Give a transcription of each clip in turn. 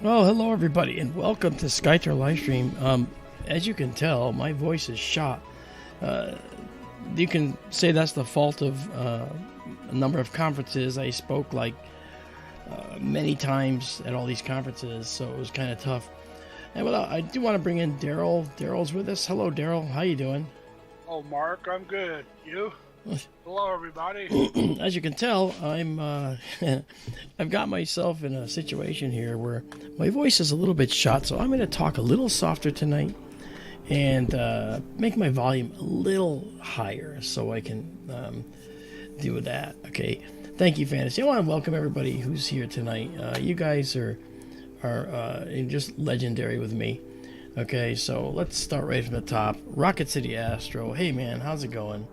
Well, hello everybody, and welcome to SkyTour livestream. As you can tell, my voice is shot. You can say that's the fault of a number of conferences. I spoke many times at all these conferences, so it was kind of tough. And I do want to bring in Daryl. Daryl's with us. Hello, Daryl. How you doing? Oh, Mark, I'm good. You? Hello, everybody. As you can tell, I've got myself in a situation here where my voice is a little bit shot, so I'm going to talk a little softer tonight and make my volume a little higher so I can do that. Okay. Thank you, Fantasy. I want to welcome everybody who's here tonight. You guys are just legendary with me. Okay, so let's start right from the top. Rocket City Astro. Hey, man, how's it going?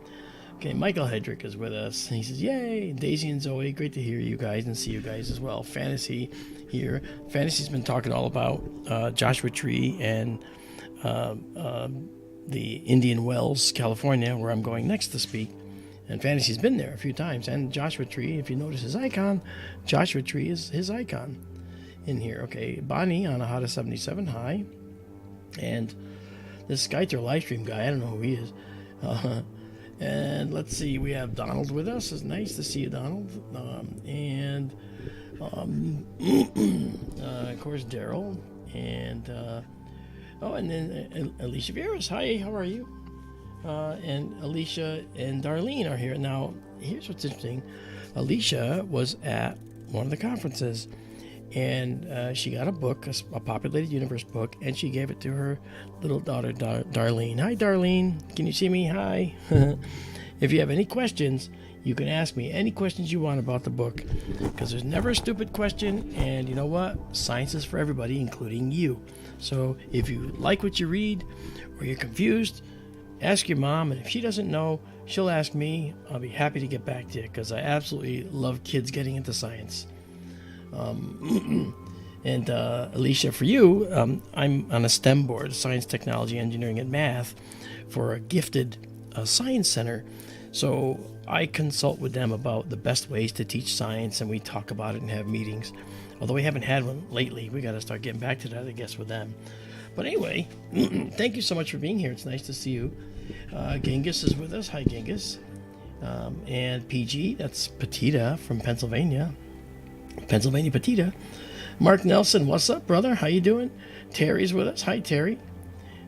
Okay, Michael Hedrick is with us. And he says, yay, Daisy and Zoe, great to hear you guys and see you guys as well. Fantasy here. Fantasy's been talking all about Joshua Tree and the Indian Wells, California, where I'm going next to speak. And Fantasy's been there a few times. And Joshua Tree, if you notice his icon, Joshua Tree is his icon in here. Okay, Bonnie on Ahata 77, hi. And this SkyTour livestream guy, I don't know who he is. And let's see, we have Donald with us. It's nice to see you, Donald. Of course, Daryl. And then Alicia Vieras. Hi, how are you? And Alicia and Darlene are here. Now, here's what's interesting. Alicia was at one of the conferences, and she got a book, a Populated Universe book, and she gave it to her little daughter, Darlene. Hi, Darlene. Can you see me? Hi. If you have any questions, you can ask me any questions you want about the book, because there's never a stupid question, and you know what? Science is for everybody, including you. So if you like what you read, or you're confused, ask your mom, and if she doesn't know, she'll ask me. I'll be happy to get back to you, because I absolutely love kids getting into science. And Alicia, for you, I'm on a STEM board, Science, Technology, Engineering, and Math, for a gifted science center. So I consult with them about the best ways to teach science, and we talk about it and have meetings. Although we haven't had one lately, we got to start getting back to that, I guess, with them. But anyway, thank you so much for being here. It's nice to see you. Genghis is with us. Hi, Genghis. And PG, that's Petita from Pennsylvania. Pennsylvania Petita. Mark Nelson, what's up, brother? How you doing? Terry's with us. Hi, Terry.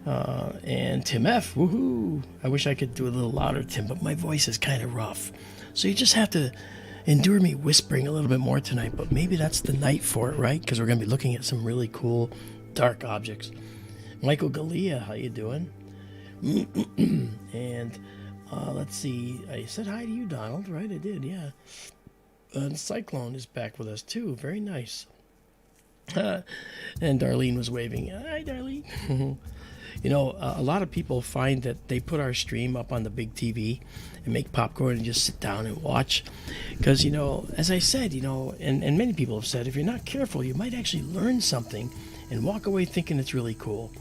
And Tim F. Woohoo! I wish I could do a little louder, Tim, but my voice is kind of rough. So you just have to endure me whispering a little bit more tonight, but maybe that's the night for it, right? Because we're going to be looking at some really cool dark objects. Michael Galea, how you doing? And let's see. I said hi to you, Donald, right? I did, yeah. And Cyclone is back with us, too. Very nice. And Darlene was waving. Hi, Darlene. You know, a lot of people find that they put our stream up on the big TV and make popcorn and just sit down and watch. Because, you know, as I said, you know, and many people have said, if you're not careful, you might actually learn something and walk away thinking it's really cool.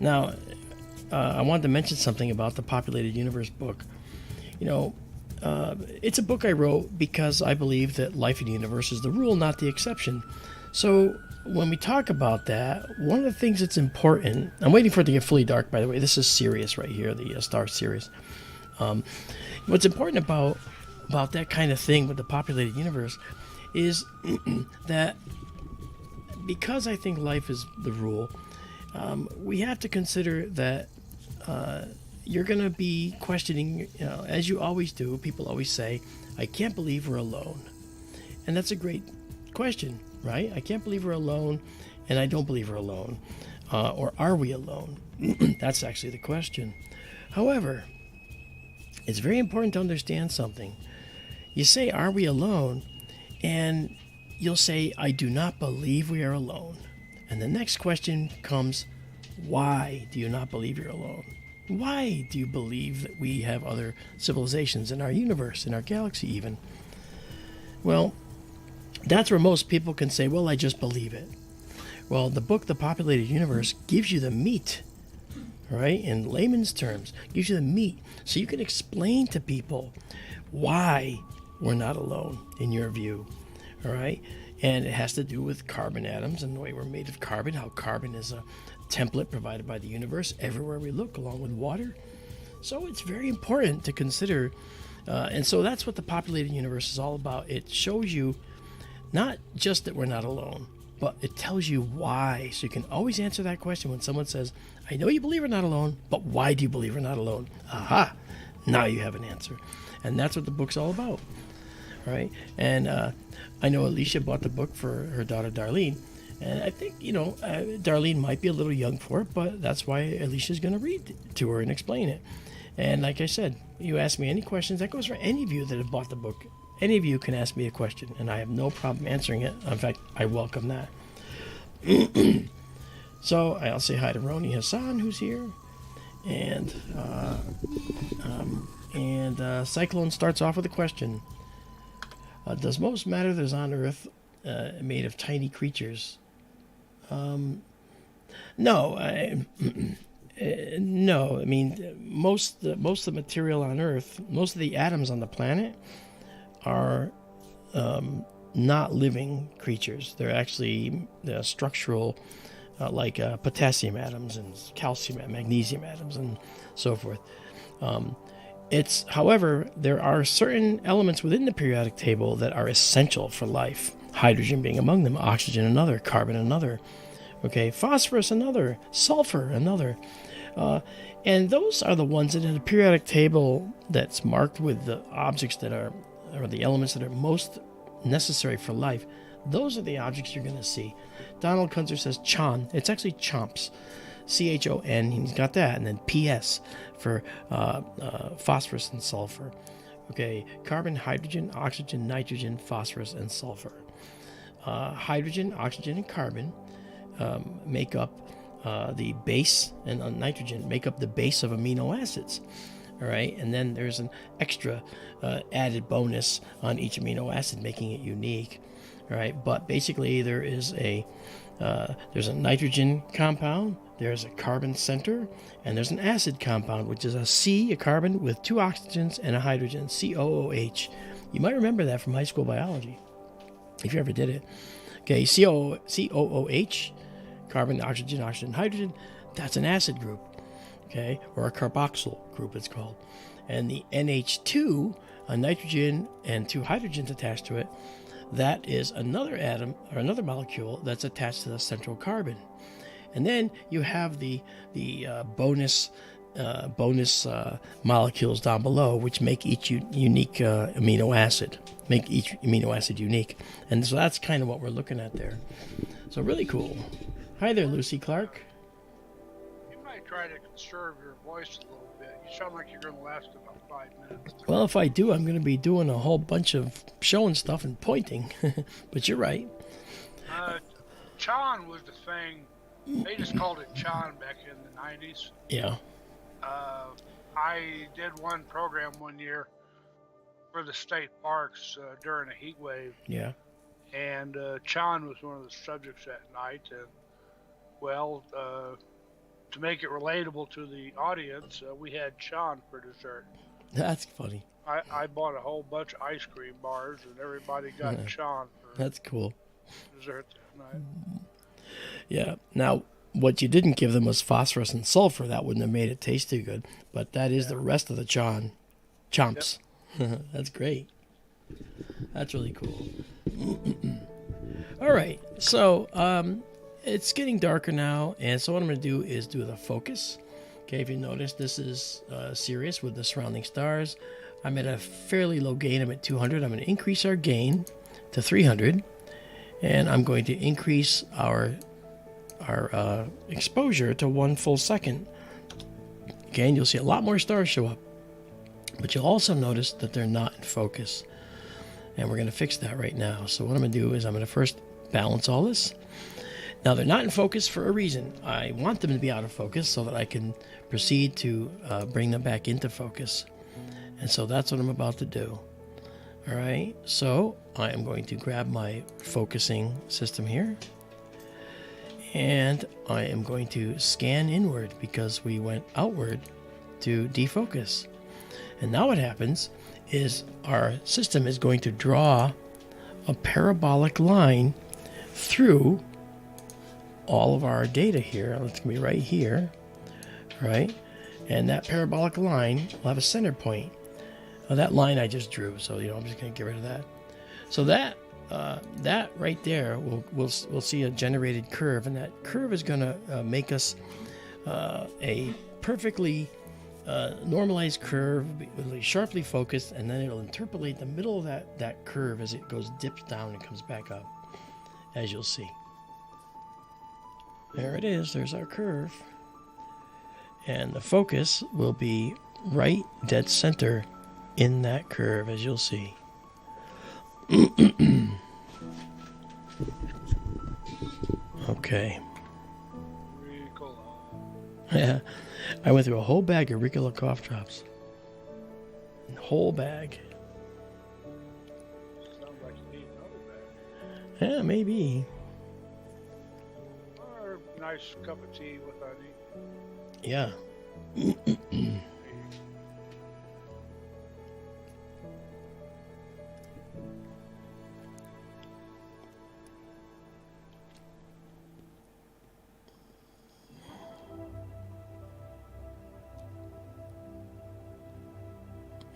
Now, I wanted to mention something about the Populated Universe book. You know, it's a book I wrote because I believe that life in the universe is the rule, not the exception. So when we talk about that, one of the things that's important, I'm waiting for it to get fully dark, by the way. This is Sirius right here, the star Sirius. What's important about that kind of thing with the Populated Universe is that because I think life is the rule, we have to consider that you're going to be questioning, you know, as you always do. People always say, I can't believe we're alone. And that's a great question, right? I can't believe we're alone, and I don't believe we're alone. Or are we alone? That's actually the question. However, it's very important to understand something. You say, are we alone? And you'll say, I do not believe we are alone. And the next question comes, why do you not believe you're alone? Why do you believe that we have other civilizations in our universe, in our galaxy even? Well, that's where most people can say, well, I just believe it. Well, the book, The Populated Universe, gives you the meat, right? In layman's terms, gives you the meat. So you can explain to people why we're not alone, in your view, all right? And it has to do with carbon atoms and the way we're made of carbon, how carbon is a template provided by the universe everywhere we look, along with water. So it's very important to consider. And so that's what the populated universe is all about. It shows you not just that we're not alone, but it tells you why. So you can always answer that question when someone says, I know you believe we're not alone, but why do you believe we're not alone? Aha! Now you have an answer. And that's what the book's all about. Right? And I know Alicia bought the book for her daughter Darlene. And I think, Darlene might be a little young for it, but that's why Alicia's going to read to her and explain it. And like I said, you ask me any questions. That goes for any of you that have bought the book. Any of you can ask me a question, and I have no problem answering it. In fact, I welcome that. So I'll say hi to Roni Hassan, who's here. And Cyclone starts off with a question. Does most matter that is on Earth made of tiny creatures? No. No. I mean, most of the material on Earth, most of the atoms on the planet are not living creatures. They're actually structural, like potassium atoms and calcium and magnesium atoms and so forth. However, there are certain elements within the periodic table that are essential for life. Hydrogen being among them, oxygen another, carbon another, phosphorus another, sulfur another. And those are the ones that in the periodic table that's marked with the objects that are, or the elements that are most necessary for life. Those are the objects you're going to see. Donald Kunzer says Chon. It's actually chomps. CHON, he's got that. And then PS for phosphorus and sulfur. Carbon, hydrogen, oxygen, nitrogen, phosphorus, and sulfur. Hydrogen, oxygen, and carbon make up the base, and nitrogen make up the base of amino acids. All right, and then there's an extra added bonus on each amino acid, making it unique. All right, but basically there's a nitrogen compound, there's a carbon center, and there's an acid compound, which is a carbon with 2 oxygens and a hydrogen, COOH. You might remember that from high school biology, if you ever did it. COOH, carbon, oxygen, hydrogen, that's an acid group. Or a carboxyl group it's called. And the NH2, a nitrogen and 2 hydrogens attached to it, that is another atom or another molecule that's attached to the central carbon. And then you have the bonus molecules down below, which make each unique amino acid, make each amino acid unique. And so that's kind of what we're looking at there. So really cool. Hi there, Lucy Clark. Try to conserve your voice a little bit. You sound like you're going to last about 5 minutes. Well, if I do, I'm going to be doing a whole bunch of showing stuff and pointing. But you're right. Chan was the thing. They just called it Chan back in the 90s. Yeah. I did one program one year for the state parks during a heat wave. Yeah. And Chan was one of the subjects that night. And, to make it relatable to the audience, we had Chan for dessert. That's funny. I bought a whole bunch of ice cream bars, and everybody got Chan for That's cool. dessert that night. Yeah. Now, what you didn't give them was phosphorus and sulfur. That wouldn't have made it taste too good. But that is the rest of the chomps. Yep. That's great. That's really cool. All right. So, it's getting darker now, and so what I'm going to do is do the focus. If you notice, this is Sirius with the surrounding stars. I'm at a fairly low gain. I'm at 200. I'm going to increase our gain to 300, and I'm going to increase our exposure to 1 full second. And you'll see a lot more stars show up, but you'll also notice that they're not in focus, and we're going to fix that right now. So what I'm going to do is I'm going to first balance all this. Now, they're not in focus for a reason. I want them to be out of focus so that I can proceed to bring them back into focus. And so that's what I'm about to do. All right, so I am going to grab my focusing system here. And I am going to scan inward because we went outward to defocus. And now what happens is our system is going to draw a parabolic line through all of our data here. It's going to be right here, right? And that parabolic line will have a center point. That line I just drew, so I'm just going to get rid of that. So that right there, we'll see a generated curve, and that curve is going to make us a perfectly normalized curve, really sharply focused, and then it'll interpolate the middle of that curve as it dips down and comes back up, as you'll see. There it is. There's our curve. And the focus will be right dead center in that curve, as you'll see. Okay. Yeah, I went through a whole bag of Ricola cough drops. A whole bag. Sounds like you need another bag. Yeah, maybe. Or a nice cup of tea with honey. Yeah.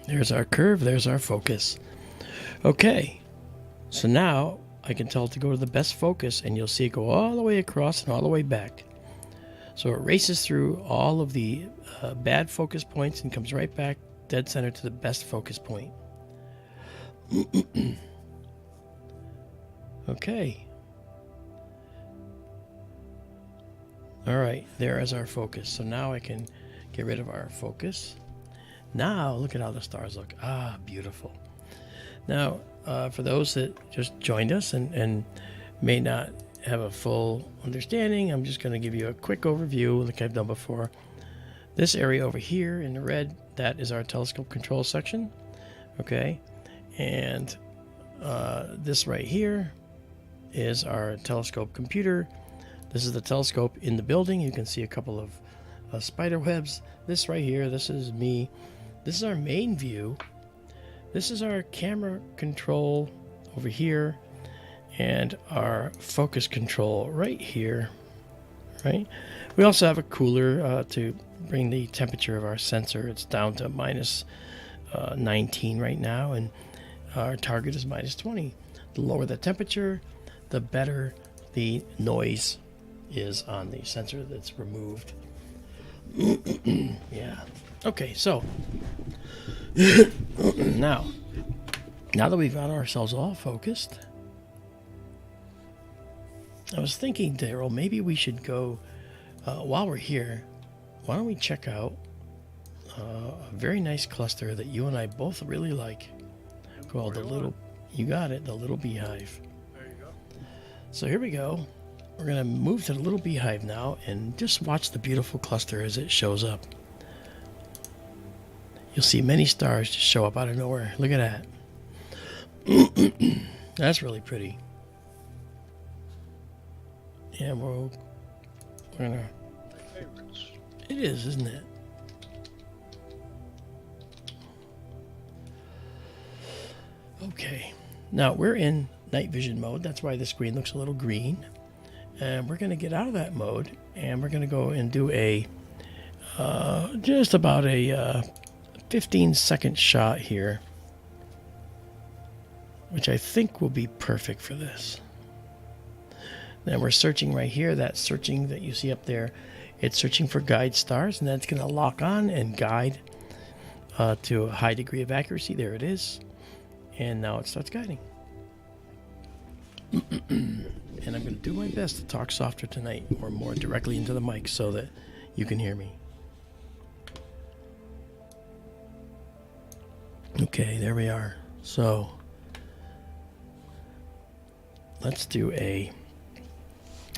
There's our curve, there's our focus. Okay, so now I can tell it to go to the best focus, and you'll see it go all the way across and all the way back. So it races through all of the bad focus points and comes right back dead center to the best focus point. Okay. All right, there is our focus. So now I can get rid of our focus. Now, look at how the stars look. Ah, beautiful. Now, for those that just joined us and may not have a full understanding, I'm just going to give you a quick overview like I've done before. This area over here in the red, that is our telescope control section. Okay. And this right here is our telescope computer. This is the telescope in the building. You can see a couple of spider webs. This right here, this is me. This is our main view. This is our camera control over here, and our focus control right here, right? We also have a cooler to bring the temperature of our sensor. It's down to minus 19 right now, and our target is minus 20. The lower the temperature, the better the noise is on the sensor that's removed. Yeah. Okay, so now that we've got ourselves all focused, I was thinking, Daryl, maybe we should go, while we're here, why don't we check out a very nice cluster that you and I both really like, called the Little, you got it, the Little Beehive. There you go. So here we go. We're going to move to the Little Beehive now and just watch the beautiful cluster as it shows up. You'll see many stars just show up out of nowhere. Look at that. That's really pretty. Yeah, we're gonna. Favorites. It is, isn't it? Okay. Now we're in night vision mode. That's why the screen looks a little green. And we're going to get out of that mode, and we're going to go and do a just about a 15-second shot here, which I think will be perfect for this. Then we're searching right here. That searching that you see up there, it's searching for guide stars, and then it's going to lock on and guide to a high degree of accuracy. There it is. And now it starts guiding. And I'm going to do my best to talk softer tonight, or more directly into the mic so that you can hear me. Okay, there we are. So let's do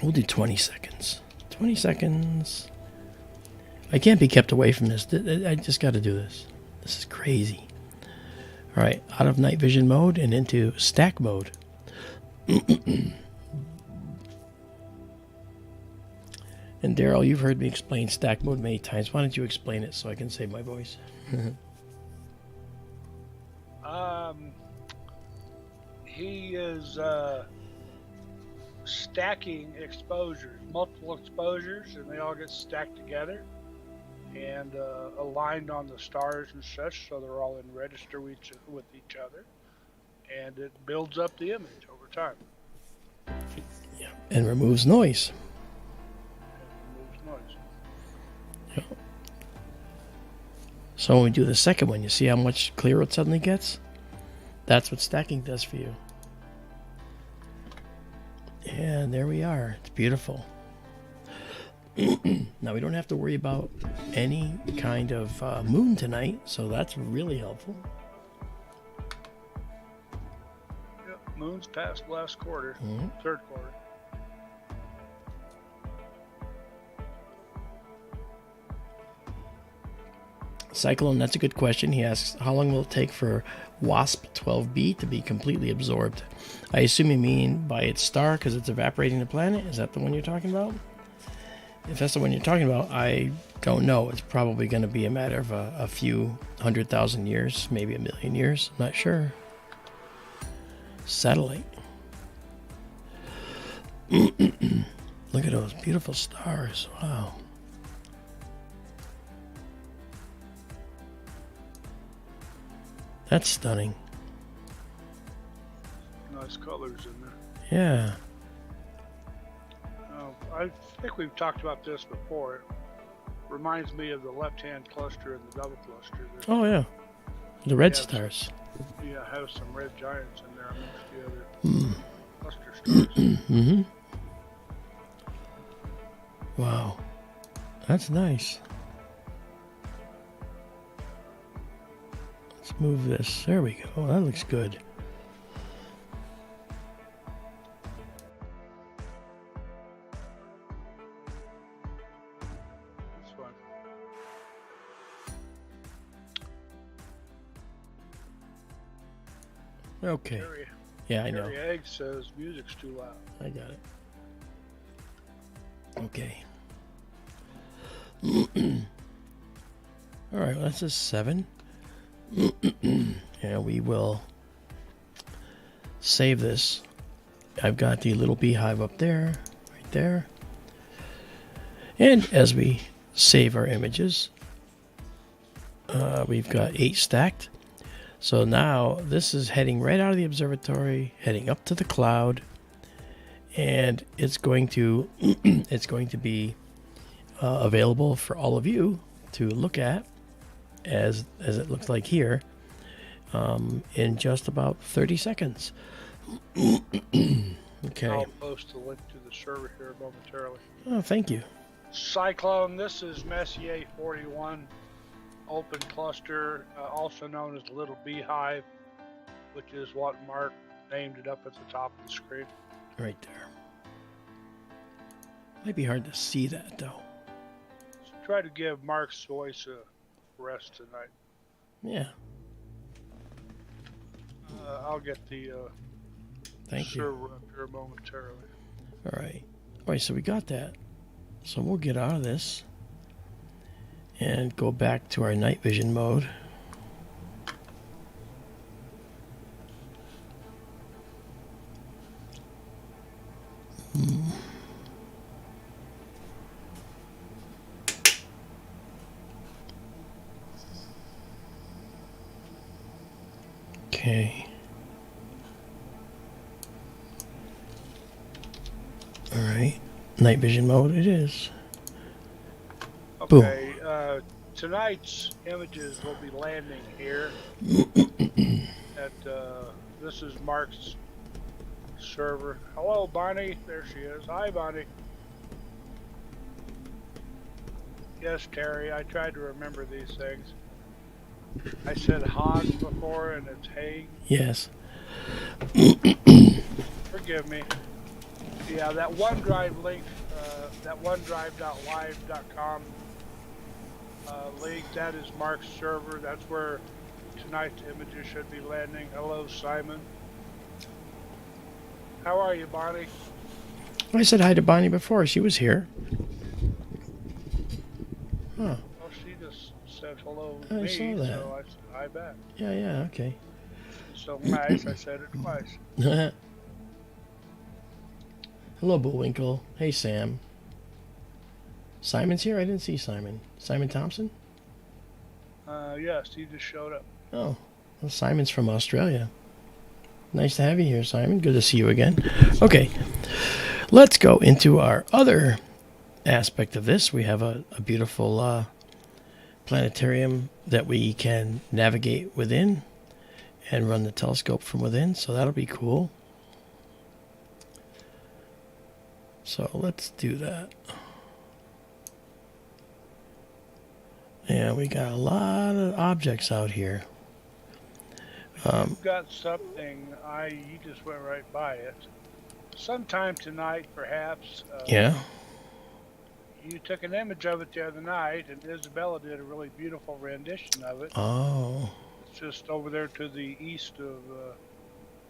we'll do 20 seconds. 20 seconds. I can't be kept away from this. I just got to do this. This is crazy. All right, out of night vision mode and into stack mode. And Daryl, you've heard me explain stack mode many times. Why don't you explain it so I can save my voice? he is stacking exposures, multiple exposures, and they all get stacked together and aligned on the stars and such, so they're all in register with each other, and it builds up the image over time. Yeah, and removes noise. Yeah. So when we do the second one, you see how much clearer it suddenly gets? That's what stacking does for you. And there we are. It's beautiful. Now we don't have to worry about any kind of moon tonight, so that's really helpful. Yep, moon's past last quarter, third quarter. Cyclone, that's a good question. He asks, how long will it take for WASP 12b to be completely absorbed? I assume you mean by its star because it's evaporating the planet? Is that the one you're talking about? If that's the one you're talking about, I don't know. It's probably going to be a matter of a few 100,000 years, maybe 1,000,000 years. I'm not sure. Satellite. Look at those beautiful stars. Wow. That's stunning. Nice colors in there. Yeah. I think we've talked about this before. It reminds me of the left-hand cluster and the double cluster. Oh, yeah. The red stars. Yeah, have some red giants in there amongst the other cluster stars. Mm-hmm. Wow. That's nice. Let's move this. There we go. That looks good. Okay. Yeah, I know. Harry Egg says music's too loud. I got it. Okay. All right, well, that's a 7. And we will save this. I've got the little beehive up there, right there. And as we save our images, we've got 8 stacked. So now this is heading right out of the observatory, heading up to the cloud, and it's going to be available for all of you to look at, as it looks like here, in just about 30 seconds. Okay. I'll post a link to the server here momentarily. Oh, thank you. Cyclone, this is Messier 41. Open cluster, also known as the Little Beehive, which is what Marc named it up at the top of the screen. Right there. Might be hard to see that though. So try to give Marc's voice a rest tonight. Yeah. I'll get the server up here momentarily. All right. All right, so we got that. So we'll get out of this and go back to our night vision mode. Okay. All right. Night vision mode it is. Okay, tonight's images will be landing here at, this is Marc's server. Hello, Bonnie. There she is. Hi, Bonnie. Yes, Terry, I tried to remember these things. I said Hans before, and it's Haig. Yes. Forgive me. Yeah, that OneDrive link, that OneDrive.live.com link, that is Marc's server. That's where tonight's images should be landing. Hello, Simon. How are you, Bonnie? I said hi to Bonnie before. She was here. Huh. Well, she just said hello to I me, saw that. so I said hi back. Yeah, okay. so nice, I said it twice. Hello, Bullwinkle. Hey, Sam. Simon's here? I didn't see Simon. Simon Thompson? Yes, he just showed up. Oh, well, Simon's from Australia. Nice to have you here, Simon. Good to see you again. Okay, let's go into our other aspect of this. We have a beautiful planetarium that we can navigate within and run the telescope from within, so that'll be cool. So let's do that. Yeah, we got a lot of objects out here. You've got something, you just went right by it. Sometime tonight, perhaps. Yeah. You took an image of it the other night, and Izabela did a really beautiful rendition of it. Oh. It's just over there to the east of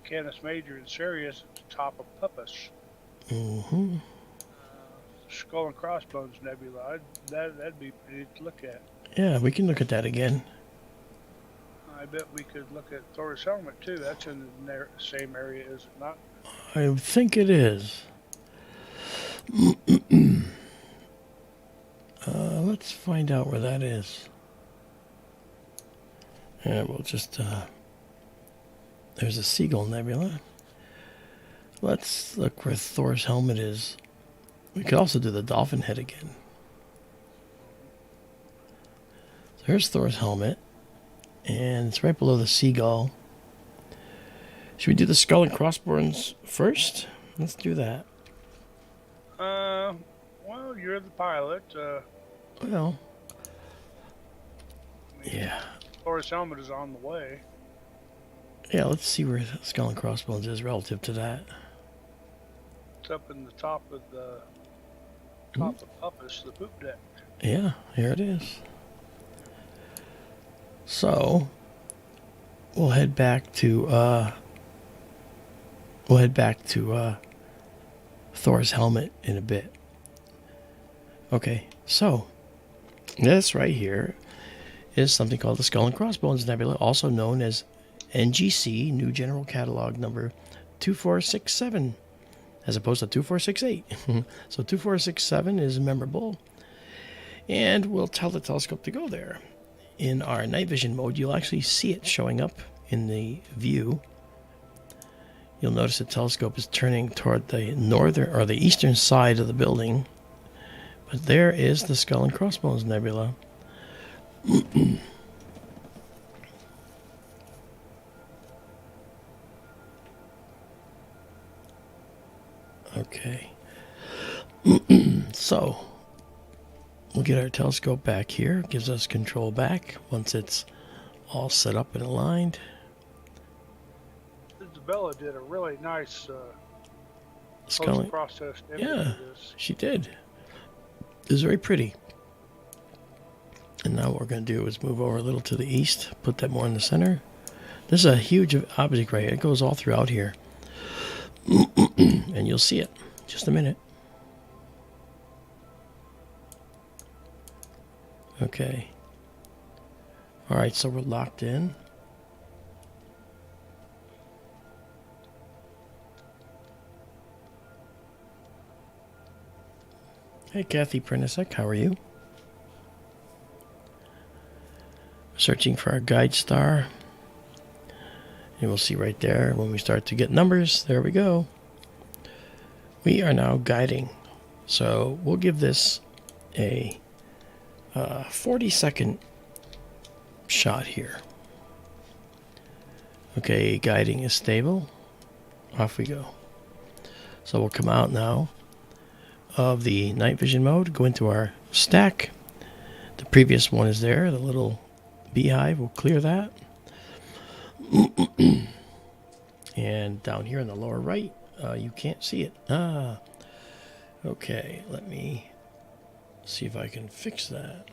Canis Major and Sirius at the top of Puppis. Mm-hmm. Skull and Crossbones Nebula. That'd be pretty to look at. Yeah, we can look at that again. I bet we could look at Thor's helmet too. That's in the same area, is it not? I think it is. Let's find out where that is. Yeah, we'll just, there's a Seagull Nebula. Let's look where Thor's helmet is. We could also do the dolphin head again. So here's Thor's helmet. And it's right below the seagull. Should we do the skull and crossbones first? Let's do that. Well, you're the pilot. Well, yeah. Thor's helmet is on the way. Yeah, let's see where skull and crossbones is relative to that. It's up in the top of Puppis, the poop deck. Yeah, here it is. So we'll head back to Thor's helmet in a bit. Okay, so this right here is something called the Skull and Crossbones Nebula, also known as NGC, New General Catalog number 2467, as opposed to 2468. So 2467 is memorable, and we'll tell the telescope to go there. In our night vision mode, you'll actually see it showing up in the view. You'll notice the telescope is turning toward the northern or the eastern side of the building. But there is the Skull and Crossbones Nebula. Okay. So we'll get our telescope back here. Gives us control back once it's all set up and aligned. Izabela did a really nice Skull. post-processed image Yeah, of this. she did. It was very pretty. And now what we're going to do is move over a little to the east, put that more in the center. This is a huge object right here. It goes all throughout here. And you'll see it. Just a minute. Okay. All right, so we're locked in. Hey, Kathy Prinisek, how are you? Searching for our guide star. And we'll see right there when we start to get numbers. There we go. We are now guiding. So we'll give this a 40-second shot here. Okay, guiding is stable. Off we go. So we'll come out now of the night vision mode, go into our stack. The previous one is there, the little beehive. We'll clear that. And down here in the lower right, you can't see it. Okay, let me see if I can fix that.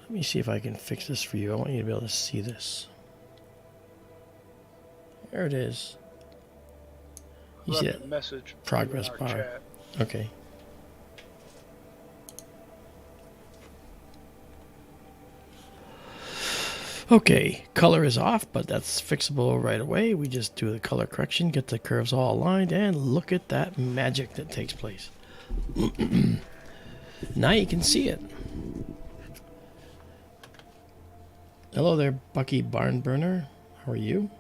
Let me see if I can fix this for you. I want you to be able to see this. There it is. You see that message progress in our bar? chat. Okay. Okay, color is off, but that's fixable right away. We just do the color correction, get the curves all aligned, and look at that magic that takes place. Now you can see it. Hello there, Bucky Barnburner. How are you?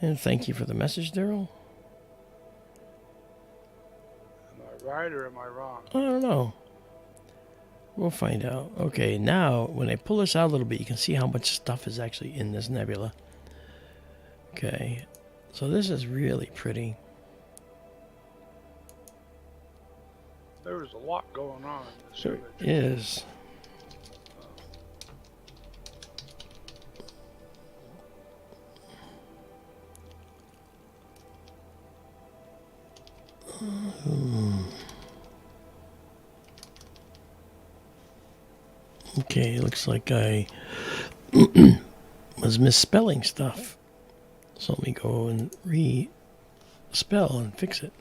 And thank you for the message, Daryl. Am I right or am I wrong? I don't know. We'll find out. Okay, now when I pull this out a little bit, you can see how much stuff is actually in this nebula. Okay, so this is really pretty. There was a lot going on in this There image. is. Okay, looks like I was misspelling stuff. So let me go and re-spell and fix it.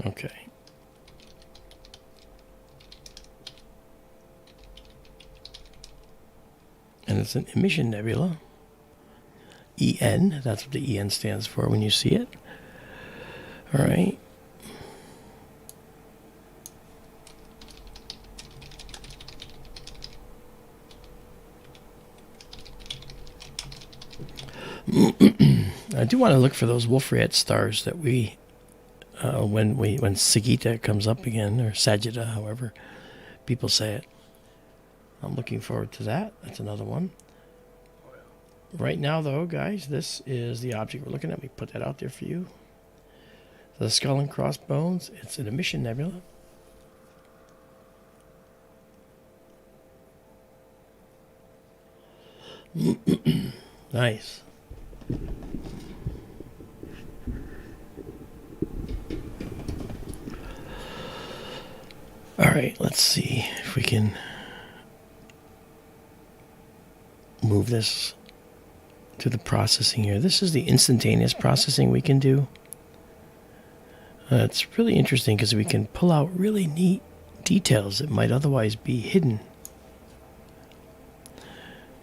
Okay. And it's an emission nebula. EN, that's what the EN stands for when you see it. All right. I do want to look for those Wolf-Rayet stars that we, when Sagitta comes up again, or Sagitta, however people say it. I'm looking forward to that. That's another one. Right now, though, guys, this is the object we're looking at. We put that out there for you. The Skull and Crossbones. It's an emission nebula. Nice. All right, let's see if we can move this to the processing here. This is the instantaneous processing we can do. It's really interesting because we can pull out really neat details that might otherwise be hidden.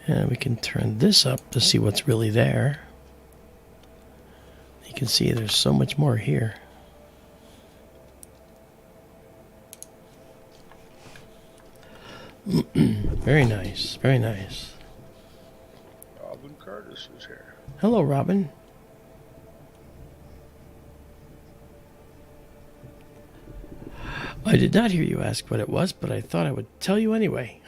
And we can turn this up to see what's really there. You can see there's so much more here. Very nice, very nice. Robin Curtis is here. Hello, Robin. I did not hear you ask what it was, but I thought I would tell you anyway.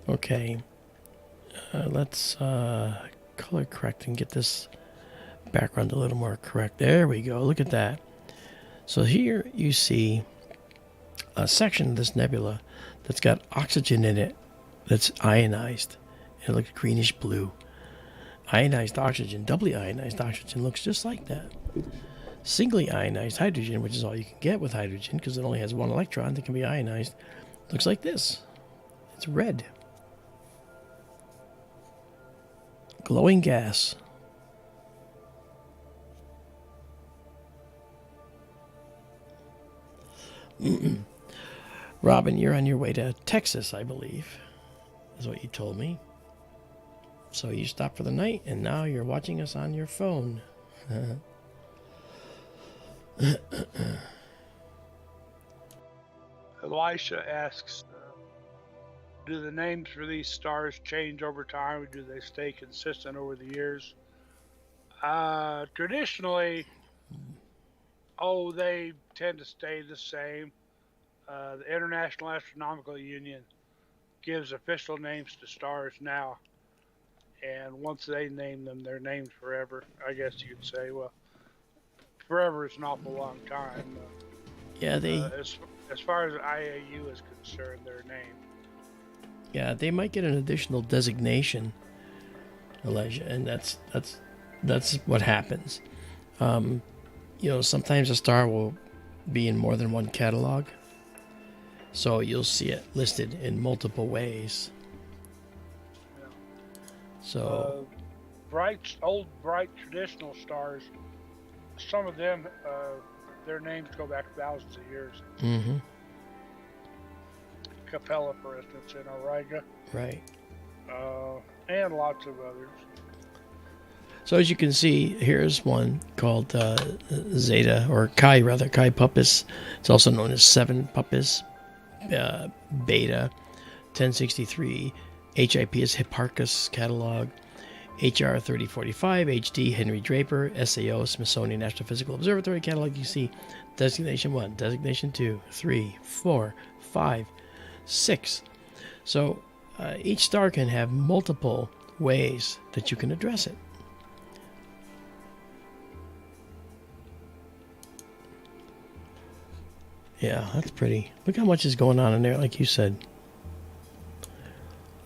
Okay. Let's color correct and get this background a little more correct. There we go. Look at that. So here you see a section of this nebula that's got oxygen in it that's ionized. It looks greenish blue. Ionized oxygen, doubly ionized oxygen, looks just like that. Singly ionized hydrogen, which is all you can get with hydrogen because it only has one electron that can be ionized, looks like this. It's red. Glowing gas. Robin, you're on your way to Texas, I believe, is what you told me. So you stopped for the night, and now you're watching us on your phone. Elisha asks, do the names for these stars change over time, or do they stay consistent over the years? Traditionally, they tend to stay the same. The International Astronomical Union gives official names to stars now, and once they name them, they're named forever. I guess you could say, well, forever is an awful long time. Yeah, as far as IAU is concerned, they're named. Yeah, they might get an additional designation, Elijah, and that's what happens. Sometimes a star will be in more than one catalog, so you'll see it listed in multiple ways. So old bright traditional stars, some of them, their names go back thousands of years. mm-hmm. Capella, for instance, in Auriga, Right. and lots of others. So as you can see, here's one called Zeta, or Chi rather, Chi Puppis. It's also known as 7 Puppis, Beta, 1063, HIP is Hipparchus catalog, HR 3045, HD Henry Draper, SAO Smithsonian Astrophysical Observatory catalog. You see designation 1, designation 2, 3, 4, 5, 6. So each star can have multiple ways that you can address it. Yeah, that's pretty. Look how much is going on in there, like you said.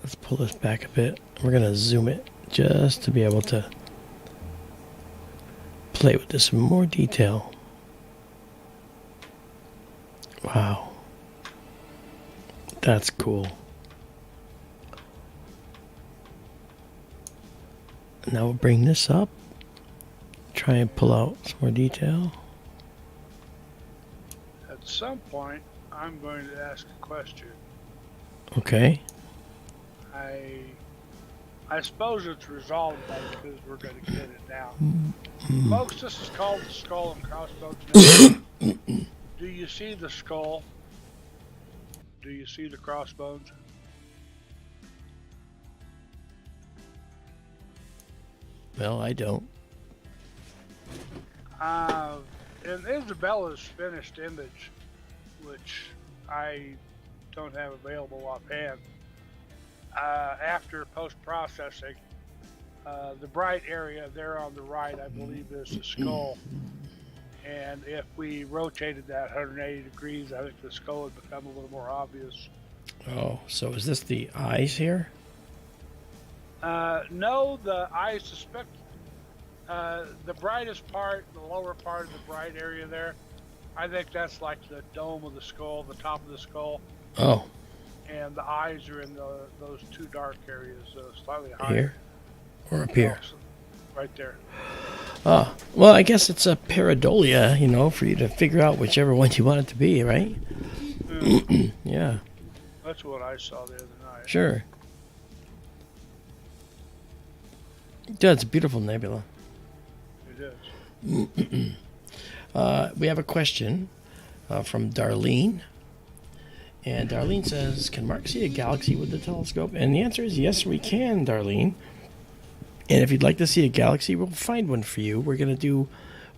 Let's pull this back a bit. We're going to zoom it just to be able to play with this in more detail. Wow. That's cool. Now we'll bring this up. Try and pull out some more detail. At some point, I'm going to ask a question. Okay. I suppose it's resolved now because we're going to get it now. Folks, this is called the Skull and Crossbones Nebula. Do you see the skull? Do you see the crossbones? Well, I don't. In Izabela's finished image, which I don't have available offhand, after post-processing, the bright area there on the right, I believe, is the skull. And if we rotated that 180 degrees, I think the skull would become a little more obvious. Oh, so is this the eyes here? No, I suspect the brightest part, the lower part of the bright area there, I think that's like the dome of the skull, the top of the skull. Oh. And the eyes are in those two dark areas, slightly higher. Here? Or up here? Right there. Oh, well, I guess it's a pareidolia, you know, for you to figure out whichever one you want it to be, right? Yeah. That's what I saw the other night. Sure. Yeah, it's a beautiful nebula. It is. We have a question from Darlene. And Darlene says, can Mark see a galaxy with the telescope? And the answer is yes, we can, Darlene. And if you'd like to see a galaxy, we'll find one for you. We're going to do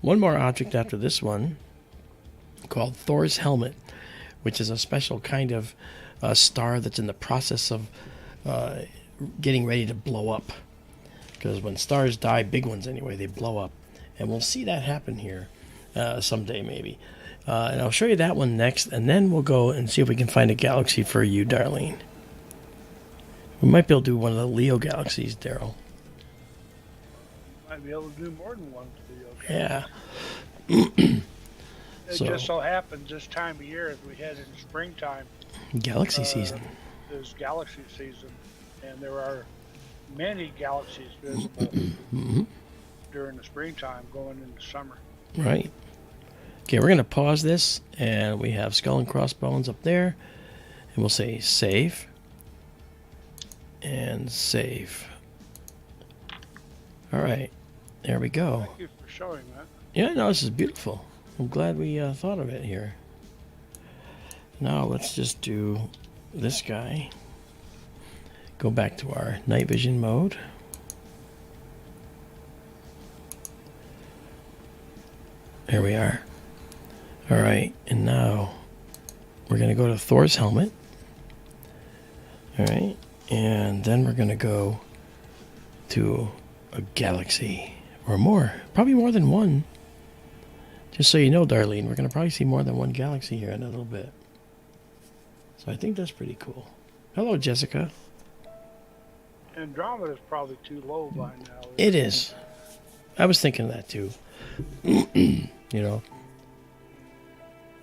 one more object after this one called Thor's Helmet, which is a special kind of star that's in the process of getting ready to blow up. Because when stars die, big ones anyway, they blow up. And we'll see that happen here someday maybe. And I'll show you that one next, and then we'll go and see if we can find a galaxy for you, Darlene. We might be able to do one of the Leo galaxies, Daryl. Might be able to do more than one video. Yeah. It just so happens this time of year, as we head into springtime, Galaxy season. Is galaxy season, and there are many galaxies visible during the springtime going into summer. Right. Okay, we're going to pause this, and we have Skull and Crossbones up there, and we'll say save, and save. All right, there we go. Thank you for showing that. Yeah, no, this is beautiful. I'm glad we thought of it here. Now let's just do this guy. Go back to our night vision mode. There we are. All right, and now we're going to go to Thor's helmet. All right, and then we're going to go to a galaxy or more, probably more than one. Just so you know, Darlene, we're going to probably see more than one galaxy here in a little bit. So I think that's pretty cool. Hello, Jessica. Andromeda is probably too low by now. It is. I was thinking that too. You know.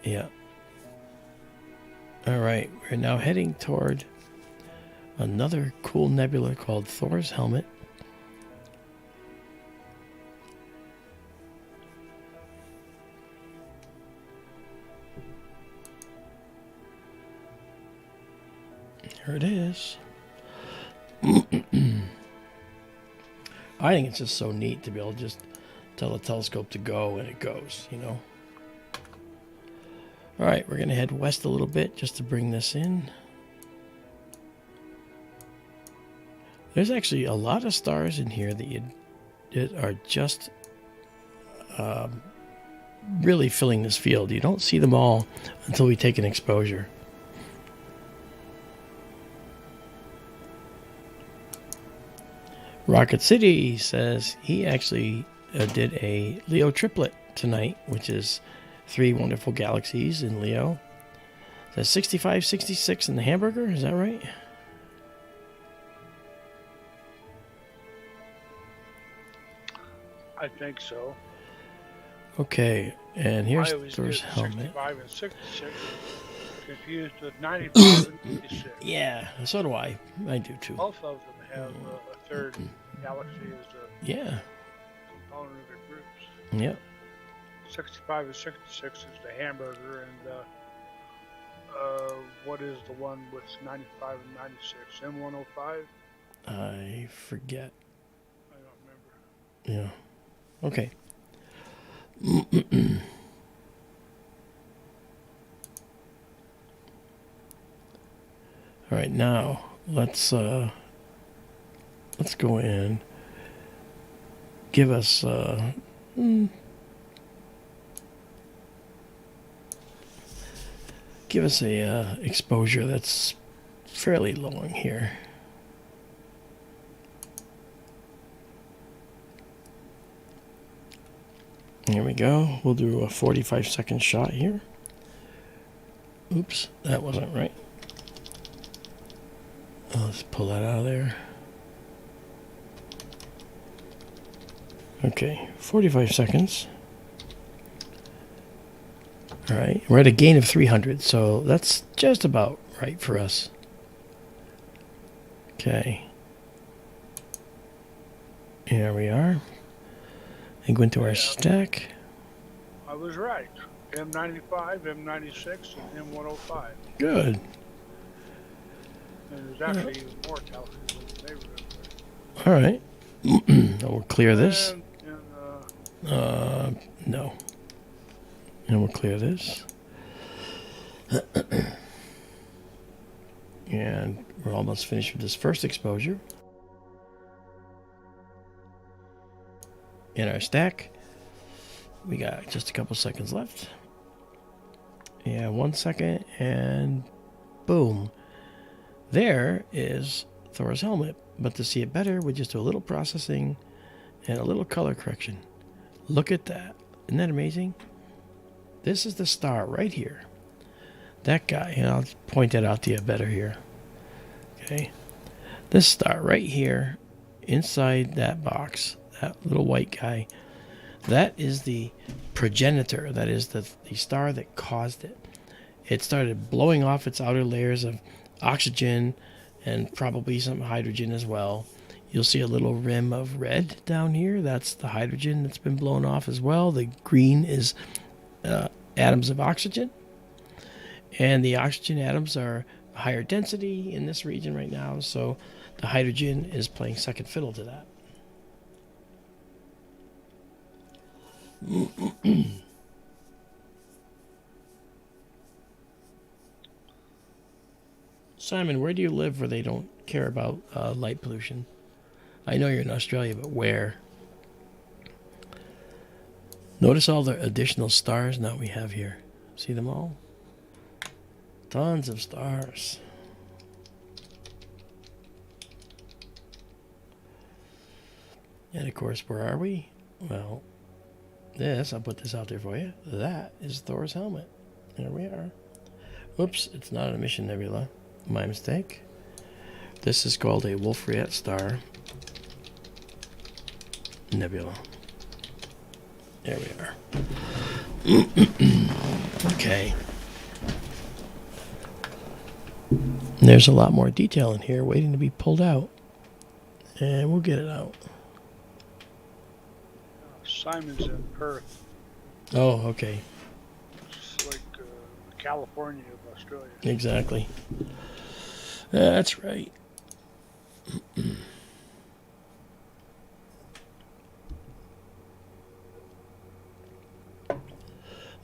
Yeah. All right, we're now heading toward another cool nebula called Thor's Helmet. There it is. I think it's just so neat to be able to just tell the telescope to go and it goes, you know. All right, we're going to head west a little bit just to bring this in. There's actually a lot of stars in here that are just really filling this field. You don't see them all until we take an exposure. Rocket City says he actually did a Leo triplet tonight, which is 3 wonderful galaxies in Leo. It says 65, 66 in the hamburger. Is that right? I think so. Okay, and here's I always Thor's get helmet. 65 and 66 confused with 95 and 86. Yeah, so do I. I do too. Both of them have a third galaxy as a Yeah. component of their groups. Yep. 65 and 66 is the hamburger, and what is the one with 95 and 96? M105? I forget. I don't remember. Yeah. Okay. All right, now let's go in. Give us give us a exposure that's fairly long here. Here we go. We'll do a 45-second shot here. Oops, that wasn't right. Let's pull that out of there. Okay, 45 seconds. All right, we're at a gain of 300, so that's just about right for us. Okay. Here we are. And go into our stack. I was right. M95, M96, and M105. Good. And there's actually even more galaxies in the neighborhood there. All right. We'll clear this. And, No. And we'll clear this. And we're almost finished with this first exposure. In our stack, we got just a couple seconds left. Yeah, 1 second, and boom. There is Thor's helmet. But to see it better, we just do a little processing and a little color correction. Look at that. Isn't that amazing? This is the star right here. That guy, and I'll point that out to you better here. Okay. This star right here, inside that box, that little white guy, that is the progenitor. That is the star that caused it. It started blowing off its outer layers of oxygen and probably some hydrogen as well. You'll see a little rim of red down here. That's the hydrogen that's been blown off as well. The green is atoms of oxygen. And the oxygen atoms are higher density in this region right now, so the hydrogen is playing second fiddle to that. Simon, where do you live where they don't care about light pollution? I know you're in Australia, but where? Notice all the additional stars now we have here. See them all? Tons of stars. And of course, where are we? Well, I'll put this out there for you. That is Thor's helmet. There we are. Whoops, it's not an emission nebula. My mistake. This is called a Wolf-Rayet star nebula. There we are. Okay. There's a lot more detail in here waiting to be pulled out. And we'll get it out. Simon's in Perth. Oh, okay. It's like California of Australia. Exactly. That's right.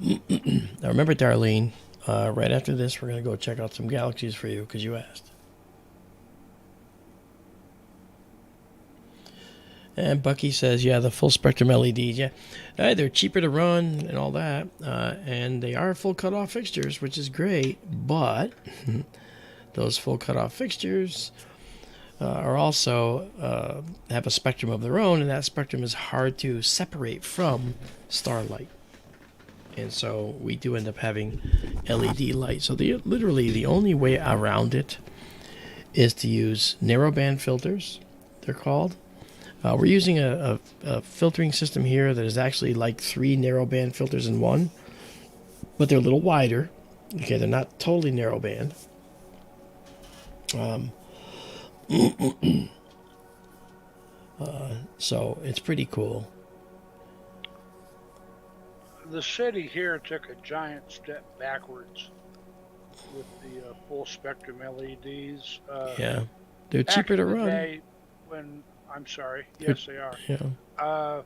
Now remember, Darlene, right after this, we're going to go check out some galaxies for you because you asked. And Bucky says, yeah, the full spectrum LEDs, yeah. They're cheaper to run and all that. And they are full cutoff fixtures, which is great. But those full cutoff fixtures are also have a spectrum of their own. And that spectrum is hard to separate from starlight. And so we do end up having LED light. So literally the only way around it is to use narrowband filters, they're called. We're using a filtering system here that is actually like 3 narrowband filters in one, but they're a little wider. Okay, they're not totally narrowband. So it's pretty cool. The city here took a giant step backwards with the full spectrum LEDs. Yeah, they're cheaper to run. Day when I'm sorry, yes they are. Yeah.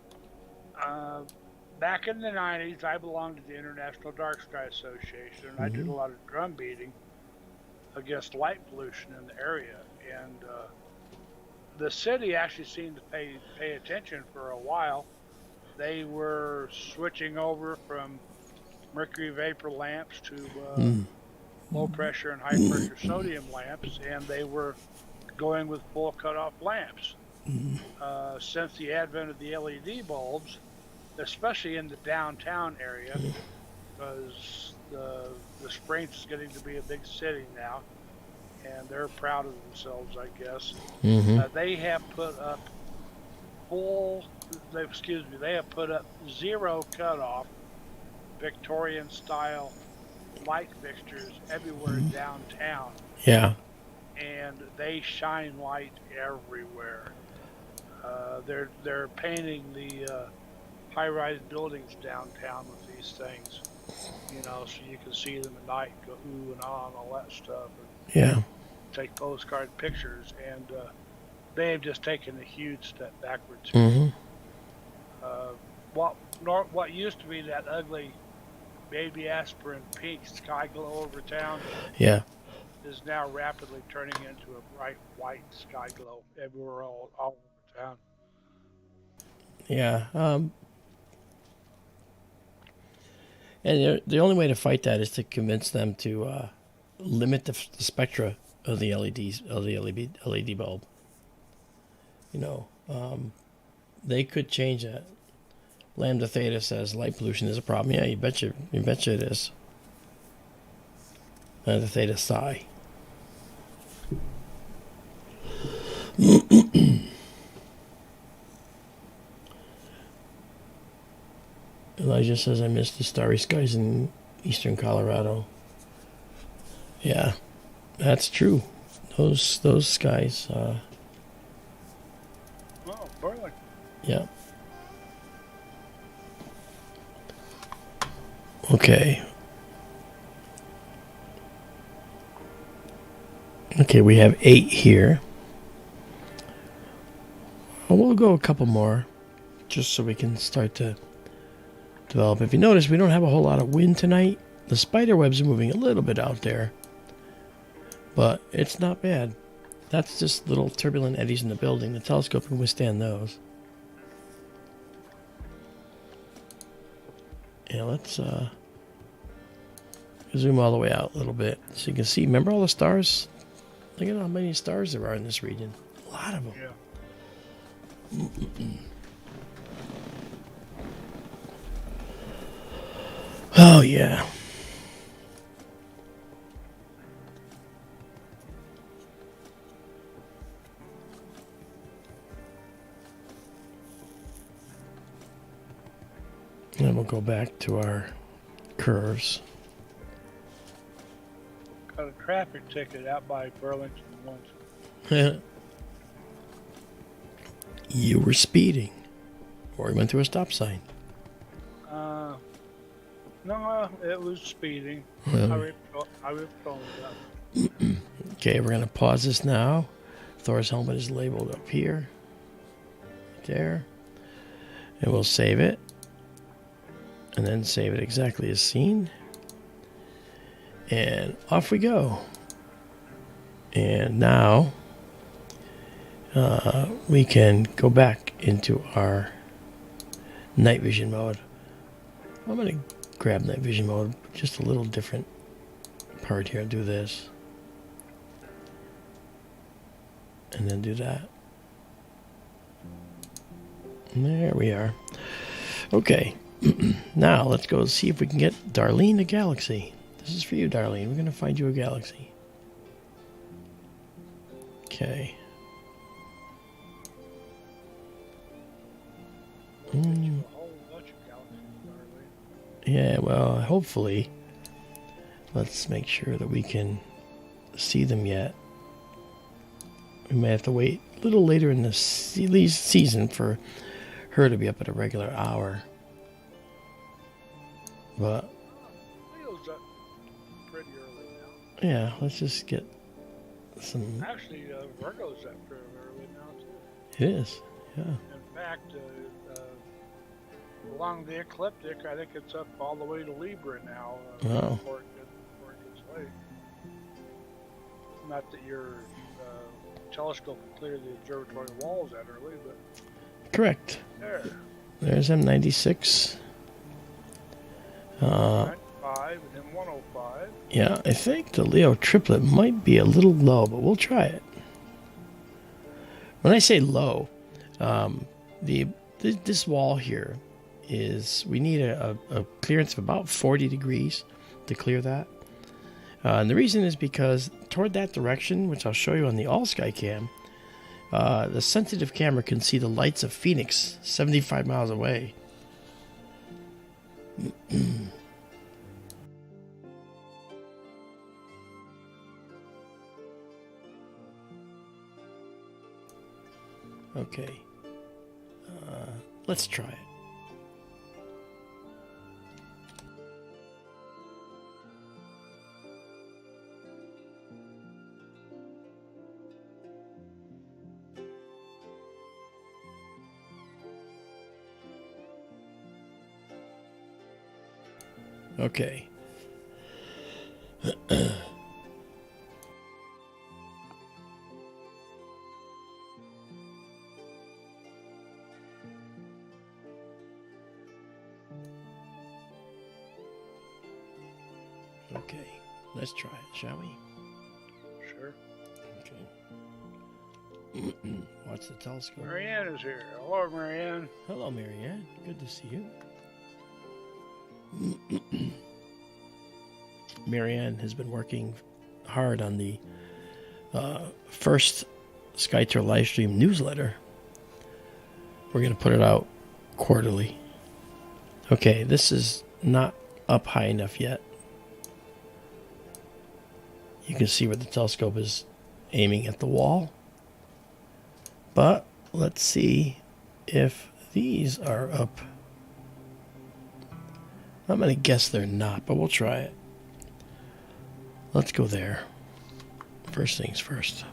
Back in the 90s, I belonged to the International Dark Sky Association, and I did a lot of drum beating against light pollution in the area. And the city actually seemed to pay attention for a while. They were switching over from mercury vapor lamps to low pressure and high pressure sodium lamps, and they were going with full cutoff lamps. Since the advent of the LED bulbs, especially in the downtown area, because the Springs is getting to be a big city now, and they're proud of themselves, I guess. They have put up they have put up 0 cutoff Victorian style light fixtures everywhere downtown. Yeah. And they shine light everywhere. They're painting the high-rise buildings downtown with these things, so you can see them at night, go ooh and ah and all that stuff. And yeah. Take postcard pictures, and they've just taken a huge step backwards. What used to be that ugly baby aspirin pink sky glow over town, is now rapidly turning into a bright white sky glow everywhere all over town. Yeah. And the only way to fight that is to convince them to limit the spectra of the LEDs, of the LED bulb. They could change that. Lambda Theta says light pollution is a problem. Yeah, you betcha it is. Lambda Theta Psi. Elijah says, I miss the starry skies in eastern Colorado. Yeah, that's true. Those skies. Burlington. Yeah. Okay. Okay, we have 8 here. We'll go a couple more, just so we can start to develop. If you notice, we don't have a whole lot of wind tonight. The spider webs are moving a little bit out there, but it's not bad. That's just little turbulent eddies in the building. The telescope can withstand those. Yeah, let's zoom all the way out a little bit so you can see. Remember all the stars? Look at how many stars there are in this region. A lot of them. Yeah. Oh, yeah. And then we'll go back to our curves. Got a traffic ticket out by Burlington once. You were speeding. Or you went through a stop sign. No, it was speeding. I ripped phones up. Okay, we're going to pause this now. Thor's helmet is labeled up here. There. And we'll save it. And then save it exactly as seen. And off we go. And now we can go back into our night vision mode. I'm going to grab night vision mode, just a little different part here, and do this. And then do that. And there we are. Okay. Now let's go see if we can get Darlene a galaxy. This is for you, Darlene. We're going to find you a galaxy. Okay. Yeah, well, hopefully. Let's make sure that we can see them yet. We may have to wait a little later in the season for her to be up at a regular hour. But Leo's up pretty early now. yeah, let's just get some. Actually, Virgo's up pretty early now too. It is, yeah. In fact, along the ecliptic, I think it's up all the way to Libra now. Wow. Before it gets late. Not that your telescope can clear the observatory walls that early, but Correct. There's M96. 95 and then 105. Yeah, I think the Leo triplet might be a little low, but we'll try it. When I say low, this wall here is, we need a clearance of about 40 degrees to clear that. And the reason is because toward that direction, which I'll show you on the AllSky Cam, the sensitive camera can see the lights of Phoenix 75 miles away. Okay, let's try it. Okay. Okay, let's try it, shall we? Sure. Okay. Watch the telescope. Marianne is here. Hello, Marianne. Hello, Marianne. Good to see you. Marianne has been working hard on the first SkyTour LiveStream newsletter. We're going to put it out quarterly. Okay, this is not up high enough yet. You can see where the telescope is aiming at the wall. But let's see if these are up. I'm going to guess they're not, but we'll try it. Let's go there. First things first.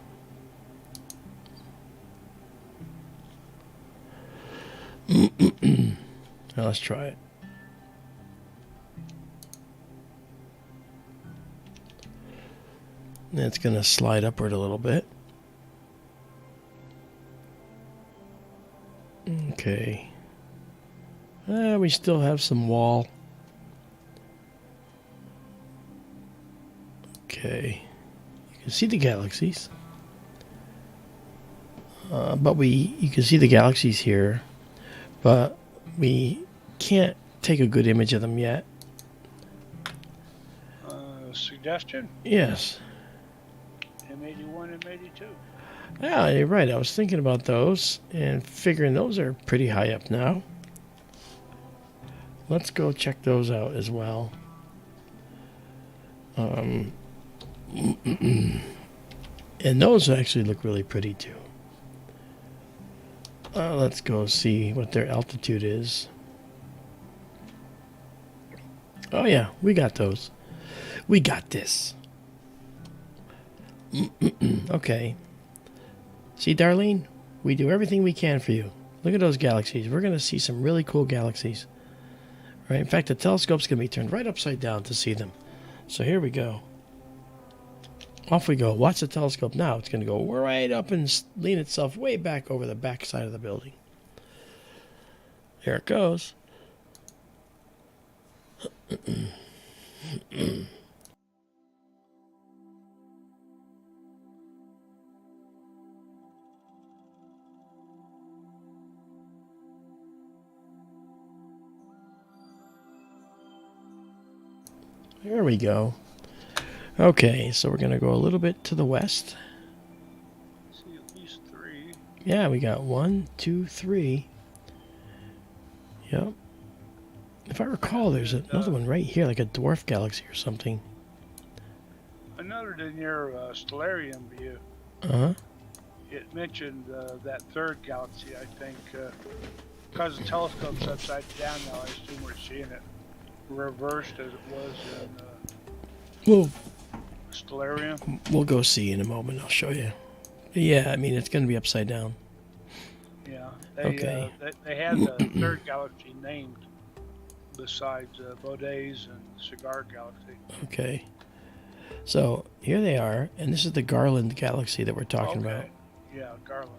Now let's try it. And it's going to slide upward a little bit. Okay. We still have some wall. Okay. You can see the galaxies. You can see the galaxies here, but we can't take a good image of them yet. Suggestion? Yes. M81 and M82. Yeah, you're right. I was thinking about those and figuring those are pretty high up now. Let's go check those out as well. And those actually look really pretty too. Let's go see what their altitude is. Oh yeah, we got those. We got this. Okay. See, Darlene? We do everything we can for you. Look at those galaxies. We're going to see some really cool galaxies. Right? In fact, the telescope's going to be turned right upside down to see them. So here we go. Off we go. Watch the telescope now. It's going to go right up and lean itself way back over the back side of the building. There it goes. There we go. Okay, so we're going to go a little bit to the west. See at least 3. Yeah, we got 1, 2, 3. Yep. If I recall, there's another one right here, like a dwarf galaxy or something. I noted in your Stellarium view, it mentioned that third galaxy, I think, because the telescope's upside down now, I assume we're seeing it reversed as it was in Stellarium. We'll go see in a moment. I'll show you. But yeah, I mean, it's going to be upside down. Yeah. Okay. They had the third galaxy named besides Boday's and Cigar Galaxy. Okay. So here they are, and this is the Garland Galaxy that we're talking about. Yeah, Garland.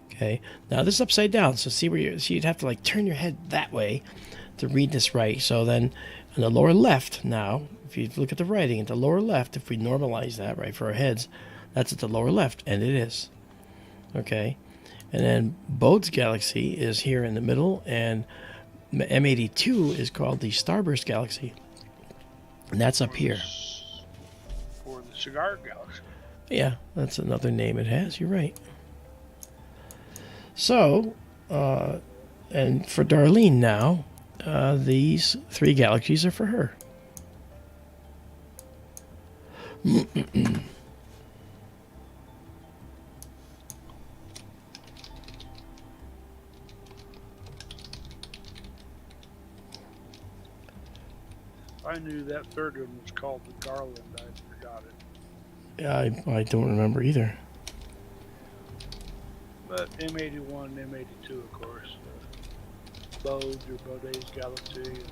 Okay. Now this is upside down, so see where you'd have to like turn your head that way to read this right. So then in the lower left now, if you look at the writing at the lower left, if we normalize that right for our heads, that's at the lower left, and it is. Okay. And then Bode's Galaxy is here in the middle, and M82 is called the Starburst Galaxy. And that's up here. For the Cigar Galaxy. Yeah, that's another name it has. You're right. So, and for Darlene now, these 3 galaxies are for her. I knew that third one was called the Garland. I forgot it. Yeah, I don't remember either. But M81 and M82, of course. Bode, or Boday's Galaxy, and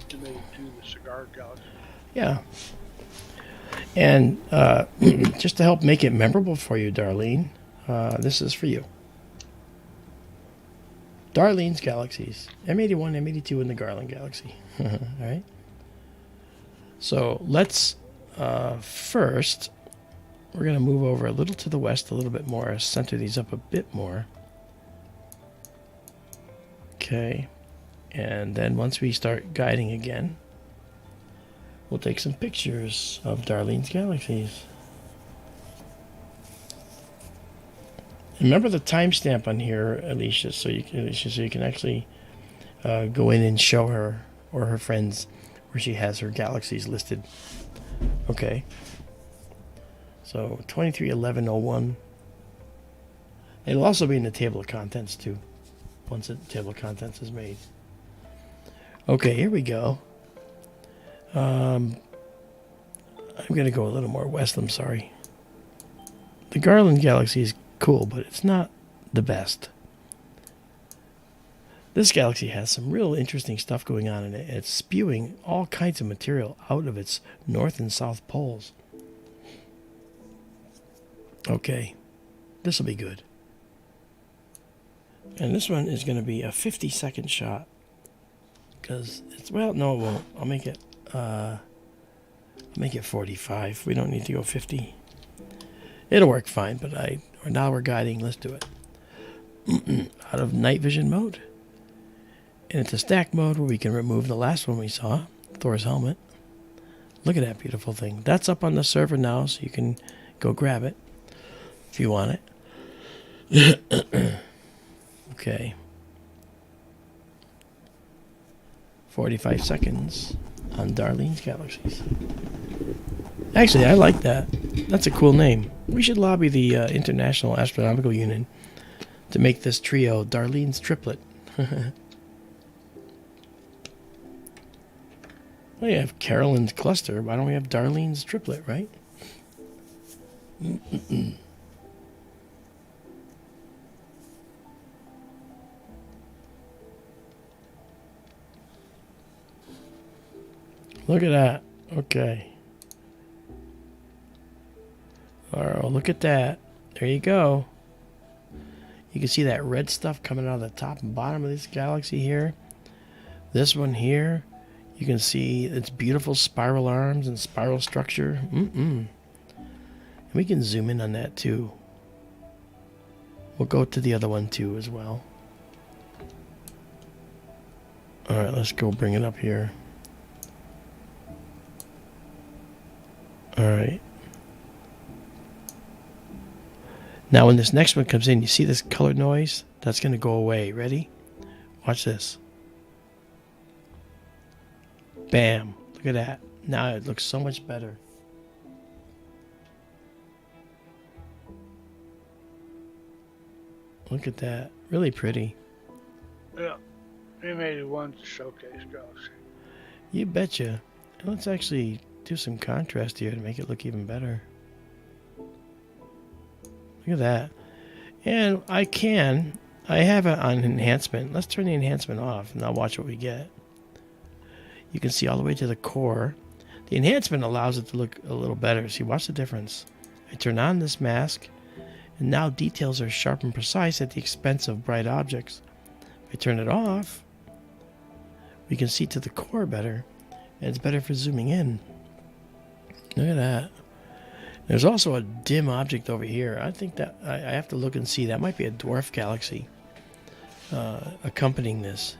M82, the Cigar Galaxy. Yeah. And just to help make it memorable for you, Darlene, this is for you. Darlene's Galaxies. M81, M82, and the Garland Galaxy. All right? So let's first, we're going to move over a little to the west a little bit more, center these up a bit more. Okay. And then once we start guiding again, we'll take some pictures of Darlene's Galaxies. Remember the timestamp on here, Alicia, so you can actually go in and show her or her friends where she has her galaxies listed. Okay. So 231101. It'll also be in the table of contents too, once the table of contents is made. Okay, here we go. I'm going to go a little more west, I'm sorry. The Garland Galaxy is cool, but it's not the best. This galaxy has some real interesting stuff going on in it. It's spewing all kinds of material out of its north and south poles. Okay, this will be good. And this one is going to be a 50-second shot. Because it's, well, no, it won't. I'll make it 45. We don't need to go 50. It'll work fine, but now we're guiding. Let's do it. Out of night vision mode. And it's a stack mode where we can remove the last one we saw, Thor's helmet. Look at that beautiful thing. That's up on the server now, so you can go grab it if you want it. Okay. 45 seconds on Darlene's Galaxies. Actually, I like that. That's a cool name. We should lobby the International Astronomical Union to make this trio Darlene's Triplet. Well, you have Carolyn's Cluster. Why don't we have Darlene's Triplet, right? Look at that. Okay. All right, look at that. There you go. You can see that red stuff coming out of the top and bottom of this galaxy here. This one here, you can see its beautiful spiral arms and spiral structure. And we can zoom in on that too. We'll go to the other one too as well. All right, let's go bring it up here. All right. Now when this next one comes in, you see this color noise? That's going to go away. Ready? Watch this. Bam. Look at that. Now it looks so much better. Look at that. Really pretty. Yeah. They made it one to showcase Galaxy. You betcha. And let's actually do some contrast here to make it look even better. Look at that. And I have it on enhancement. Let's turn the enhancement off and now watch what we get. You can see all the way to the core. The enhancement allows it to look a little better. See, watch the difference. I turn on this mask and now details are sharp and precise at the expense of bright objects. If I turn it off, we can see to the core better and it's better for zooming in. Look at that. There's also a dim object over here. I think that I have to look and see. That might be a dwarf galaxy accompanying this.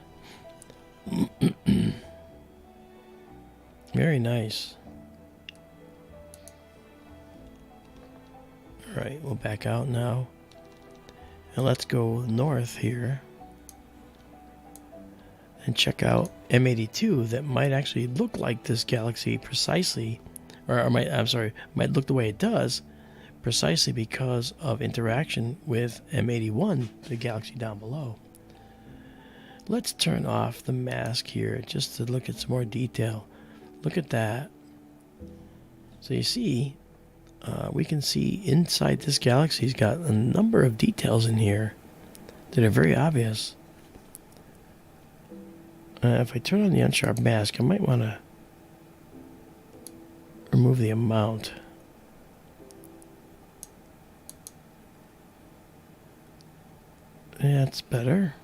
Very nice. All right, we'll back out now. And let's go north here and check out M82 that might actually look like this galaxy precisely. Might look the way it does precisely because of interaction with M81, the galaxy down below. Let's turn off the mask here just to look at some more detail. Look at that. So you see, we can see inside this galaxy's got a number of details in here that are very obvious. If I turn on the unsharp mask, I might want to remove the amount. That's better.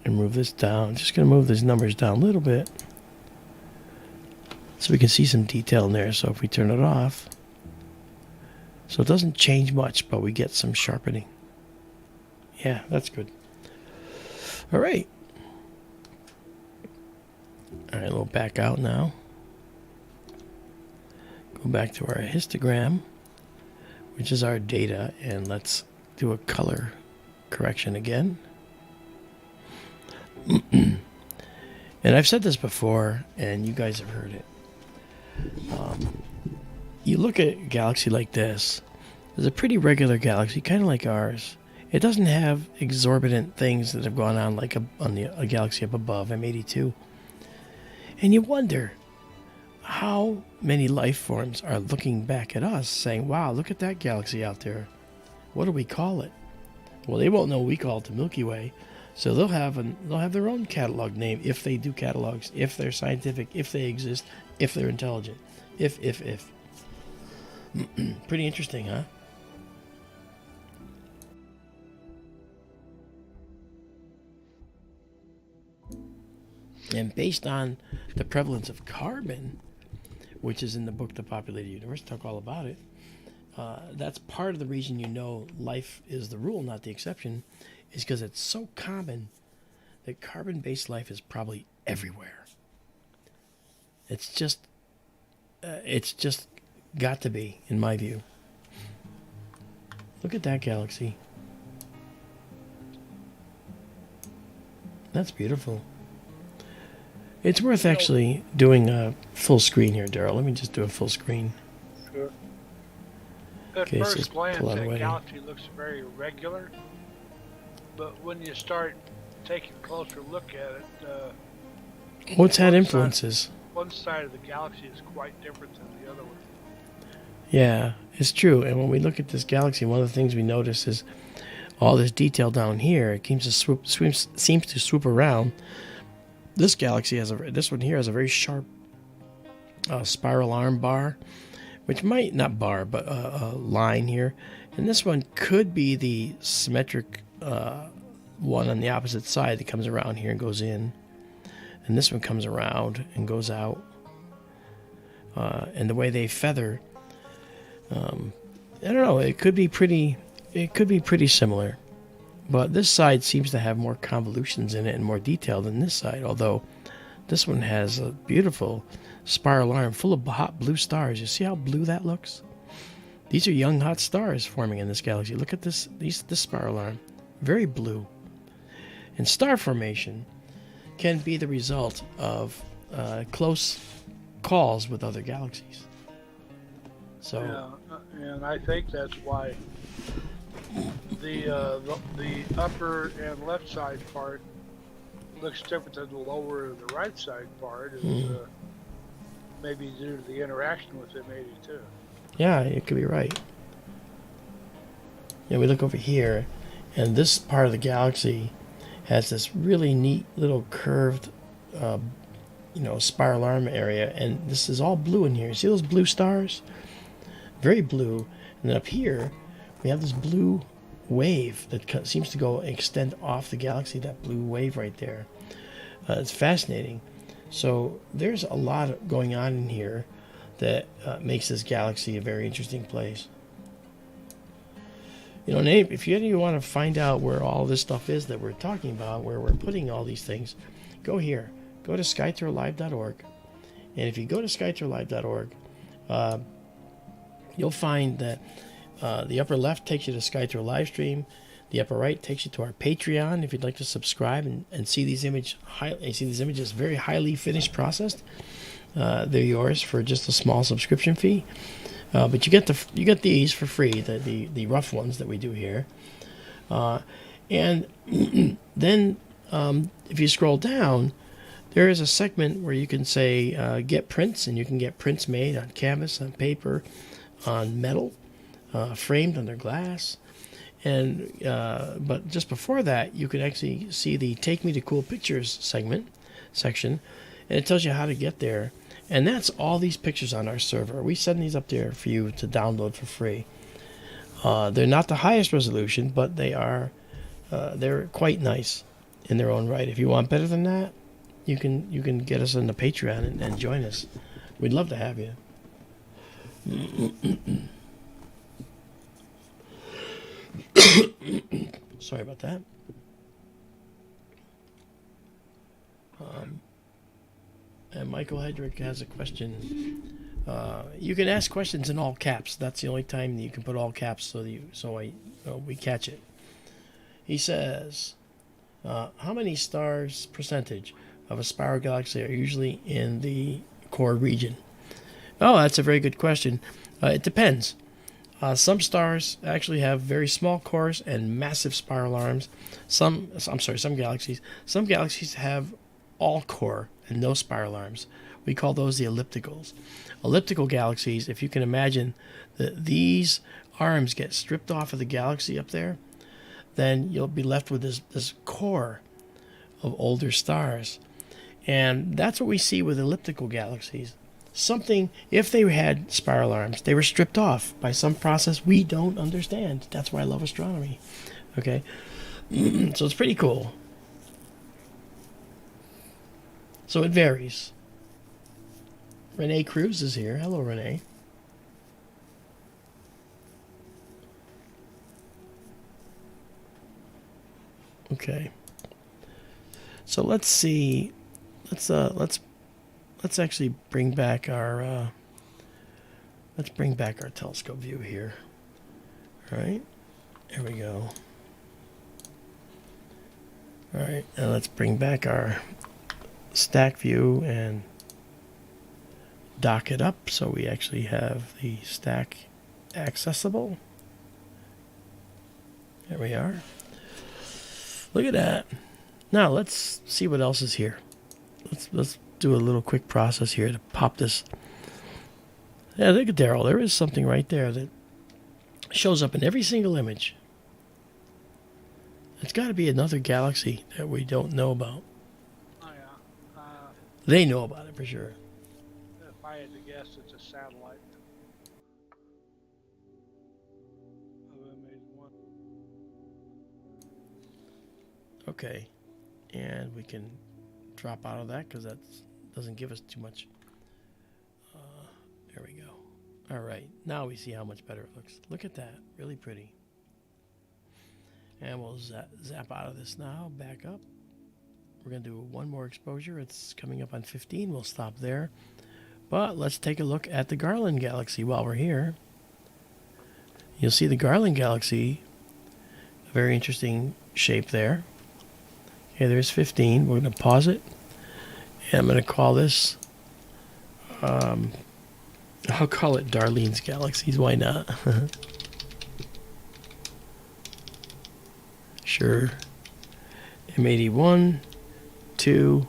And move this down. Just going to move these numbers down a little bit so we can see some detail in there. So if we turn it off, so it doesn't change much, but we get some sharpening. Yeah, that's good. All right. All right, we'll back out now. Go back to our histogram, which is our data, and let's do a color correction again. And I've said this before, and you guys have heard it. You look at a galaxy like this, it's a pretty regular galaxy, kind of like ours. It doesn't have exorbitant things that have gone on like a galaxy up above, M82. And you wonder how many life forms are looking back at us saying, wow, look at that galaxy out there. What do we call it? Well, they won't know we call it the Milky Way. So they'll have their own catalog name if they do catalogs, if they're scientific, if they exist, if they're intelligent. If. Pretty interesting, huh? And based on the prevalence of carbon, which is in the book The Populated Universe, talk all about it, that's part of the reason you know life is the rule, not the exception, is because it's so common that carbon-based life is probably everywhere. It's just got to be, in my view. Look at that galaxy. That's beautiful. It's worth actually doing a full screen here, Daryl. Let me just do a full screen. Sure. At first glance, that galaxy looks very regular, but when you start taking a closer look at it, what's had influences? one side of the galaxy is quite different than the other one. Yeah, it's true. And when we look at this galaxy, one of the things we notice is all this detail down here. It seems to swoop around. This galaxy this one here has a very sharp spiral arm bar, which might not bar, but a line here. And this one could be the symmetric one on the opposite side that comes around here and goes in. And this one comes around and goes out. And the way they feather, I don't know. It could be pretty similar. But this side seems to have more convolutions in it and more detail than this side. Although this one has a beautiful spiral arm full of hot blue stars. You see how blue that looks? These are young hot stars forming in this galaxy. Look at this spiral arm. Very blue. And star formation can be the result of close calls with other galaxies. So, yeah, and I think that's why the upper and left side part looks different than the lower and the right side part. Is maybe due to the interaction with it, maybe too. Yeah, it could be right. Yeah, we look over here, and this part of the galaxy has this really neat little curved, spiral arm area, and this is all blue in here. See those blue stars? Very blue. And then up here, we have this blue wave that seems to extend off the galaxy. That blue wave right there. It's fascinating. So there's a lot going on in here that makes this galaxy a very interesting place. Nate, if you want to find out where all this stuff is that we're talking about, where we're putting all these things, go here. Go to SkyTourLive.org. And if you go to SkyTourLive.org, you'll find that the upper left takes you to SkyTour LiveStream. The upper right takes you to our Patreon if you'd like to subscribe and see these images very highly finished, processed. They're yours for just a small subscription fee. But you get these for free, the rough ones that we do here. And then if you scroll down, there is a segment where you can say get prints, and you can get prints made on canvas, on paper, on metal, framed under glass. And but just before that, you can actually see the Take Me to Cool Pictures section, and it tells you how to get there. And that's all these pictures on our server. We send these up there for you to download for free. They're not the highest resolution, but they're quite nice in their own right. If you want better than that, you can get us on the Patreon and join us. We'd love to have you. Sorry about that. And Michael Hedrick has a question. You can ask questions in all caps. That's the only time that you can put all caps so we catch it. He says, how many stars percentage of a spiral galaxy are usually in the core region? Oh, that's a very good question. It depends. Some stars actually have very small cores and massive spiral arms. Some galaxies. Some galaxies have all core and no spiral arms. We call those the ellipticals. Elliptical galaxies, if you can imagine that these arms get stripped off of the galaxy up there, then you'll be left with this core of older stars. And that's what we see with elliptical galaxies. If they had spiral arms, they were stripped off by some process we don't understand. That's why I love astronomy. Okay? So it's pretty cool. So it varies. Renee Cruz is here. Hello, Renee. Okay. So let's see. Let's actually bring back our telescope view here. All right. There we go. All right. Now let's bring back our stack view and dock it up so we actually have the stack accessible. There we are. Look at that. Now let's see what else is here. Let's do a little quick process here to pop this. Yeah, look at Daryl. There is something right there that shows up in every single image. It's got to be another galaxy that we don't know about. Oh, yeah. They know about it for sure. If I had to guess, it's a satellite. Okay. And we can drop out of that because that doesn't give us too much. There we go. All right. Now we see how much better it looks. Look at that. Really pretty. And we'll zap out of this now. Back up. We're going to do one more exposure. It's coming up on 15. We'll stop there. But let's take a look at the Garland Galaxy while we're here. You'll see the Garland Galaxy. A very interesting shape there. Okay, there's 15. We're going to pause it. And I'm going to call this... I'll call it Darlene's Galaxies. Why not? Sure. M81, 2,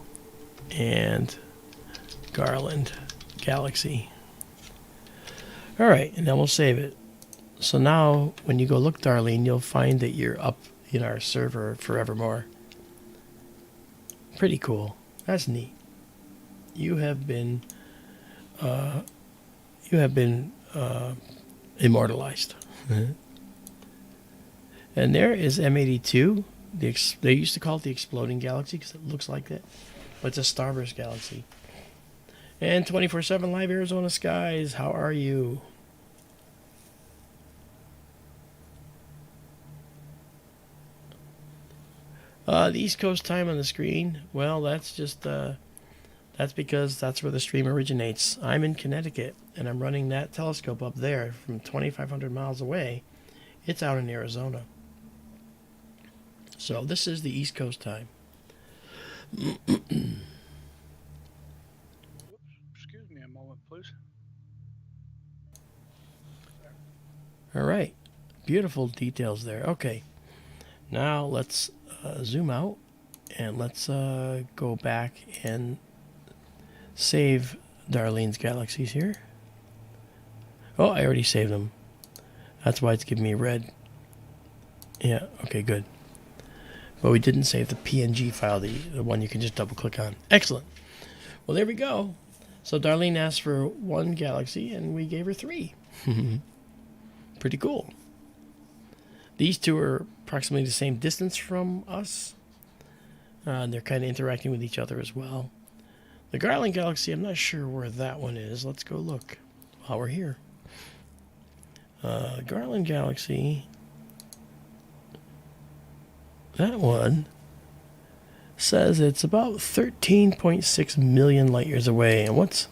and Garland Galaxy. All right, and then we'll save it. So now, when you go look Darlene, you'll find that you're up in our server forevermore. Pretty cool. That's neat. You have been immortalized. And there is M82. They used to call it the Exploding Galaxy because it looks like that. But it's a starburst galaxy. And 24/7 Live Arizona Skies. How are you? The East Coast time on the screen. Well, that's just... that's because that's where the stream originates. I'm in Connecticut, and I'm running that telescope up there from 2,500 miles away. It's out in Arizona. So this is the East Coast time. Excuse me a moment, please. All right. Beautiful details there. Okay. Now let's zoom out, and let's go back and save Darlene's Galaxies here. Oh, I already saved them. That's why it's giving me red. Yeah, okay, good. But we didn't save the PNG file, the one you can just double click on. Excellent. Well, there we go. So Darlene asked for 1 galaxy, and we gave her 3. Pretty cool. These two are approximately the same distance from us. And they're kind of interacting with each other as well. The Garland Galaxy, I'm not sure where that one is. Let's go look while we're here. Garland Galaxy, that one says it's about 13.6 million light years away. And what's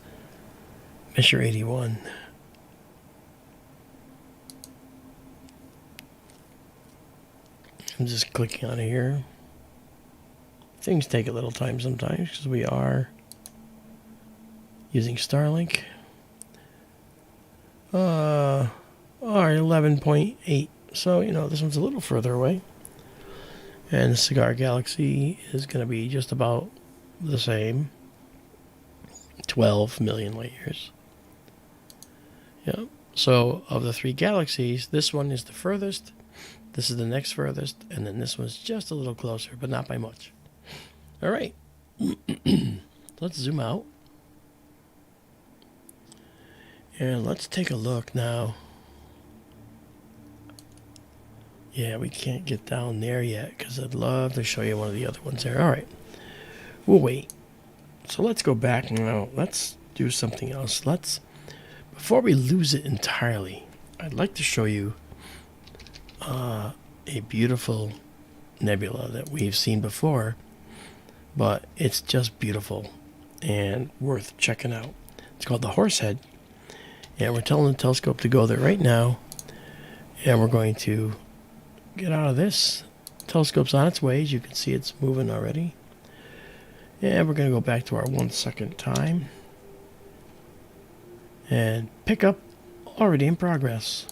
Measure 81? I'm just clicking on it here. Things take a little time sometimes because we are using Starlink. Alright, 11.8. So, this one's a little further away. And the Cigar Galaxy is going to be just about the same. 12 million light years. Yeah. So, of the 3 galaxies, this one is the furthest. This is the next furthest. And then this one's just a little closer, but not by much. Alright. Let's zoom out. And let's take a look now. Yeah, we can't get down there yet because I'd love to show you one of the other ones there. All right. We'll wait. So let's go back now. Let's do something else. Before we lose it entirely, I'd like to show you a beautiful nebula that we've seen before, but it's just beautiful and worth checking out. It's called the Horsehead. And we're telling the telescope to go there right now. And we're going to get out of this. The telescope's on its way. As you can see, it's moving already. And we're going to go back to our 1 second time. And pick up already in progress.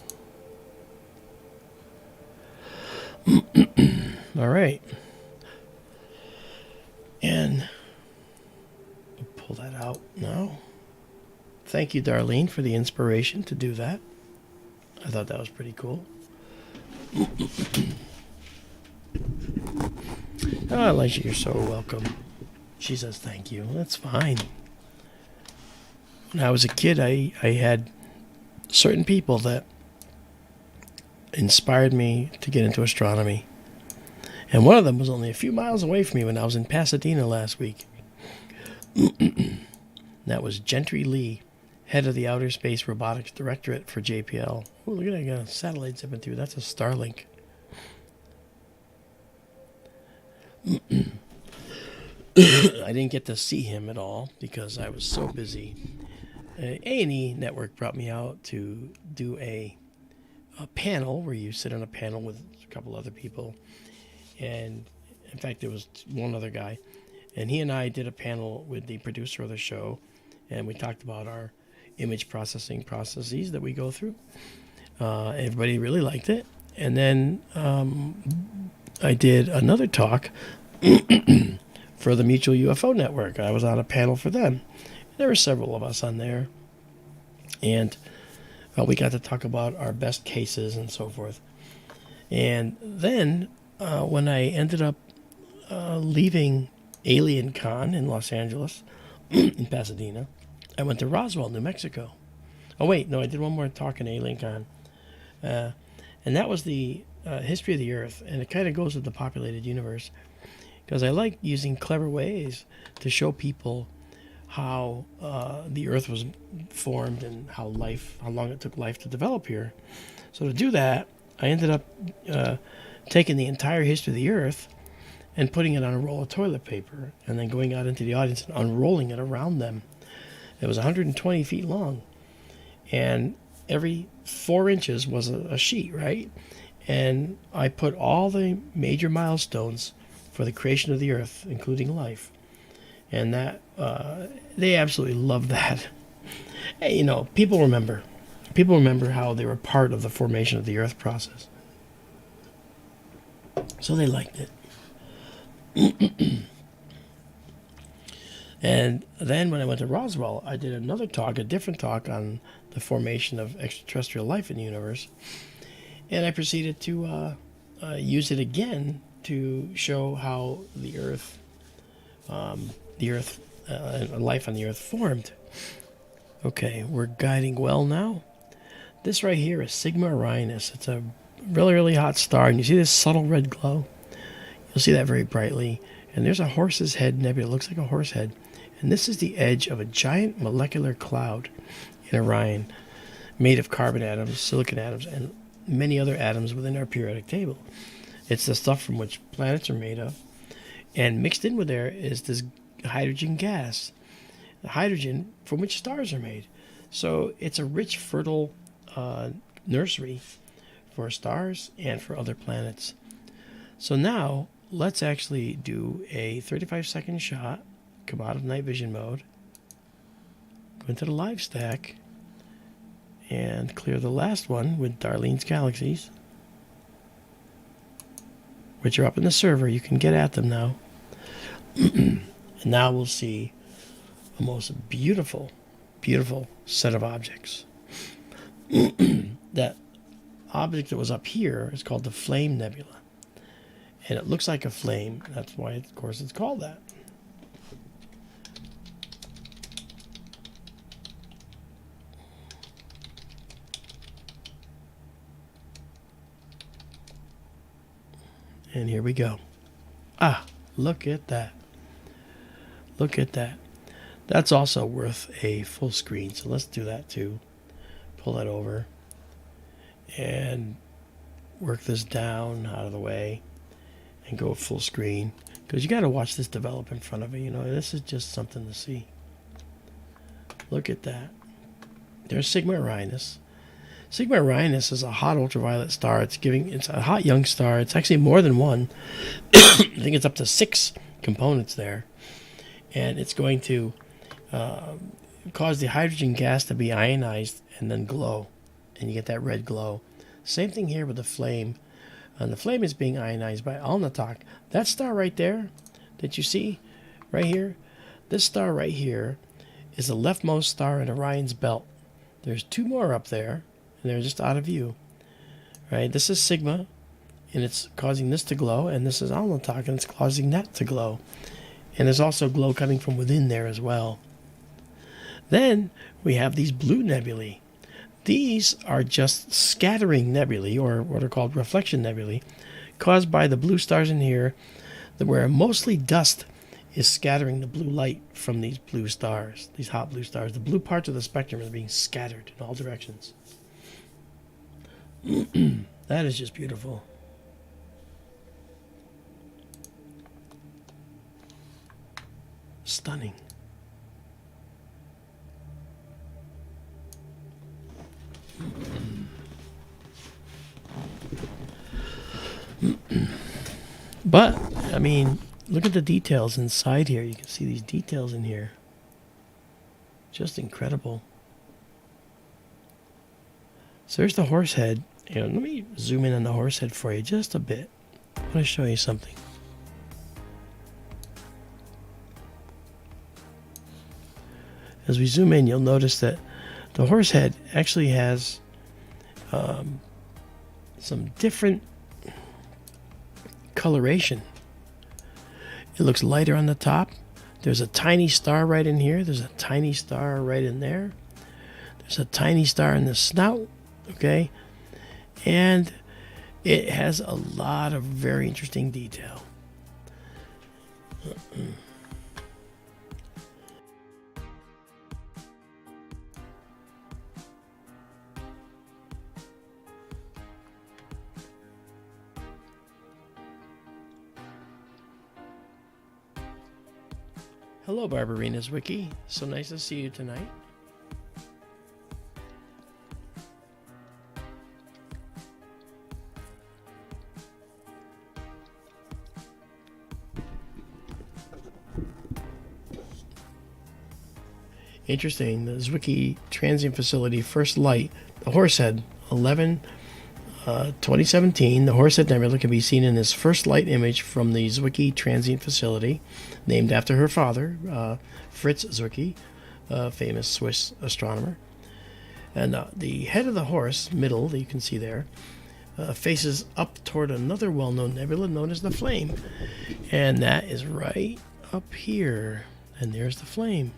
All right. And we'll pull that out now. Thank you, Darlene, for the inspiration to do that. I thought that was pretty cool. Oh, Elisha, you're so welcome. She says thank you. That's fine. When I was a kid, I had certain people that inspired me to get into astronomy. And one of them was only a few miles away from me when I was in Pasadena last week. That was Gentry Lee, head of the Outer Space Robotics Directorate for JPL. Oh, look at that satellite zipping through. That's a Starlink. I didn't get to see him at all because I was so busy. A&E Network brought me out to do a panel where you sit on a panel with a couple other people. And in fact, there was one other guy. And he and I did a panel with the producer of the show. And we talked about our image processing processes that we go through. Everybody really liked it. And then I did another talk for the Mutual UFO Network. I was on a panel for them. There were several of us on there. And we got to talk about our best cases and so forth. And then when I ended up leaving Alien Con in Los Angeles, in Pasadena, I went to Roswell, New Mexico. Oh, wait, no, I did one more talk in Alien Con. And that was the history of the Earth. And it kind of goes with the populated universe. Because I like using clever ways to show people how the Earth was formed and how long it took life to develop here. So to do that, I ended up taking the entire history of the Earth and putting it on a roll of toilet paper and then going out into the audience and unrolling it around them. It was 120 feet long. And every 4 inches was a sheet, right? And I put all the major milestones for the creation of the Earth, including life. And that, they absolutely love that. Hey, you know, people remember how they were part of the formation of the Earth process. So they liked it. And then when I went to Roswell, I did another talk, a different talk on the formation of extraterrestrial life in the universe. And I proceeded to use it again to show how the Earth, life on the Earth formed. Okay, we're guiding well now. This right here is Sigma Orionis. It's a really, really hot star, and you see this subtle red glow? You'll see that very brightly. And there's a horse's head nebula. It looks like a horse head. And this is the edge of a giant molecular cloud in Orion, made of carbon atoms, silicon atoms, and many other atoms within our periodic table. It's the stuff from which planets are made of. And mixed in with there is this hydrogen gas, the hydrogen from which stars are made. So it's a rich, fertile nursery for stars and for other planets. So now let's actually do a 35-second shot, come out of night vision mode, go into the live stack, and clear the last one with Darlene's Galaxies, which are up in the server. You can get at them now. And now we'll see a most beautiful, beautiful set of objects. That object that was up here is called the Flame Nebula. And it looks like a flame. That's why, of course, it's called that. And here we go. Ah, look at that. Look at that. That's also worth a full screen. So let's do that too. Pull that over. And work this down out of the way. And go full screen. Because you got to watch this develop in front of you. You know, this is just something to see. Look at that. There's Sigma Orionis. Sigma Orionis is a hot ultraviolet star. It's a hot young star. It's actually more than one. I think it's up to 6 components there. And it's going to cause the hydrogen gas to be ionized and then glow. And you get that red glow. Same thing here with the flame. And the flame is being ionized by Alnatok. That star right there that you see right here, This star right here is the leftmost star in Orion's belt. There's 2 more up there, and they're just out of view. Right? This is Sigma, and it's causing this to glow, and this is Alnitak, and it's causing that to glow. And there's also glow coming from within there as well. Then we have these blue nebulae. These are just scattering nebulae, or what are called reflection nebulae, caused by the blue stars in here, where mostly dust is scattering the blue light from these blue stars, these hot blue stars. The blue parts of the spectrum are being scattered in all directions. That is just beautiful. Stunning. But, I mean, look at the details inside here. You can see these details in here. Just incredible. So there's the Horsehead. Let me zoom in on the Horsehead for you just a bit. I want to show you something. As we zoom in, you'll notice that the Horsehead actually has some different coloration. It looks lighter on the top. There's a tiny star right in here. There's a tiny star right in there. There's a tiny star in the snout. Okay? And it has a lot of very interesting detail. Hello, Barbarina's Wiki. So nice to see you tonight. Interesting. The Zwicky Transient Facility First Light, the Horsehead, 2017. The Horsehead Nebula can be seen in this first light image from the Zwicky Transient Facility, named after her father, Fritz Zwicky, a famous Swiss astronomer. And the head of the horse, middle, that you can see there, faces up toward another well-known nebula known as the Flame. And that is right up here. And there's the Flame.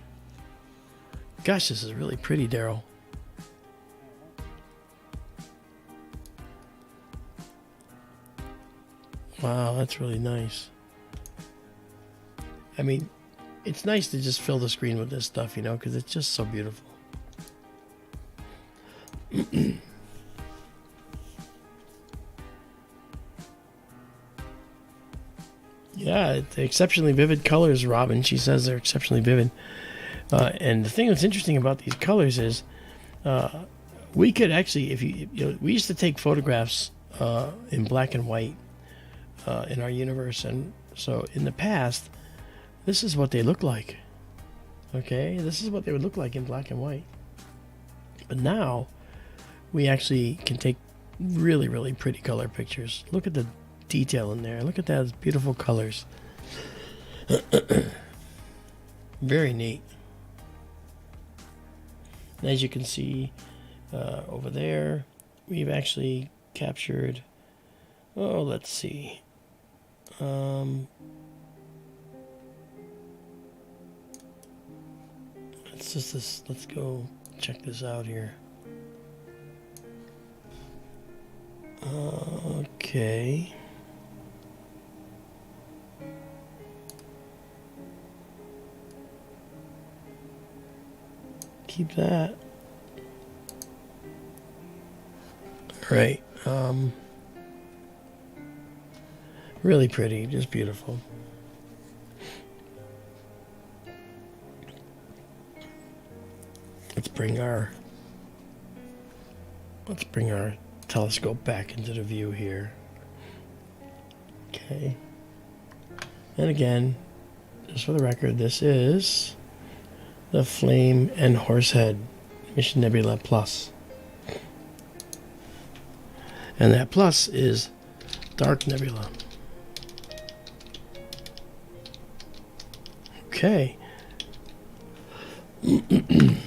Gosh, this is really pretty, Daryl. Wow, that's really nice. I mean, it's nice to just fill the screen with this stuff, because it's just so beautiful. Yeah, the exceptionally vivid colors, Robin. She says they're exceptionally vivid. And the thing that's interesting about these colors is we could actually, we used to take photographs in black and white in our universe. And so in the past, this is what they look like. Okay, this is what they would look like in black and white. But now we actually can take really, really pretty color pictures. Look at the detail in there. Look at those beautiful colors. Very neat. And as you can see over there, we've actually captured, let's see. Let's go check this out here. Okay. Keep that. All right. Really pretty, just beautiful. Let's bring our telescope back into the view here. Okay. And again, just for the record, this is the Flame and Horsehead Mission Nebula Plus. And that plus is Dark Nebula. Okay. The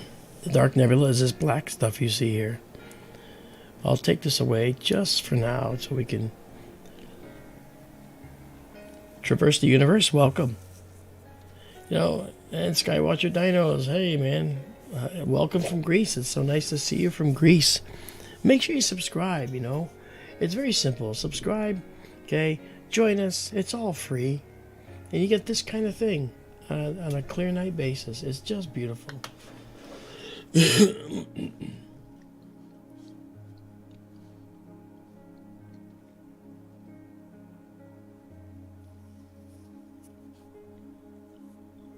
Dark Nebula is this black stuff you see here. I'll take this away just for now so we can traverse the universe. Welcome. You know, and Skywatcher Dinos, hey man, welcome from Greece. It's so nice to see you from Greece. Make sure you subscribe, you know. It's very simple. Subscribe, okay? Join us. It's all free. And you get this kind of thing on a clear night basis. It's just beautiful.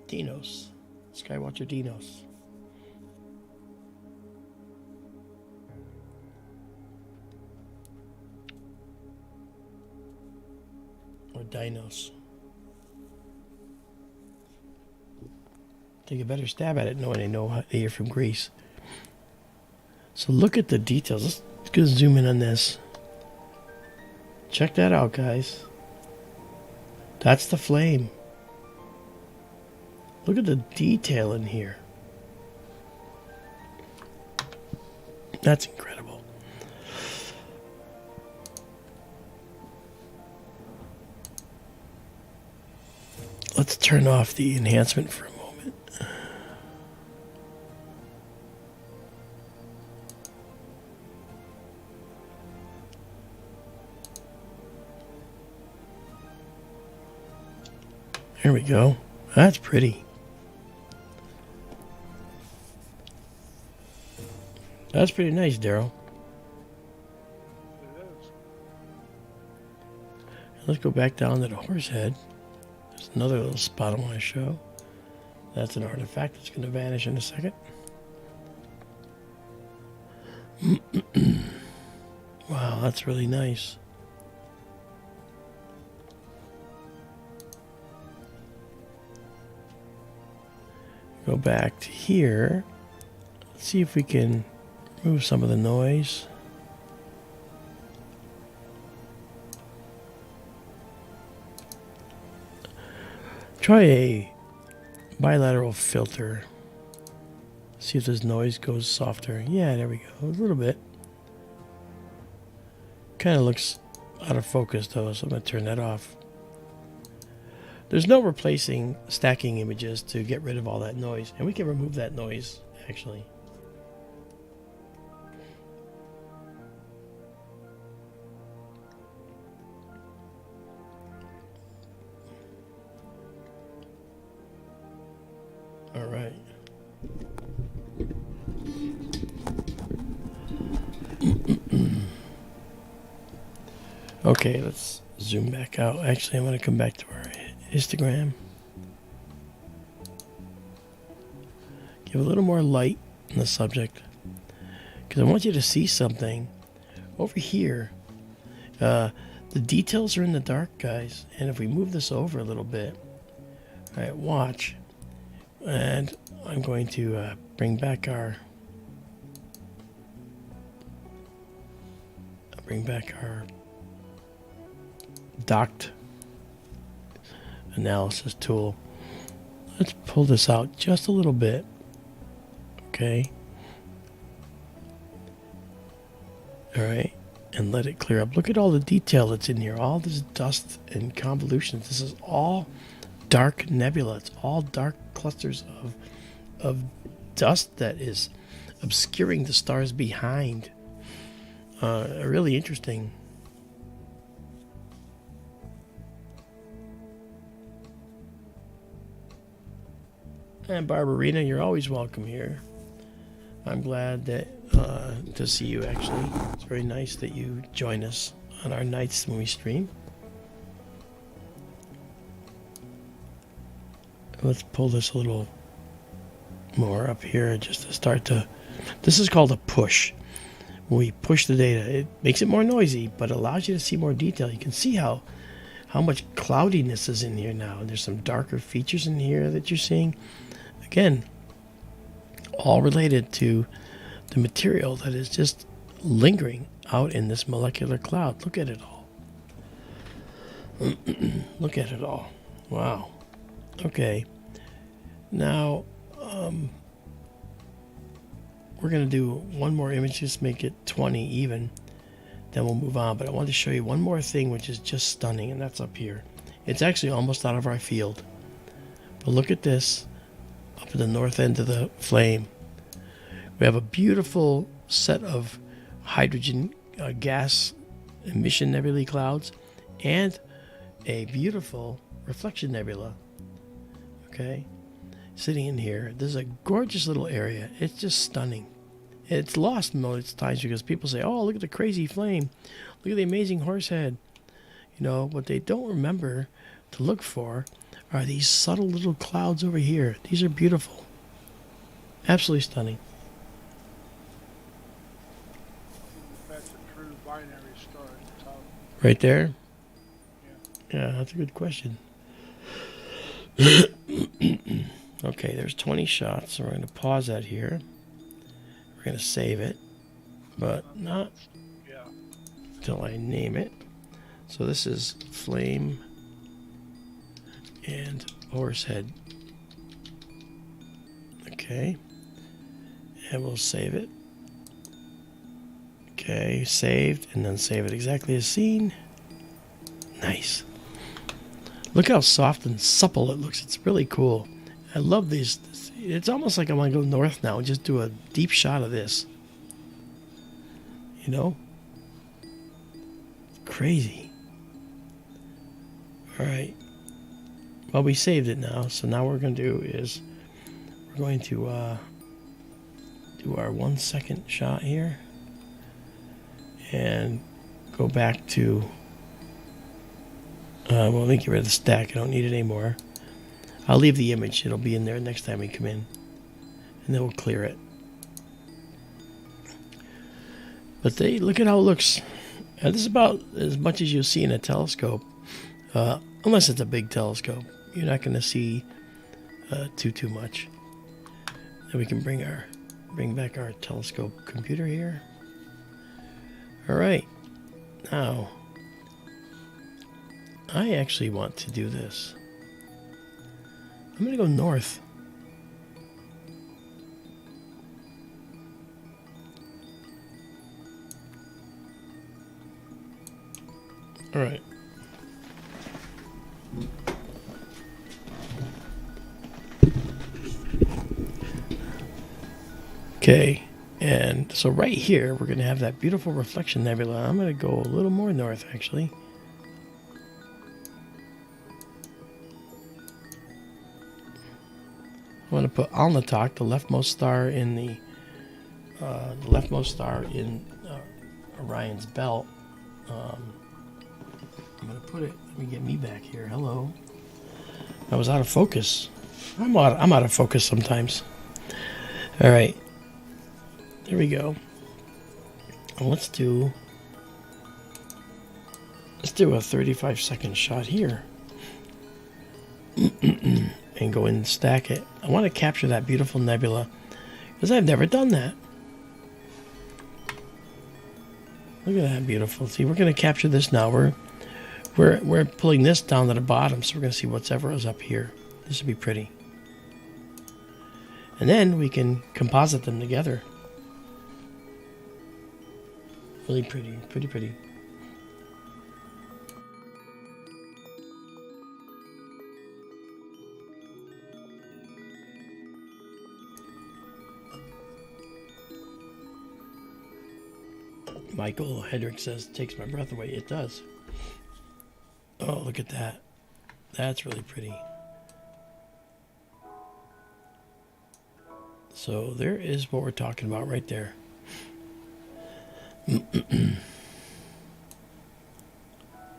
Dinos. Skywatcher Dinos. Or dinos. Take a better stab at it knowing they know that you're from Greece. So look at the details. Let's go zoom in on this. Check that out, guys. That's the flame. Look at the detail in here. That's incredible. Let's turn off the enhancement for a moment. There we go. That's pretty. That's pretty nice, Daryl. It is. Let's go back down to the Horsehead. There's another little spot I want to show. That's an artifact that's going to vanish in a second. Wow, that's really nice. Go back to here. Let's see if we can remove some of the noise. Try a bilateral filter. See if this noise goes softer. Yeah, there we go. A little bit. Kind of looks out of focus though, so I'm going to turn that off. There's no replacing stacking images to get rid of all that noise. And we can remove that noise, actually. All right. Okay, let's zoom back out. Actually, I'm going to come back to our histogram. Give a little more light in the subject. Because I want you to see something. Over here, the details are in the dark, guys. And if we move this over a little bit, all right, watch. And I'm going to bring back our docked analysis tool. Let's pull this out just a little bit. Okay. All right. And let it clear up. Look at all the detail that's in here. All this dust and convolutions. This is all dark nebula. It's all dark clusters of dust that is obscuring the stars behind. Really interesting. And Barbarina, you're always welcome here. I'm glad that to see you, actually. It's very nice that you join us on our nights when we stream. Let's pull this a little more up here just to start to... This is called a push. When we push the data, it makes it more noisy, but allows you to see more detail. You can see how much cloudiness is in here now. There's some darker features in here that you're seeing. Again, all related to the material that is just lingering out in this molecular cloud. Look at it all. Look at it all. Wow. Okay. Now, we're going to do one more image, just make it 20 even. Then we'll move on. But I wanted to show you one more thing, which is just stunning, and that's up here. It's actually almost out of our field. But look at this up at the north end of the flame. We have a beautiful set of hydrogen gas emission nebulae clouds and a beautiful reflection nebula. Okay, sitting in here. This is a gorgeous little area. It's just stunning. It's lost most times because people say, oh, look at the crazy flame. Look at the amazing Horsehead. You know, what they don't remember to look for are these subtle little clouds over here. These are beautiful. Absolutely stunning. That's a true binary star at the top. Right there? Yeah. Yeah, that's a good question. Okay, there's 20 shots, so we're going to pause that here. We're going to save it, but not until I name it. So this is Flame and Horsehead. Okay, and we'll save it. Okay, saved, and then save it exactly as seen. Nice. Look how soft and supple it looks. It's really cool. I love these. It's almost like I want to go north now and just do a deep shot of this. You know? Crazy. All right. Well, we saved it now. So now what we're going to do is we're going to do our 1 second shot here. And go back to... well, let me get rid of the stack. I don't need it anymore. I'll leave the image. It'll be in there next time we come in. And then we'll clear it. But look at how it looks. This is about as much as you'll see in a telescope. Unless it's a big telescope. You're not going to see too much. Then we can bring back our telescope computer here. Alright. Now, I actually want to do this. I'm going to go north. All right. Okay, and so right here, we're going to have that beautiful reflection nebula. I'm going to go a little more north, actually. I'm going to put Alnatok, the leftmost star in Orion's belt. I'm going to put it. Let me get me back here. Hello. I was out of focus. I'm out of focus sometimes. All right. There we go. And let's do a 35-second shot here. And go in and stack it. I want to capture that beautiful nebula because I've never done that. Look at that beautiful. See, we're going to capture this now. We're pulling this down to the bottom, so we're going to see whatever is up here. This would be pretty. And then we can composite them together. Really pretty, pretty. Michael Hedrick says, takes my breath away. It does. Oh, look at that. That's really pretty. So there is what we're talking about right there.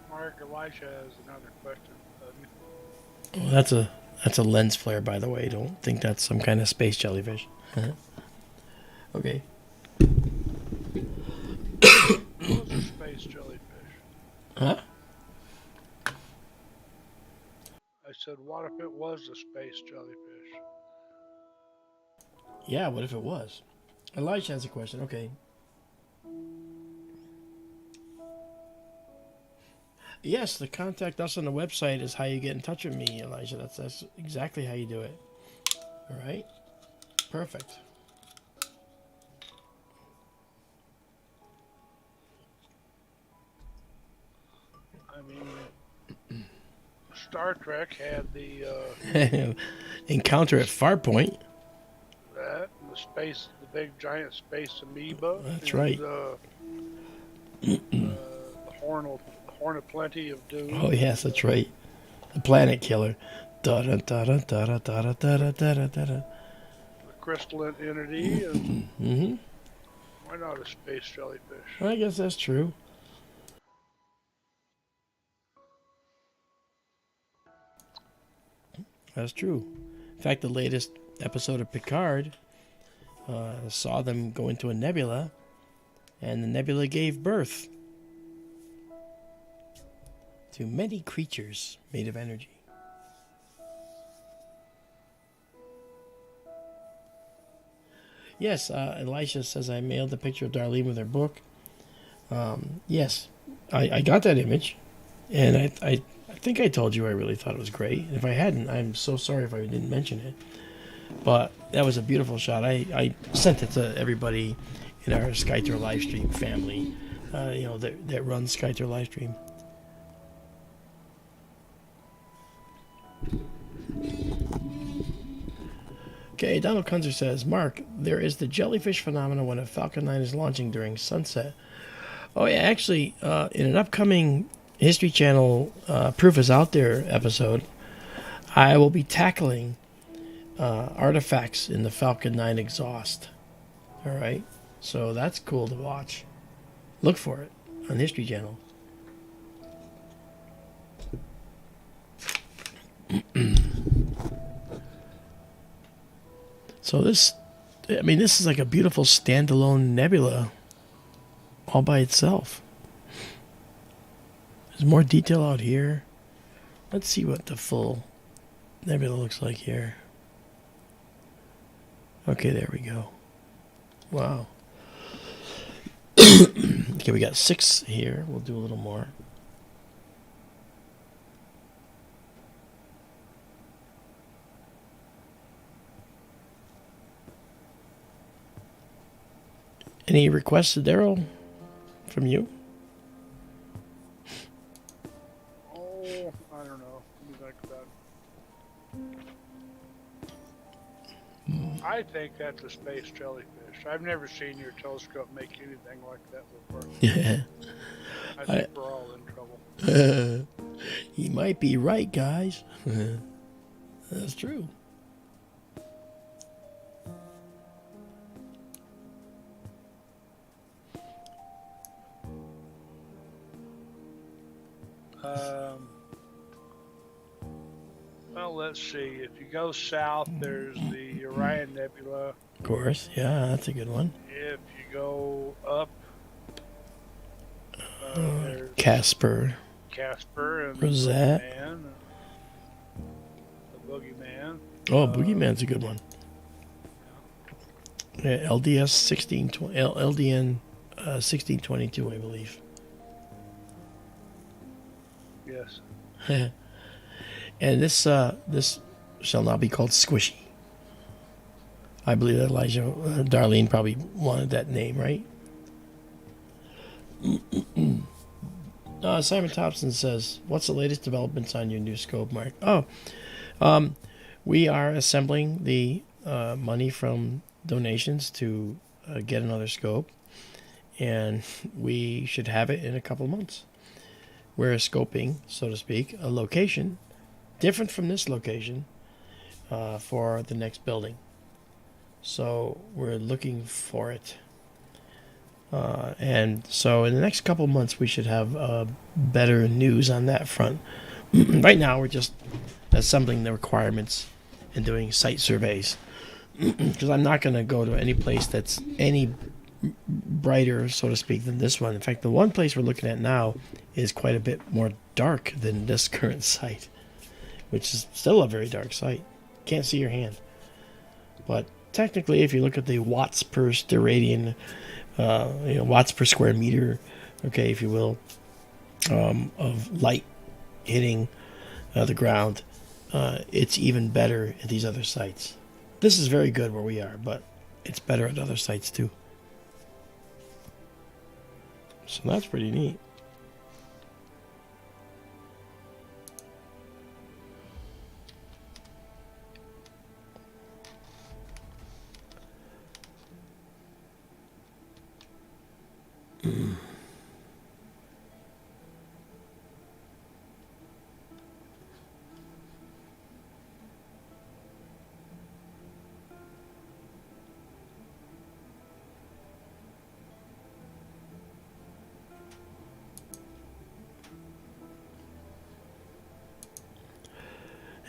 Mark, Elisha has another question. Well, that's a lens flare, by the way. Don't think that's some kind of space jellyfish. Okay. What's a space jellyfish? Huh? I said, what if it was a space jellyfish? Yeah, what if it was? Elijah has a question. Okay. Yes, the contact us on the website is how you get in touch with me, Elijah. That's exactly how you do it. All right. Perfect. mean, Star Trek had the Encounter at Farpoint. that the big giant space amoeba. That's and, right. The horn of plenty of doom. Oh yes, that's right. The planet killer. Da da da da da da da da da da da. The crystalline entity. And Mm-hmm. why not a space jellyfish? I guess that's true. That's true. In fact, the latest episode of Picard saw them go into a nebula, and the nebula gave birth to many creatures made of energy. Yes, Elisha says I mailed the picture of Darlene with her book. Yes, I got that image, and I think I told you I really thought it was great. If I hadn't, I'm so sorry if I didn't mention it. But that was a beautiful shot. I sent it to everybody in our SkyTour LiveStream family, that runs SkyTour LiveStream. Okay, Donald Kunzer says, Mark, there is the jellyfish phenomenon when a Falcon 9 is launching during sunset. Oh yeah, actually, in an upcoming History Channel Proof is Out There episode, I will be tackling artifacts in the Falcon 9 exhaust. All right, so that's cool to watch. Look for it on History Channel. So this is like a beautiful standalone nebula all by itself. There's more detail out here. Let's see what the full nebula looks like here. Okay, there we go. Wow. Okay, we got 6 here. We'll do a little more. Any requests, Daryl, from you? Oh, I don't know. Let me think about it. I think that's a space jellyfish. I've never seen your telescope make anything like that before. Yeah. I think we're all in trouble. He might be right, guys. That's true. Well, let's see. If you go south, there's the Orion Nebula. Of course, yeah, that's a good one. If you go up, there's Casper. Casper and Rosette. the BoogieMan. Oh, BoogieMan's a good one. Yeah, LDS 1620, LDN 1622, I believe. Yes. And this shall now be called Squishy. I believe that Darlene probably wanted that name, right? Simon Thompson says, what's the latest developments on your new scope, Mark? We are assembling the money from donations to get another scope, and we should have it in a couple of months. We're scoping, so to speak, a location different from this location for the next building. So we're looking for it. And so in the next couple of months, we should have better news on that front. Right now, we're just assembling the requirements and doing site surveys. Because I'm not going to go to any place that's any brighter, so to speak, than this one. In fact, the one place we're looking at now is quite a bit more dark than this current site, which is still a very dark site. Can't see your hand. But technically, if you look at the watts per steradian, watts per square meter, okay, if you will, of light hitting the ground, it's even better at these other sites. This is very good where we are, but it's better at other sites too. So that's pretty neat.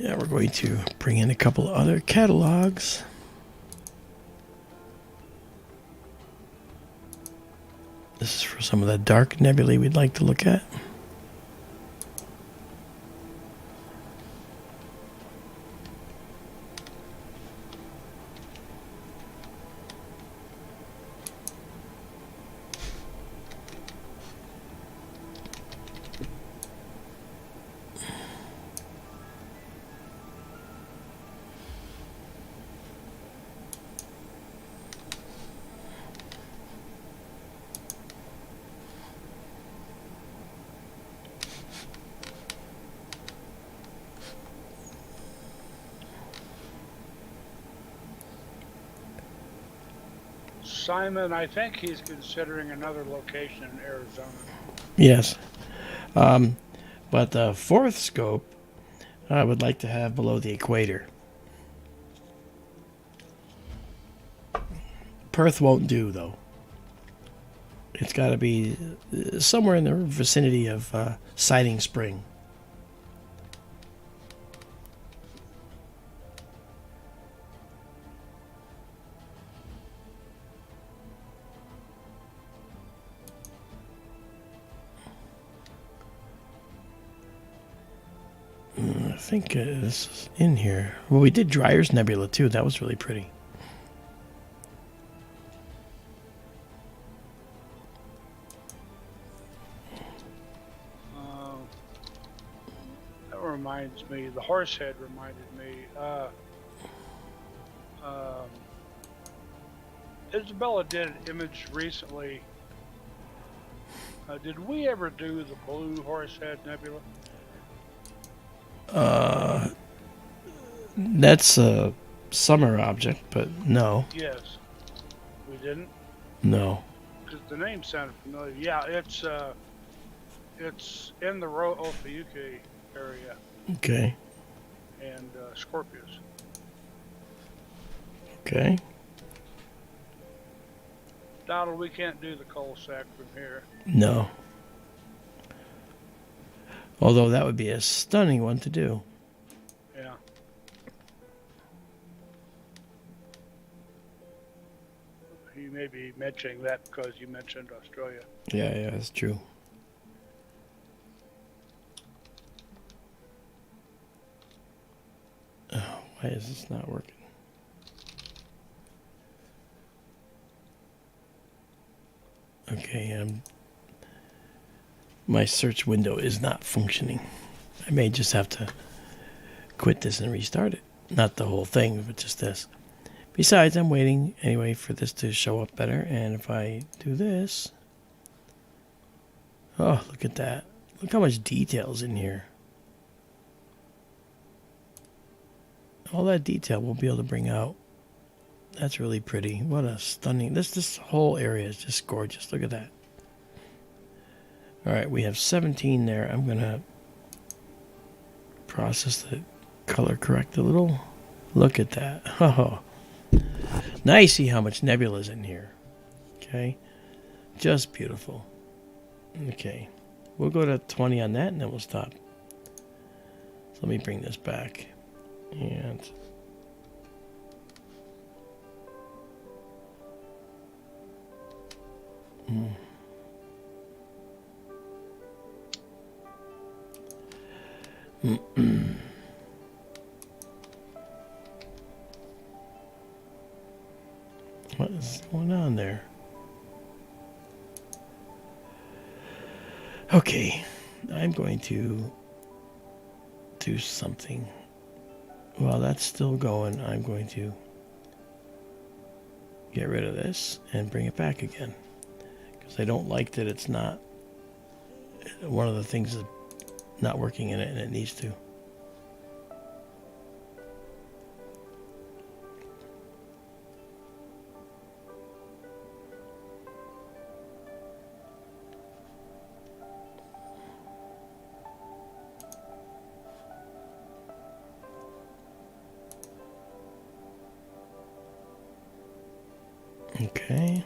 Yeah, we're going to bring in a couple of other catalogs. This is for some of the dark nebulae we'd like to look at. Simon, I think he's considering another location in Arizona. Yes. But the fourth scope I would like to have below the equator. Perth won't do, though. It's got to be somewhere in the vicinity of Siding Spring. I think this is in here. Well, we did Dryer's Nebula, too. That was really pretty. That reminds me, the Horsehead reminded me. Izabela did an image recently. Did we ever do the blue Horsehead Nebula? That's a summer object, but no. Yes. We didn't? No. Because the name sounded familiar. Yeah, it's in the Ophiuchi area. Okay. And Scorpius. Okay. Donald, we can't do the coal sack from here. No. Although that would be a stunning one to do. Yeah. You may be mentioning that because you mentioned Australia. Yeah, that's true. Oh, why is this not working? Okay, my search window is not functioning. I may just have to quit this and restart it. Not the whole thing, but just this. Besides, I'm waiting anyway for this to show up better. And if I do this... Oh, look at that. Look how much detail's in here. All that detail we'll be able to bring out. That's really pretty. What a stunning... This whole area is just gorgeous. Look at that. All right, we have 17 there. I'm going to process the color correct a little. Look at that. Oh. Now you see how much nebula is in here. Okay. Just beautiful. Okay. We'll go to 20 on that and then we'll stop. So let me bring this back. And... What is going on there? Okay, I'm going to do something. While that's still going, I'm going to get rid of this and bring it back again. Because I don't like that it's not... One of the things is not working in it, and it needs to. Okay.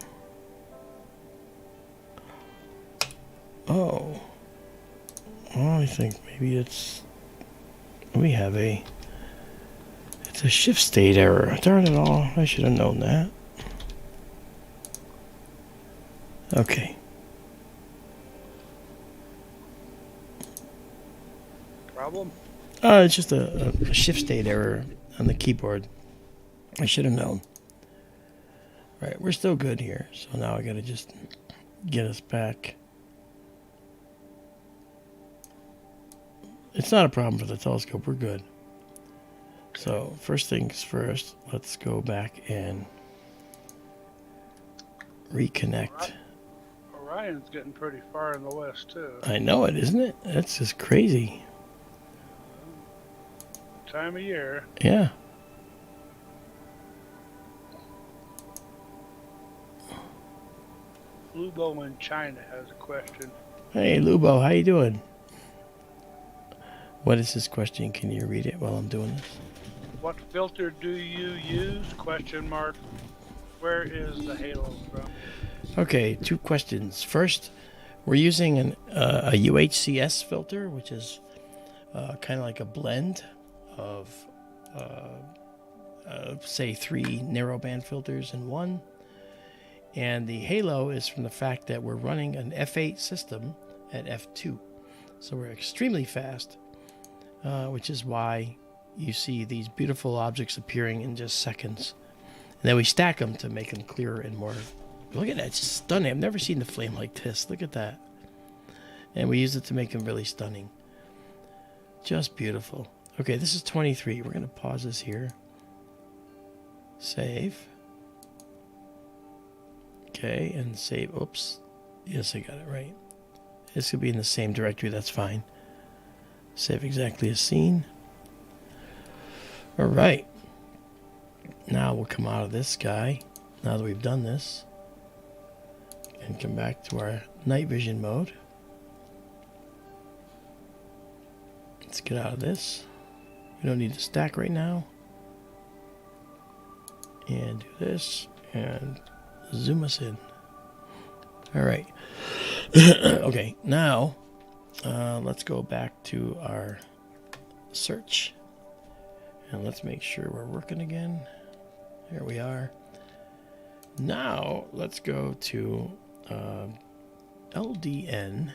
Oh, I think maybe it's... We have a It's a shift state error. Darn it all. I should have known that. Okay. Problem? It's just a shift state error on the keyboard. I should have known. Right, we're still good here. So now I gotta just get us back. It's not a problem for the telescope. We're good. So first things first, let's go back and reconnect. Orion's getting pretty far in the west too. I know it, isn't it? That's just crazy. Time of year. Yeah. Lubo in China has a question. Hey, Lubo, how you doing? What is this question? Can you read it while I'm doing this? What filter do you use? Question mark. Where is the halo from? Okay, 2 questions. First, we're using a UHCS filter, which is kind of like a blend of, say, 3 narrowband filters in one. And the halo is from the fact that we're running an F8 system at F2. So we're extremely fast, which is why you see these beautiful objects appearing in just seconds. And then we stack them to make them clearer and more. Look at that, it's stunning. I've never seen the flame like this. Look at that. And we use it to make them really stunning. Just beautiful. Okay, this is 23. We're going to pause this here. Save. Okay, and save. Oops. Yes, I got it right. This could be in the same directory. That's fine. Save exactly as seen. All right. Now we'll come out of this guy, now that we've done this, and come back to our night vision mode. Let's get out of this. We don't need to stack right now. And do this, and zoom us in. All right. Okay, now let's go back to our search. And let's make sure we're working again. There we are. Now let's go to LDN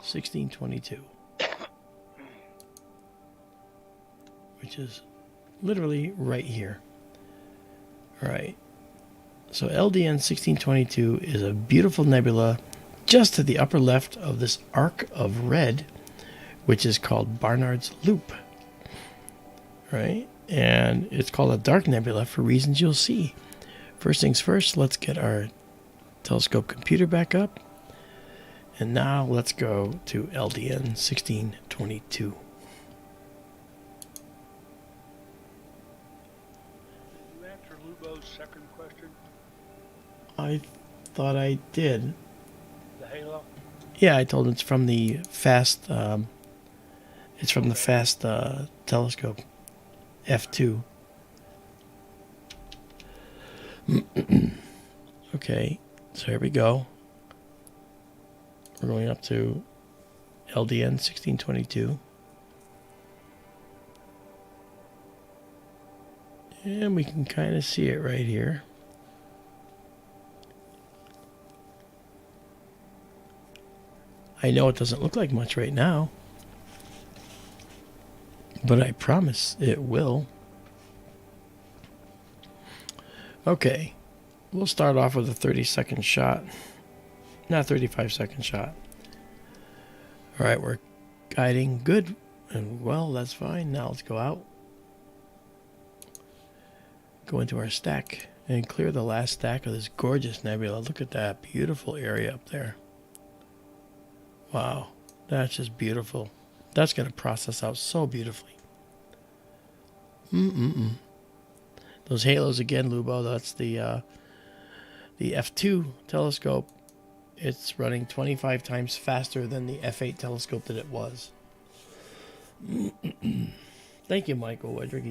1622, which is literally right here. All right. So LDN 1622 is a beautiful nebula just to the upper left of this arc of red, which is called Barnard's Loop. Right? And it's called a dark nebula for reasons you'll see. First things first, let's get our telescope computer back up. And now let's go to LDN 1622. You answer Lubo's second question? I thought I did. The halo? Yeah, I told him it's from the fast telescope F2. Okay, so here we go. We're going up to LDN 1622. And we can kind of see it right here. I know it doesn't look like much right now, but I promise it will. Okay, we'll start off with a 30-second shot. Not 35-second shot. All right, we're guiding good and well, that's fine. Now let's go out. Go into our stack and clear the last stack of this gorgeous nebula. Look at that beautiful area up there. Wow, that's just beautiful. That's going to process out so beautifully. Those halos again, Lubo, that's the F2 telescope. It's running 25 times faster than the F8 telescope that it was. Thank you, Michael Hedrick.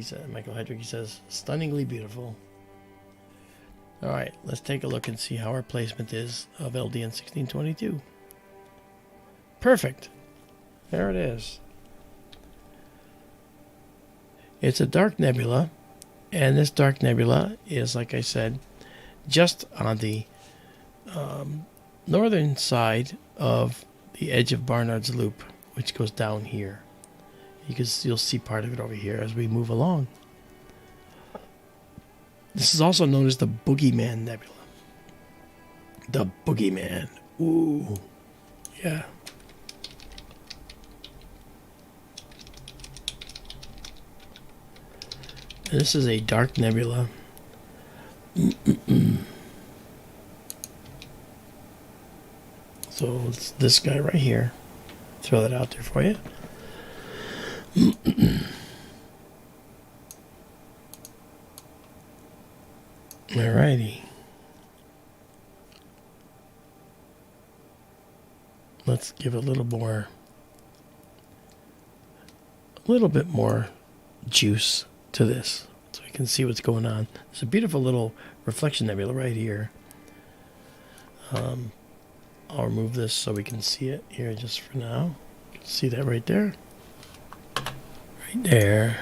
He says, stunningly beautiful. All right, let's take a look and see how our placement is of LDN 1622. Perfect. There it is. It's a dark nebula, and this dark nebula is, like I said, just on the northern side of the edge of Barnard's Loop, which goes down here. You'll see part of it over here as we move along. This is also known as the BoogieMan Nebula. The BoogieMan. Ooh. Yeah. And this is a dark nebula. So it's this guy right here. Throw that out there for you. Alrighty. Let's give a little bit more juice to this so we can see what's going on. There's a beautiful little reflection nebula right here. I'll remove this so we can see it here just for now. See that right there? Right there.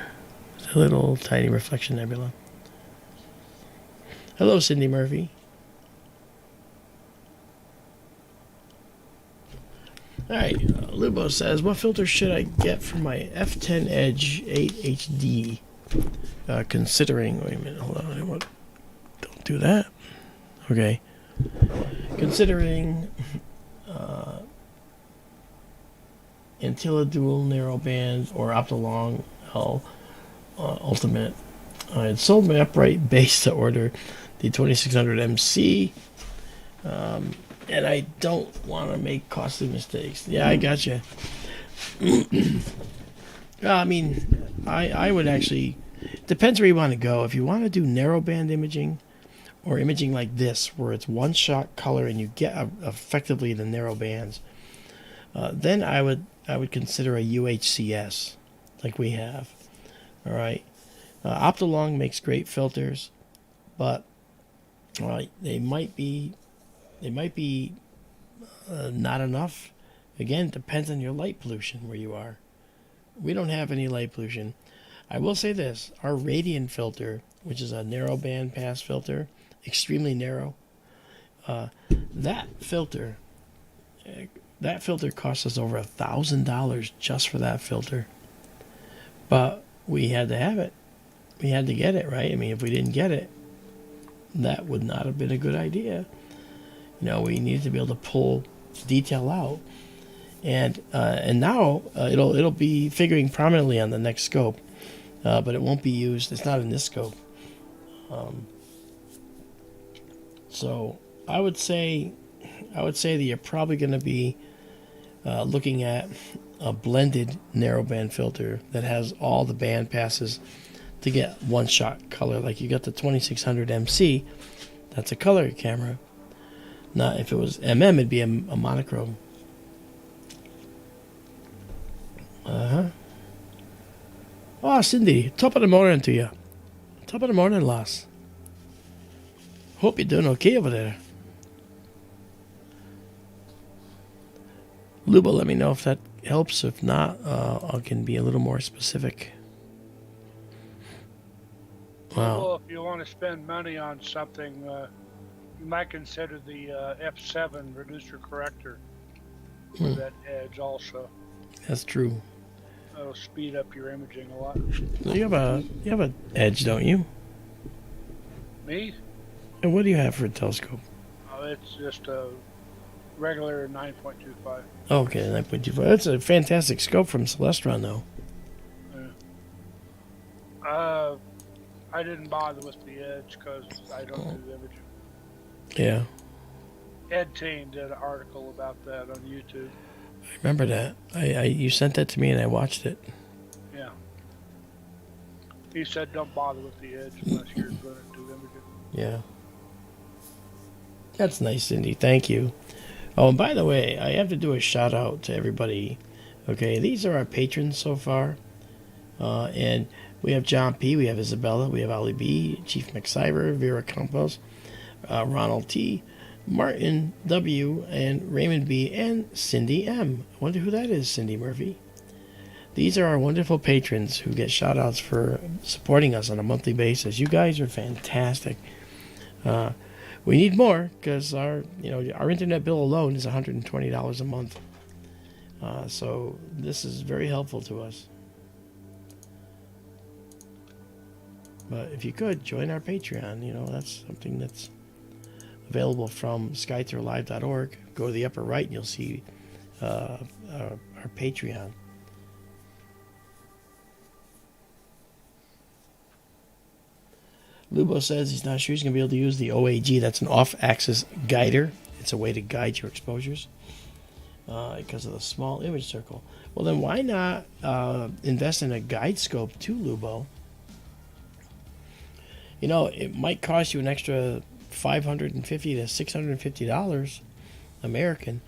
It's a little tiny reflection nebula. Hello, Cindy Murphy. Alright, Lubo says, what filter should I get for my F10 Edge 8 HD? Considering, wait a minute, hold on, don't do that. Okay. Considering Antilla Dual Narrowband or Optolong L Ultimate. I had sold my upright base to order the 2600 MC, and I don't want to make costly mistakes. Yeah, I got you. I mean, I would actually, depends where you want to go. If you want to do narrowband imaging or imaging like this, where it's one shot color and you get effectively the narrow bands, then I would consider a UHCS like we have. All right. Optolong makes great filters, but they might be not enough. Again, depends on your light pollution where you are. We don't have any light pollution. I will say this: our radiant filter, which is a narrow band pass filter, extremely narrow, that filter cost us over $1,000 just for that filter. But we had to have it. We had to get it, right? I mean, if we didn't get it, that would not have been a good idea. You know, we needed to be able to pull detail out, and now it'll be figuring prominently on the next scope, but it won't be used. It's not in this scope. So I would say that you're probably going to be looking at a blended narrowband filter that has all the band passes to get one shot color. Like you got the 2600 MC, that's a color camera. Not if it was it'd be a monochrome. Oh, Cindy, top of the morning to you. Top of the morning, lass. Hope you're doing okay over there. Luba, let me know if that helps. If not, I can be a little more specific. Wow. Well, if you want to spend money on something, you might consider the F7 reducer corrector for that edge also. That's true. That'll speed up your imaging a lot. You have a edge, don't you? Me? And what do you have for a telescope? Oh, it's just a regular 9.25. Okay, 9.25. That's a fantastic scope from Celestron, though. I didn't bother with the edge because I don't do imaging. Yeah. Ed Teen did an article about that on YouTube. I remember that. You sent that to me and I watched it. Yeah. He said don't bother with the edge unless you're going to do imaging. Yeah. That's nice, Cindy. Thank you. Oh, and by the way, I have to do a shout out to everybody. Okay, these are our patrons so far. And we have John P., we have Izabela, we have Ali B., Chief McCyber, Vera Campos, Ronald T., Martin W., and Raymond B., and Cindy M. I wonder who that is, Cindy Murphy. These are our wonderful patrons who get shout outs for supporting us on a monthly basis. You guys are fantastic. We need more because our internet bill alone is $120 a month. So this is very helpful to us. But if you could join our Patreon, that's something that's available from SkyTourLive.org. Go to the upper right and you'll see our Patreon. Lubo says he's not sure he's going to be able to use the OAG. That's an off-axis guider. It's a way to guide your exposures because of the small image circle. Well, then why not invest in a guide scope too, Lubo? It might cost you an extra $550 to $650 American,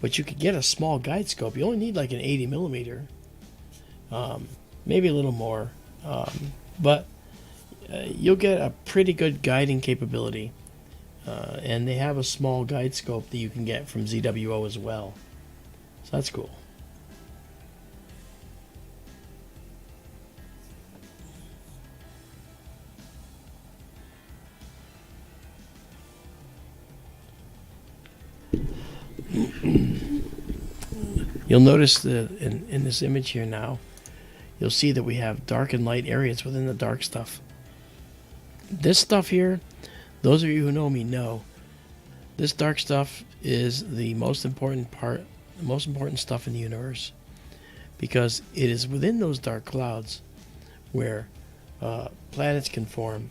but you could get a small guide scope. You only need like an 80 millimeter, maybe a little more, but you'll get a pretty good guiding capability. And they have a small guide scope that you can get from ZWO as well. So that's cool. You'll notice that in this image here now, you'll see that we have dark and light areas within the dark stuff. This stuff here, those of you who know me know, this dark stuff is the most important part, the most important stuff in the universe, because it is within those dark clouds where planets can form,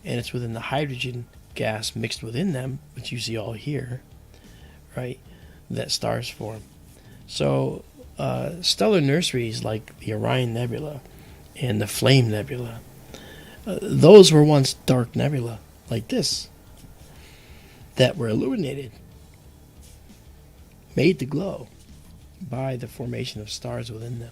and it's within the hydrogen gas mixed within them, which you see all here, right, that stars form. So stellar nurseries like the Orion Nebula and the Flame Nebula, those were once dark nebula like this that were illuminated, made to glow by the formation of stars within them.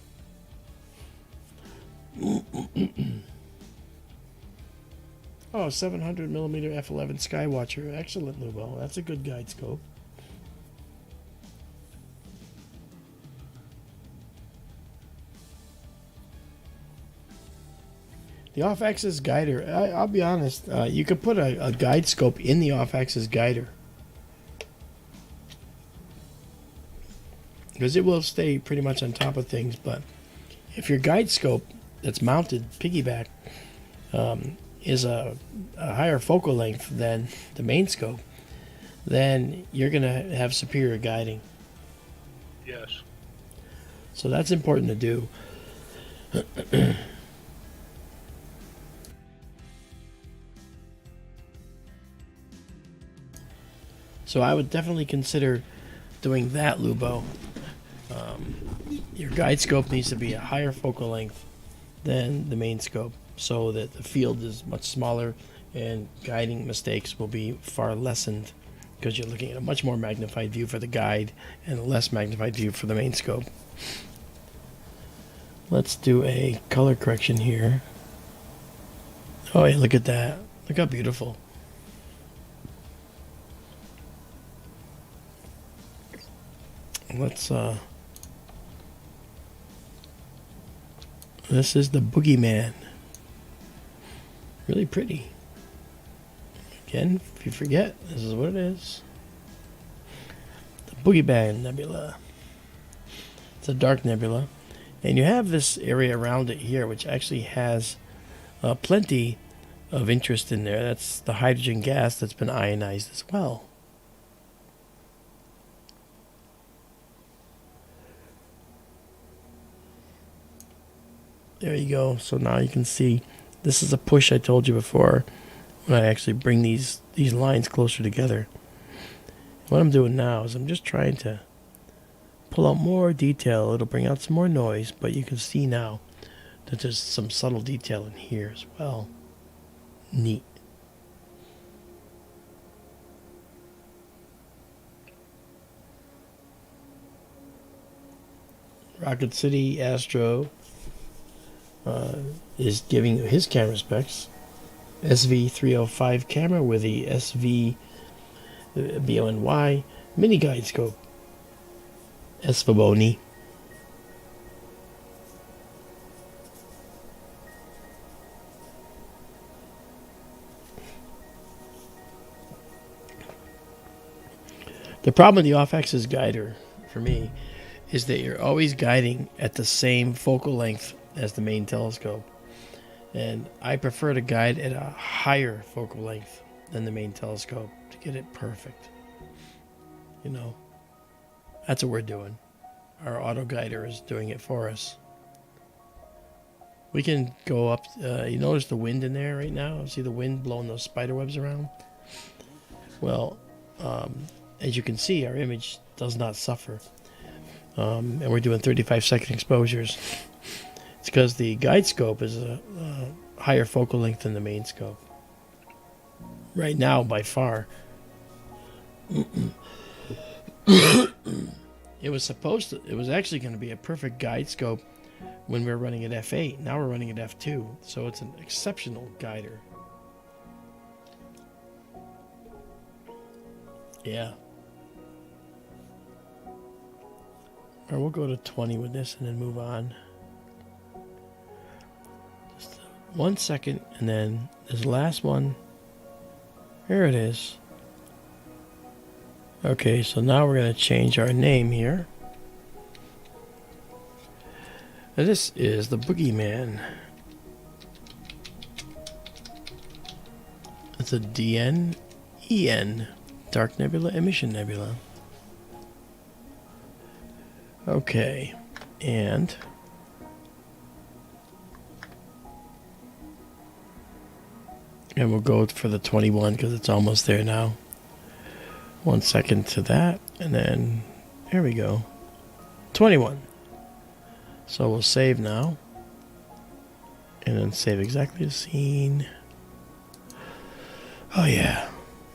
Oh, 700 millimeter f11 Skywatcher. Excellent, Lubo. That's a good guide scope. The off-axis guider, I'll be honest, you could put a guide scope in the off-axis guider, because it will stay pretty much on top of things. But if your guide scope that's mounted piggyback is a higher focal length than the main scope, then you're going to have superior guiding. Yes. So that's important to do. So I would definitely consider doing that, Lubo. Your guide scope needs to be a higher focal length than the main scope, so that the field is much smaller and guiding mistakes will be far lessened, because you're looking at a much more magnified view for the guide and a less magnified view for the main scope. Let's do a color correction here. Oh, yeah, look at that. Look how beautiful. Let's this is the BoogieMan. Really pretty. Again, if you forget, this is what it is. The BoogieMan Nebula. It's a dark nebula, and you have this area around it here which actually has plenty of interest in there. That's the hydrogen gas that's been ionized as well. There you go. So now you can see this is a push I told you before, when I actually bring these lines closer together. What I'm doing now is I'm just trying to pull out more detail. It'll bring out some more noise, but you can see now that there's some subtle detail in here as well. Neat. Rocket City Astro is giving his camera specs. SV305 camera with the SV BONY mini guide scope. Esfaboni. problem with the off-axis guider, for me, is that you're always guiding at the same focal length as the main telescope. And I prefer to guide at a higher focal length than the main telescope to get it perfect. You know, that's what we're doing. Our auto guider is doing it for us. We can go up, you notice the wind in there right now? See the wind blowing those spider webs around? Well, as you can see, our image does not suffer. And we're doing 35-second exposures. It's because the guide scope is a higher focal length than the main scope. Right now, by far. It was actually going to be a perfect guide scope when we were running at f8. Now we're running at f2, so it's an exceptional guider. Yeah. Or we'll go to 20 with this and then move on. Just 1 second, and then this last one. Here it is. Okay, so now we're going to change our name here. Now this is the BoogieMan. It's a DN-EN, Dark Nebula Emission Nebula. Okay, and we'll go for the 21 because it's almost there now. 1 second to that, and then here we go. 21. So we'll save now, and then save exactly the scene. Oh yeah,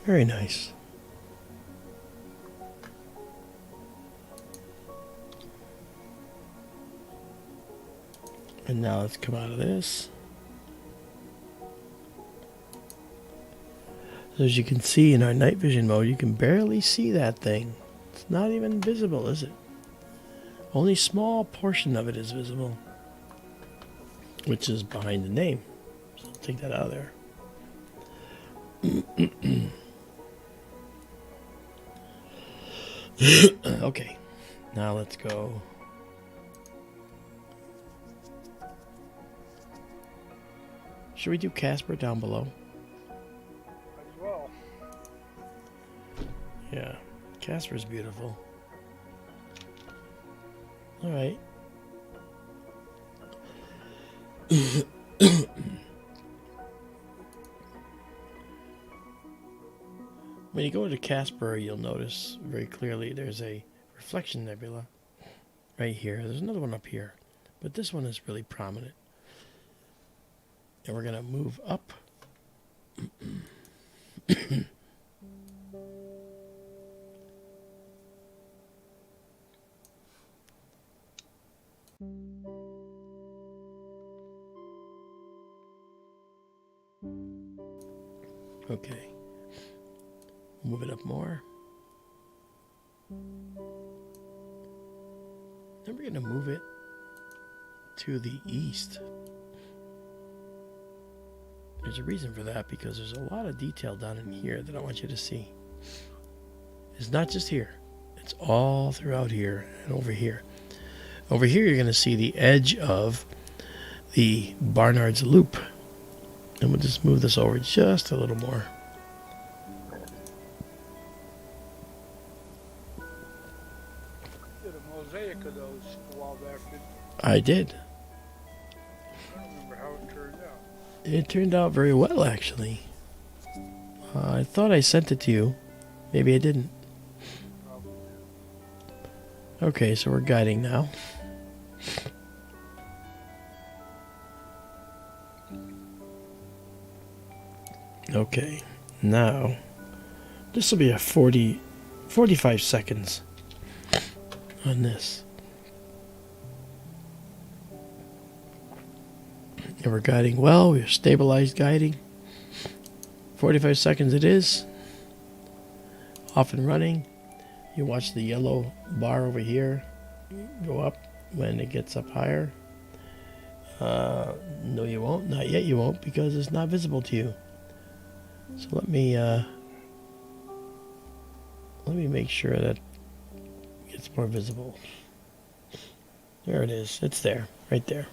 very nice. And now let's come out of this. So as you can see in our night vision mode, you can barely see that thing. It's not even visible, is it? Only a small portion of it is visible, which is behind the name. So I'll take that out of there. Okay, now let's go. Should we do Casper down below? As well. Yeah, Casper's beautiful. All right. When you go to Casper, you'll notice very clearly there's a reflection nebula right here. There's another one up here, but this one is really prominent. And we're going to move up. Okay. Move it up more. Then we're going to move it to the east. There's a reason for that, because there's a lot of detail down in here that I want you to see. It's not just here. It's all throughout here and over here. Over here you're going to see the edge of the Barnard's Loop. And we'll just move this over just a little more. Did a mosaic of those a while back, didn't you? I did. I don't remember how it turned out. It turned out very well, actually. I thought I sent it to you. Maybe I didn't. Okay, so we're guiding now. Okay, now this will be a 45 seconds on this. And we're guiding well. We're stabilized guiding. 45 seconds it is. Off and running. You watch the yellow bar over here go up when it gets up higher. No, you won't. Not yet you won't, because it's not visible to you. So let me Let me make sure that it's more visible. There it is. It's there. Right there.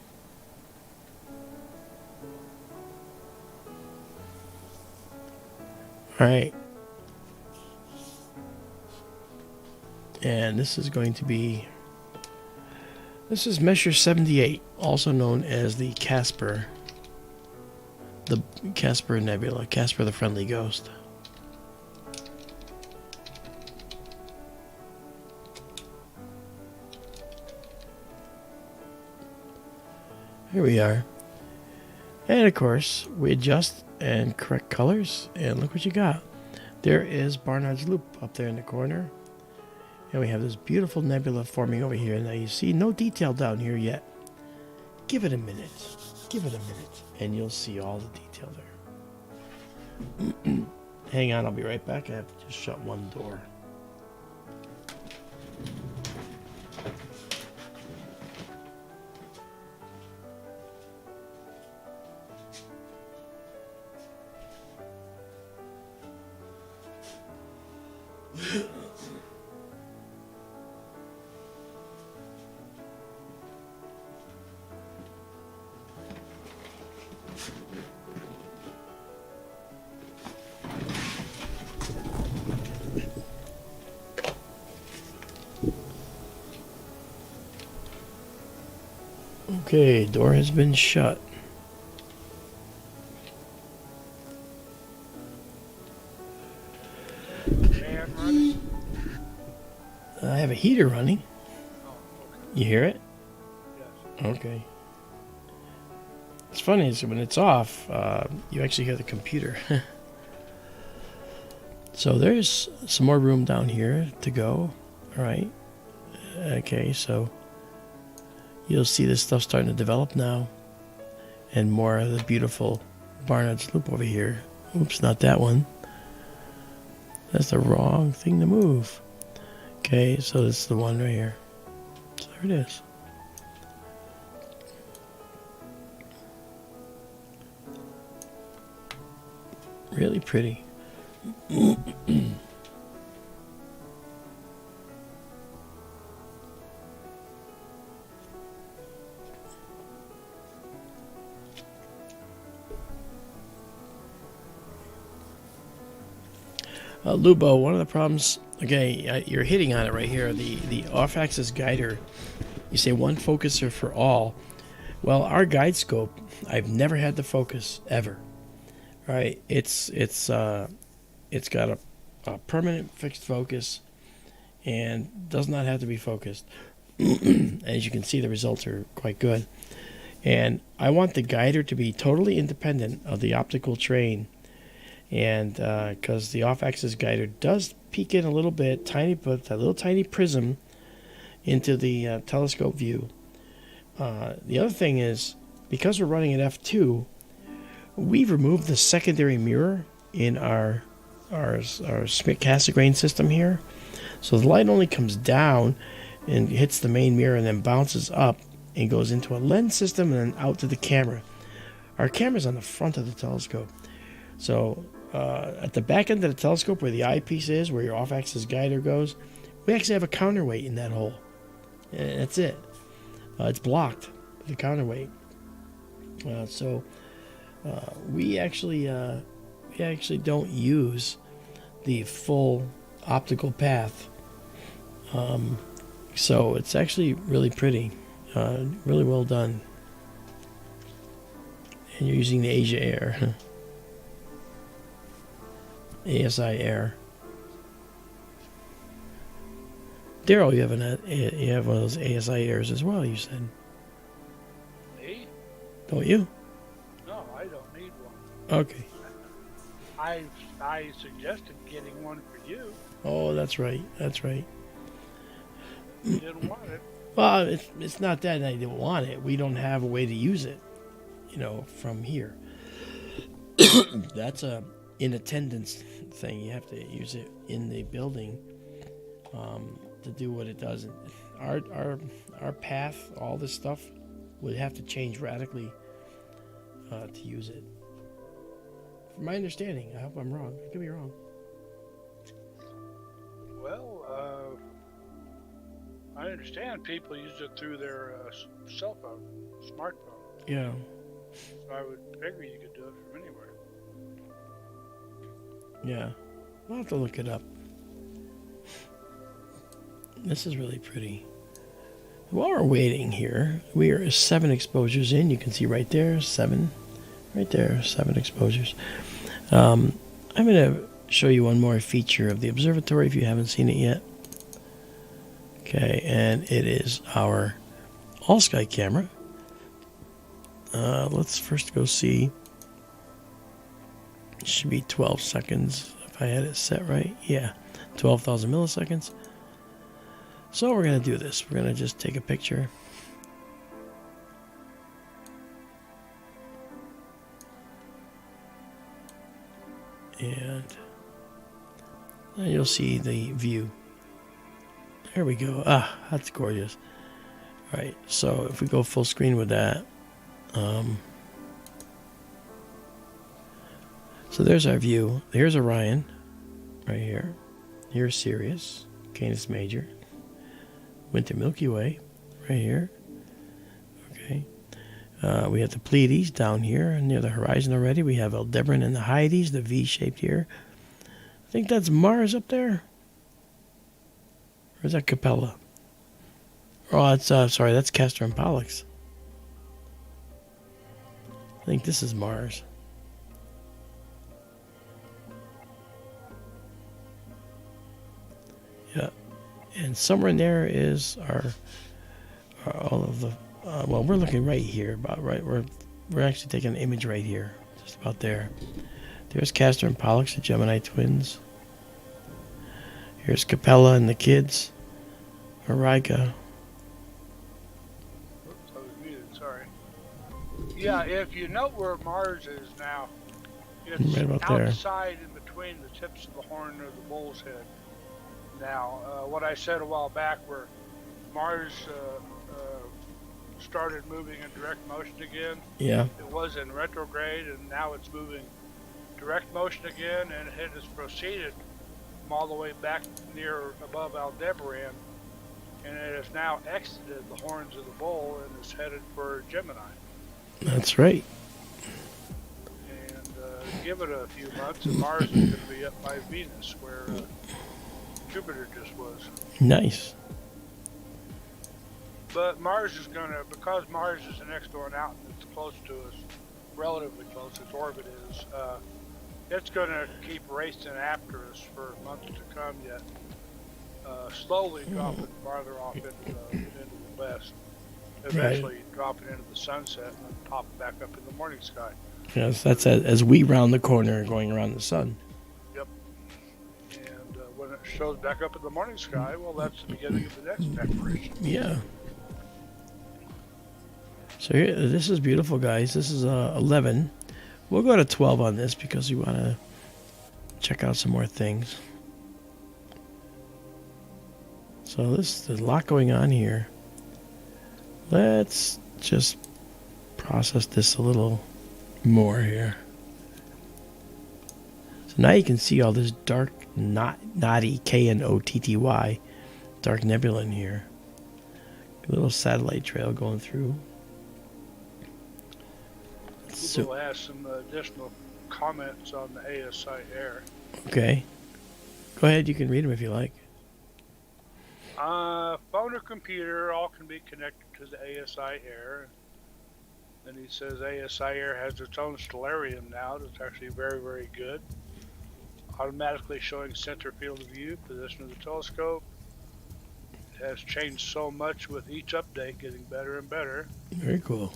Alright. And this is going to be... This is Measure 78, also known as the Casper. The Casper Nebula. Casper the Friendly Ghost. Here we are. And of course, we adjust and correct colors, and look what you got. There is Barnard's Loop up there in the corner. And we have this beautiful nebula forming over here. Now you see no detail down here yet. Give it a minute. Give it a minute. And you'll see all the detail there. Hang on, I'll be right back. I have to just shut one door. Okay, door has been shut. Fan running? I have a heater running. Oh, okay. You hear it? Yes. Okay. It's funny is when it's off, you actually hear the computer. So there's some more room down here to go. All right. Okay, so you'll see this stuff starting to develop now. And more of the beautiful Barnard's Loop over here. Oops, not that one. That's the wrong thing to move. Okay, so this is the one right here. So there it is. Really pretty. Lubo, one of the problems, okay, you're hitting on it right here, the off-axis guider, you say one focuser for all. Well, our guide scope, I've never had to focus, ever. Right? It's got a permanent fixed focus and does not have to be focused. As you can see, the results are quite good. And I want the guider to be totally independent of the optical train. And because the off-axis guider does peek in a little bit, but that little tiny prism into the telescope view. The other thing is, because we're running at f2, we've removed the secondary mirror in our Cassegrain system here. So the light only comes down and hits the main mirror and then bounces up and goes into a lens system and then out to the camera. Our camera's on the front of the telescope. So at the back end of the telescope where the eyepiece is, where your off-axis guider goes, we actually have a counterweight in that hole. And that's it. It's blocked with a counterweight. So we actually don't use the full optical path. So it's actually really pretty. Really well done. And you're using the Asia Air. ASI Air. Daryl, you have one of those ASI Airs as well, you said. Me? Don't you? No, I don't need one. Okay. I suggested getting one for you. Oh, that's right. That's right. You didn't want it. Well, it's not that I didn't want it. We don't have a way to use it, from here. That's a in attendance thing. You have to use it in the building to do what it does. Our path, all this stuff, would have to change radically to use it. From my understanding, I hope I'm wrong. I could be wrong. I understand people use it through their cell phone, smartphone. Yeah. So I would figure you could do it from anywhere. Yeah. We'll have to look it up. This is really pretty. While we're waiting here, we are 7 exposures in. You can see right there, 7. Right there, 7 exposures. I'm going to show you one more feature of the observatory if you haven't seen it yet. Okay, and it is our AllSky Camera. Let's first go see. It should be 12 seconds if I had it set right. Yeah, 12,000 milliseconds. So we're going to do this. We're going to just take a picture. And you'll see the view. There we go. Ah, that's gorgeous. All right, so if we go full screen with that. So there's our view. Here's Orion right here. Here's Sirius, Canis Major. Winter Milky Way right here. Okay. We have the Pleiades down here near the horizon already. We have Aldebaran and the Hyades, the V-shaped here. I think that's Mars up there. Or is that Capella? Oh, that's sorry, that's Castor and Pollux. I think this is Mars. Yeah, and somewhere in there is our all of the. Well, we're looking right here, about right. We're actually taking an image right here, just about there. There's Castor and Pollux, the Gemini twins. Here's Capella and the kids. Auriga. Oops, I was muted, sorry. Yeah, if you note where Mars is now, it's right about there. outside in between the tips of the horn of the bull's head. Now, what I said a while back where Mars started moving in direct motion again. Yeah. It was in retrograde, and now it's moving direct motion again, and it has proceeded from all the way back near above Aldebaran, and it has now exited the horns of the bull and is headed for Gemini. That's right. And give it a few months, and Mars is going to be up by Venus, where Jupiter just was. Nice. But Mars is going to, because Mars is the next one out and it's close to us, relatively close, its orbit is, it's going to keep racing after us for months to come yet, slowly dropping farther off into the west, eventually dropping into the sunset and then popping back up in the morning sky. Yes, that's as we round the corner going around the sun. Yep. And when it shows back up in the morning sky, well, that's the beginning of the next apparition. Yeah. So here, this is beautiful, guys. This is 11. We'll go to 12 on this because we want to check out some more things. So there's a lot going on here. Let's just process this a little more here. So now you can see all this dark, knotty, K-N-O-T-T-Y, dark nebula in here. A little satellite trail going through. Google has some additional comments on the ASI Air. Okay. Go ahead, you can read them if you like. Phone or computer all can be connected to the ASI Air. And he says ASI Air has its own stellarium now that's actually very, very good. Automatically showing center field of view, position of the telescope. It has changed so much with each update, getting better and better. Very cool.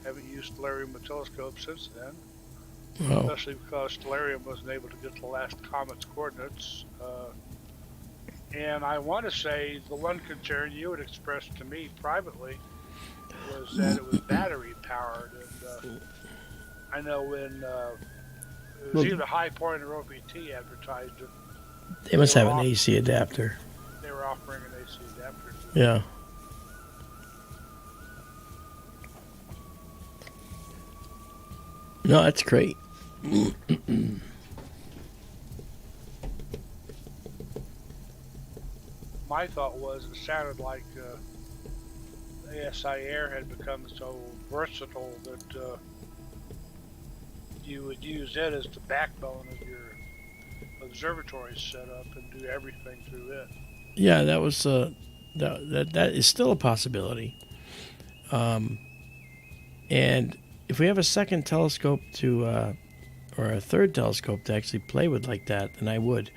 Haven't used stellarium with telescope since then. Wow. Especially because stellarium wasn't able to get the last comet's coordinates. And I want to say the one concern you had expressed to me privately was that it was battery powered. And I know when it was either High Point or OPT advertised it. They must have an AC adapter. They were offering an AC adapter. Yeah. No, that's great. my thought was it sounded like ASI Air had become so versatile that you would use it as the backbone of your observatory setup and do everything through it. Yeah, that was that is still a possibility. And if we have a second telescope to, or a third telescope to actually play with like that, then I would.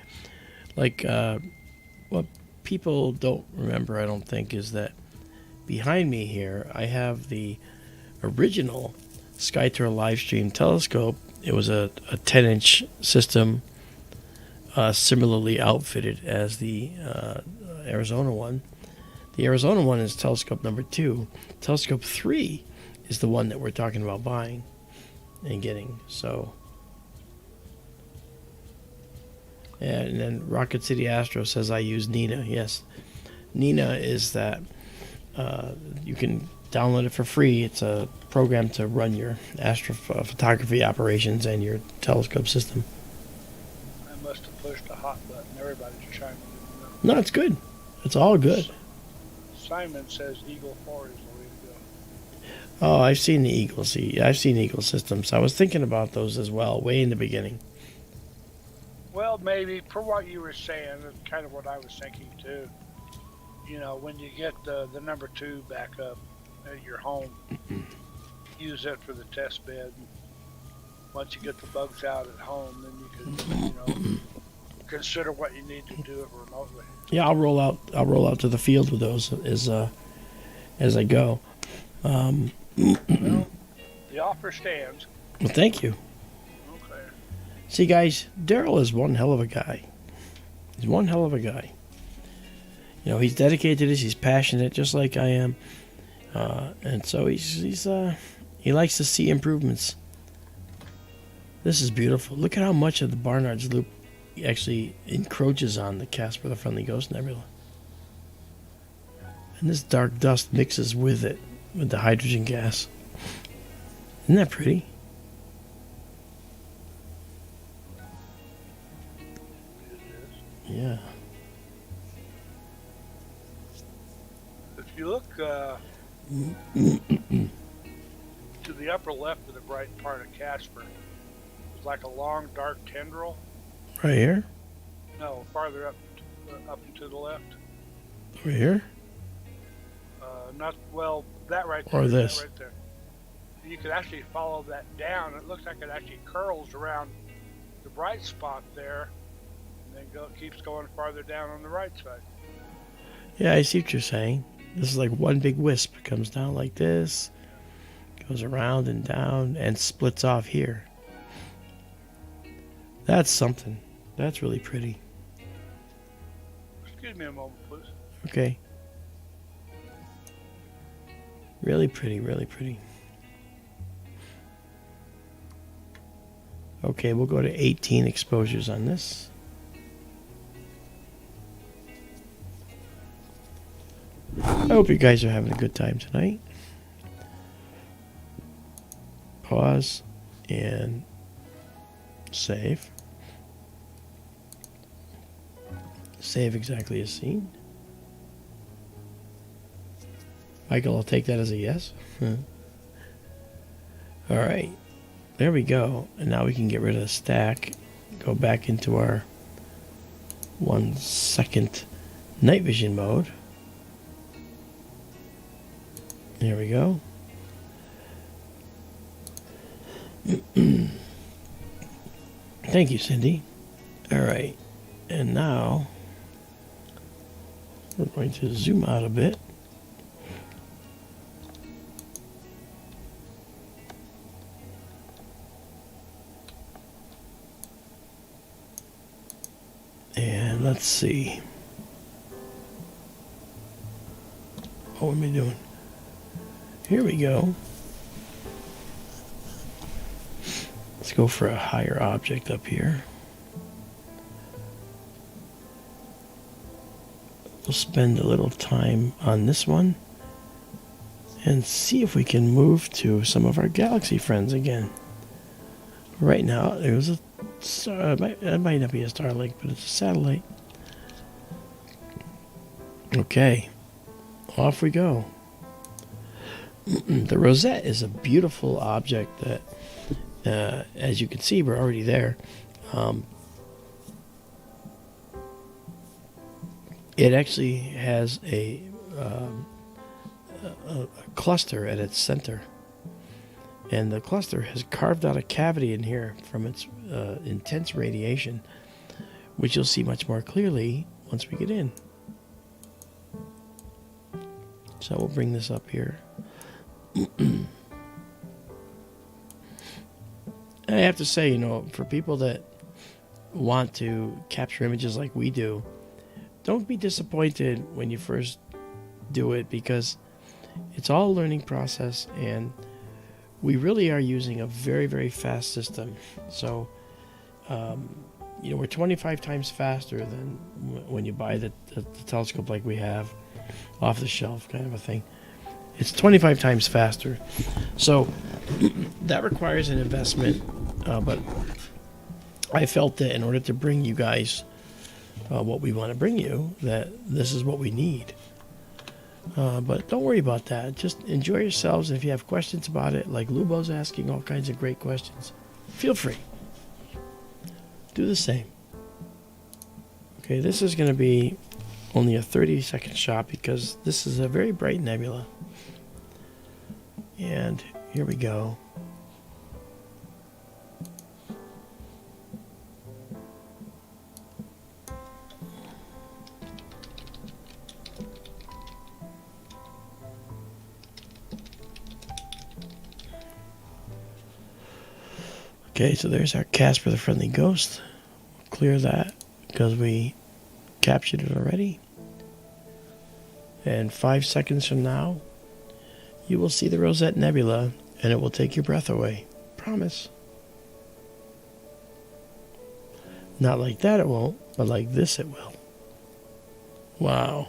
Like, what people don't remember, I don't think, is that behind me here, I have the original SkyTour LiveStream telescope. It was a 10-inch system, similarly outfitted as the Arizona one. The Arizona one is telescope number 2. Telescope 3 is the one that we're talking about buying and getting. So, and then Rocket City Astro says I use Nina. Yes, Nina is that you can download it for free. It's a program to run your astrophotography operations and your telescope system. I must have pushed a hot button. Everybody's chiming in. No, it's good. It's all good. Simon says Eagle 4 is the way to go. Oh, I've seen the Eagle. I've seen Eagle systems. I was thinking about those as well, way in the beginning. Well, maybe for what you were saying, that's kind of what I was thinking too. You know, when you get the number 2 back up at your home, use it for the test bed. Once you get the bugs out at home, then you can, consider what you need to do it remotely. Yeah, I'll roll out to the field with those as I go. Well, the offer stands. Well, thank you. Okay. See, guys, Daryl is one hell of a guy. He's one hell of a guy. You know, he's dedicated to this. He's passionate, just like I am, and so he likes to see improvements. This is beautiful. Look at how much of the Barnard's Loop actually encroaches on the Casper, the Friendly Ghost Nebula, and this dark dust mixes with it, with the hydrogen gas. Isn't that pretty? It is. Yeah. If you look to the upper left of the bright part of Casper, it's like a long dark tendril. Right here? No, farther up and to the left. Over here? Not well. That right there. Or this? That right there. You could actually follow that down. It looks like it actually curls around the bright spot there, and then keeps going farther down on the right side. Yeah, I see what you're saying. This is like one big wisp. It comes down like this, goes around and down, and splits off here. That's something. That's really pretty. Excuse me a moment, please. Okay. Really pretty, really pretty. Okay, we'll go to 18 exposures on this. I hope you guys are having a good time tonight. Pause and save. Save exactly as seen. Michael, I'll take that as a yes. All right. There we go. And now we can get rid of the stack. Go back into our 1 second night vision mode. There we go. Thank you, Cindy. All right. And now we're going to zoom out a bit. And let's see. What am I doing? Here we go. Let's go for a higher object up here. We'll spend a little time on this one and see if we can move to some of our galaxy friends again. Right now, it was a star, it might not be a Starlink, but it's a satellite. Okay, off we go. The Rosette is a beautiful object that, as you can see, we're already there. It actually has a cluster at its center. And the cluster has carved out a cavity in here from its intense radiation, which you'll see much more clearly once we get in. So we'll bring this up here. I have to say, for people that want to capture images like we do, don't be disappointed when you first do it, because it's all a learning process, and we really are using a very, very fast system. So, we're 25 times faster than when you buy the telescope like we have off the shelf kind of a thing. It's 25 times faster. So that requires an investment, but I felt that in order to bring you guys what we want to bring you, that this is what we need. But don't worry about that. Just enjoy yourselves. If you have questions about it, like Lubo's asking all kinds of great questions, feel free. Do the same. Okay, this is going to be only a 30-second shot because this is a very bright nebula. And here we go. Okay, so there's our Casper the Friendly Ghost. Clear that because we captured it already. And 5 seconds from now, you will see the Rosette Nebula, and it will take your breath away. Promise. Not like that it won't, but like this it will. Wow.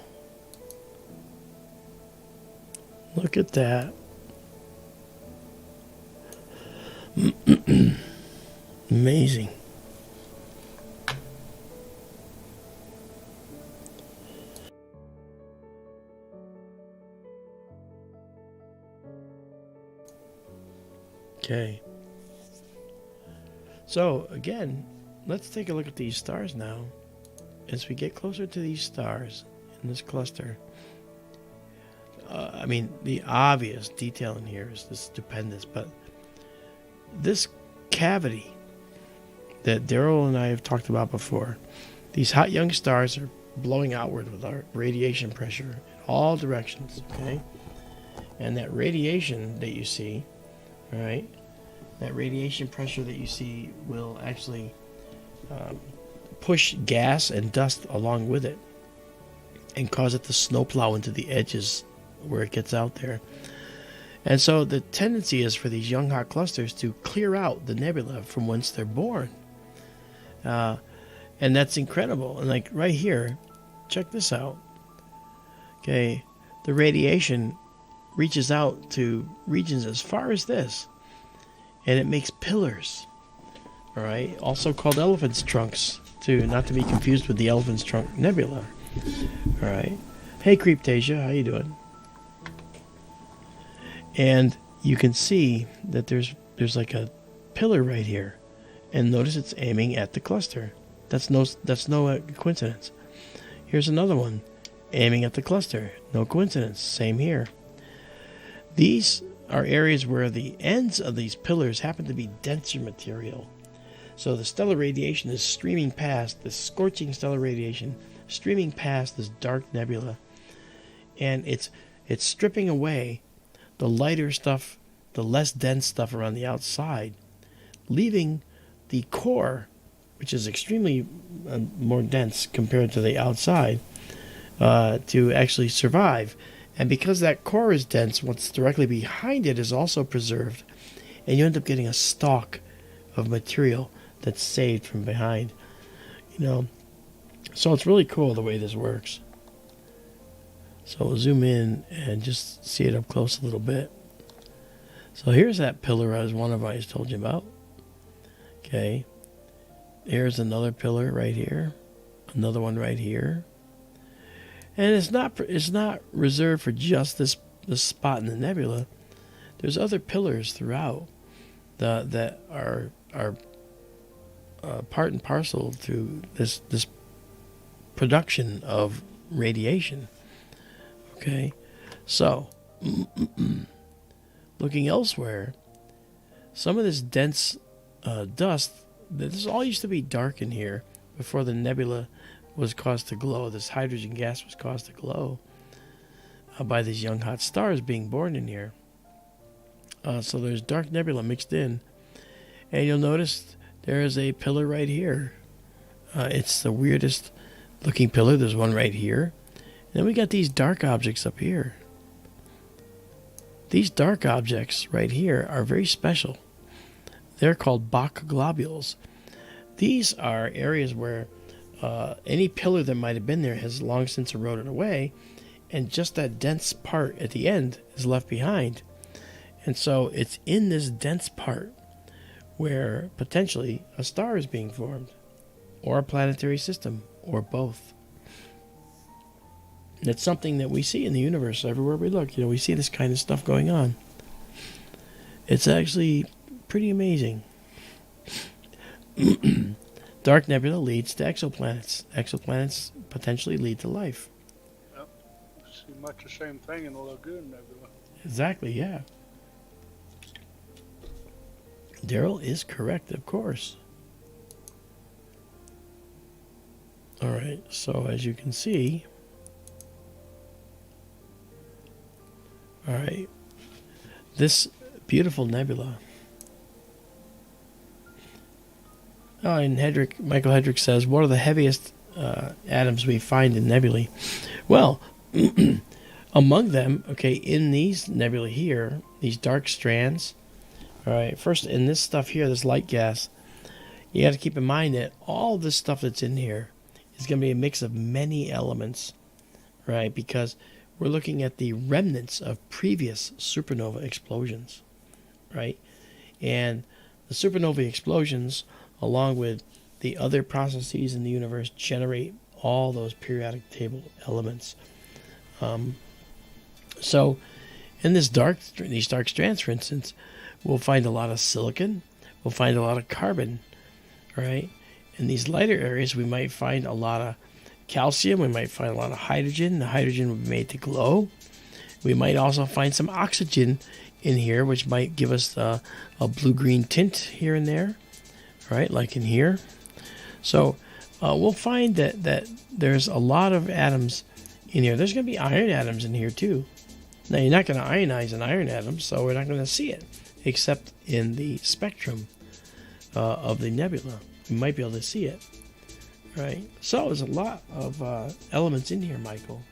Look at that. Amazing. Okay. So again, let's take a look at these stars now. As we get closer to these stars in this cluster, the obvious detail in here is stupendous, but this cavity that Daryl and I have talked about before, these hot young stars are blowing outward with our radiation pressure in all directions, okay? And that radiation that you see, all right, that radiation pressure that you see will actually push gas and dust along with it and cause it to snowplow into the edges where it gets out there. And so the tendency is for these young hot clusters to clear out the nebula from whence they're born. And that's incredible. And like right here, check this out. Okay, the radiation reaches out to regions as far as this, and it makes pillars. All right, also called elephant's trunks, too, not to be confused with the elephant's trunk nebula. All right. Hey, Creeptasia, how you doing? And you can see that there's like a pillar right here, and notice it's aiming at the cluster. That's no coincidence. Here's another one aiming at the cluster. No coincidence. Same here. These are areas where the ends of these pillars happen to be denser material. So the stellar radiation is streaming past, this scorching stellar radiation, streaming past this dark nebula. And it's stripping away the lighter stuff, the less dense stuff around the outside, leaving the core, which is extremely more dense compared to the outside, to actually survive. And because that core is dense, what's directly behind it is also preserved. And you end up getting a stalk of material that's saved from behind. So it's really cool the way this works. So we'll zoom in and just see it up close a little bit. So here's that pillar as one of I told you about. Okay. Here's another pillar right here. Another one right here. And it's not reserved for just this spot in the nebula. There's other pillars throughout that are part and parcel to this production of radiation. Okay, so looking elsewhere, some of this dense dust. This all used to be dark in here before the nebula was caused to glow. This hydrogen gas was caused to glow by these young hot stars being born in here. So there's dark nebula mixed in. And you'll notice there is a pillar right here. It's the weirdest looking pillar. There's one right here. And then we got these dark objects up here. These dark objects right here are very special. They're called Bach globules. These are areas where any pillar that might have been there has long since eroded away, and just that dense part at the end is left behind. And so it's in this dense part where potentially a star is being formed, or a planetary system, or both. And it's something that we see in the universe everywhere we look. We see this kind of stuff going on. It's actually pretty amazing. Dark nebula leads to exoplanets. Exoplanets potentially lead to life. Yep. See much the same thing in the Lagoon Nebula. Exactly, yeah. Daryl is correct, of course. All right, so as you can see, all right, this beautiful nebula. Oh, and Michael Hedrick says, what are the heaviest atoms we find in nebulae? Well, among them, okay, in these nebulae here, these dark strands, all right, first in this stuff here, this light gas, you got to keep in mind that all this stuff that's in here is going to be a mix of many elements, right? Because we're looking at the remnants of previous supernova explosions, right? And the supernova explosions, along with the other processes in the universe, generate all those periodic table elements. So in these dark strands, for instance, we'll find a lot of silicon, we'll find a lot of carbon, right? In these lighter areas, we might find a lot of calcium, we might find a lot of hydrogen. The hydrogen will be made to glow. We might also find some oxygen in here, which might give us a blue-green tint here and there, right, like in here. So we'll find that there's a lot of atoms in here. There's going to be iron atoms in here too. Now, you're not going to ionize an iron atom, so we're not going to see it, except in the spectrum of the nebula. We might be able to see it, right? So there's a lot of elements in here, Michael.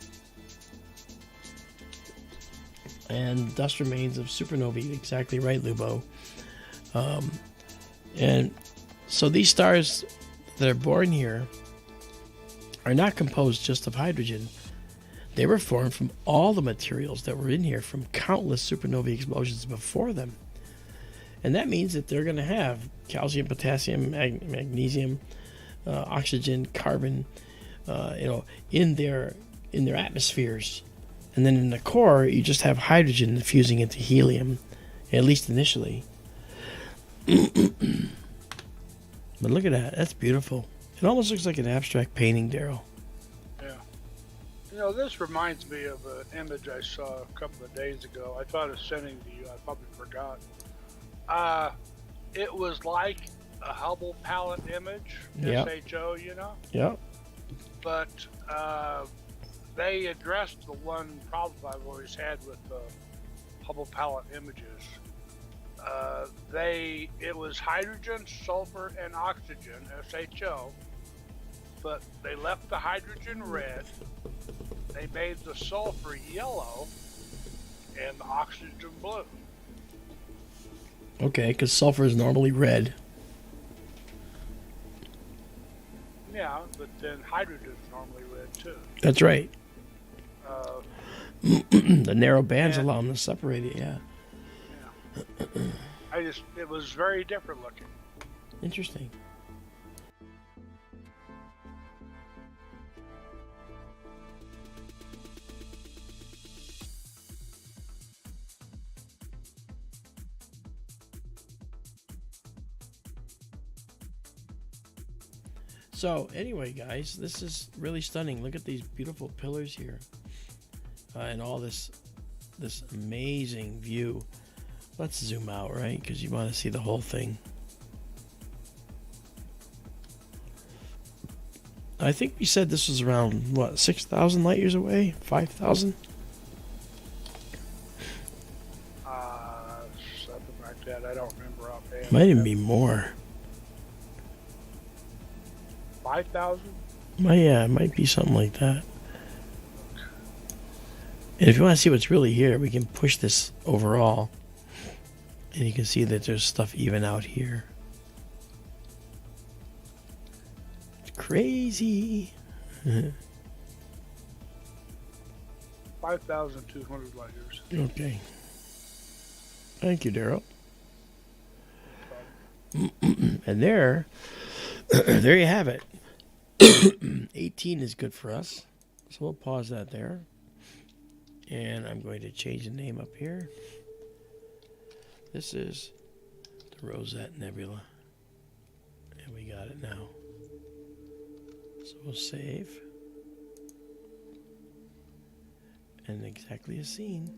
And dust remains of supernovae, exactly right, Lubo. And so these stars that are born here are not composed just of hydrogen. They were formed from all the materials that were in here from countless supernovae explosions before them. And that means that they're going to have calcium, potassium, magnesium, oxygen, carbon, in their atmospheres. And then in the core, you just have hydrogen fusing into helium, at least initially. But look at that. That's beautiful. It almost looks like an abstract painting, Daryl. Yeah. This reminds me of an image I saw a couple of days ago. I thought of sending to you. I probably forgot. It was like a Hubble palette image, yep. SHO, Yep. But they addressed the one problem I've always had with Hubble palette images. It was hydrogen, sulfur, and oxygen, SHO, but they left the hydrogen red, they made the sulfur yellow, and the oxygen blue. Okay, because sulfur is normally red. Yeah, but then hydrogen is normally red too. That's right. The narrow bands allow them to separate it, yeah. It was very different looking. Interesting. So anyway, guys, this is really stunning. Look at these beautiful pillars here, and all this amazing view. Let's zoom out, right? Because you want to see the whole thing. I think we said this was around, what, 6,000 light years away? 5,000? Something like that. I don't remember offhand. Might even be more. 5,000? Yeah, it might be something like that. And if you want to see what's really here, we can push this overall. And you can see that there's stuff even out here. It's crazy. 5,200 light years. Okay. Thank you, Daryl. And there you have it. 18 is good for us. So we'll pause that there. And I'm going to change the name up here. This is the Rosette Nebula. And we got it now. So we'll save. And exactly as seen.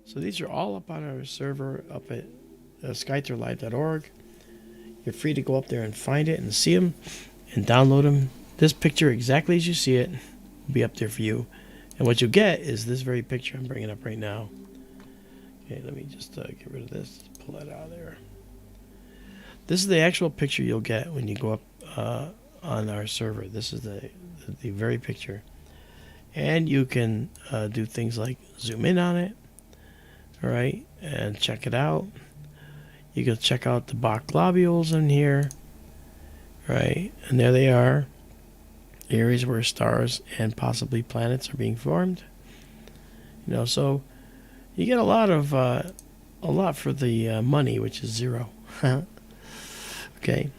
So these are all up on our server up at SkyTourLive.org. You're free to go up there and find it and see them and download them. This picture, exactly as you see it, will be up there for you. And what you'll get is this very picture I'm bringing up right now. Okay, let me just get rid of this. Pull that out of there. This is the actual picture you'll get when you go up on our server. This is the very picture. And you can do things like zoom in on it. All right, and check it out. You can check out the Bach globules in here. Right, and there they are. Areas where stars and possibly planets are being formed. You know, so you get a lot for the money, which is zero. Okay.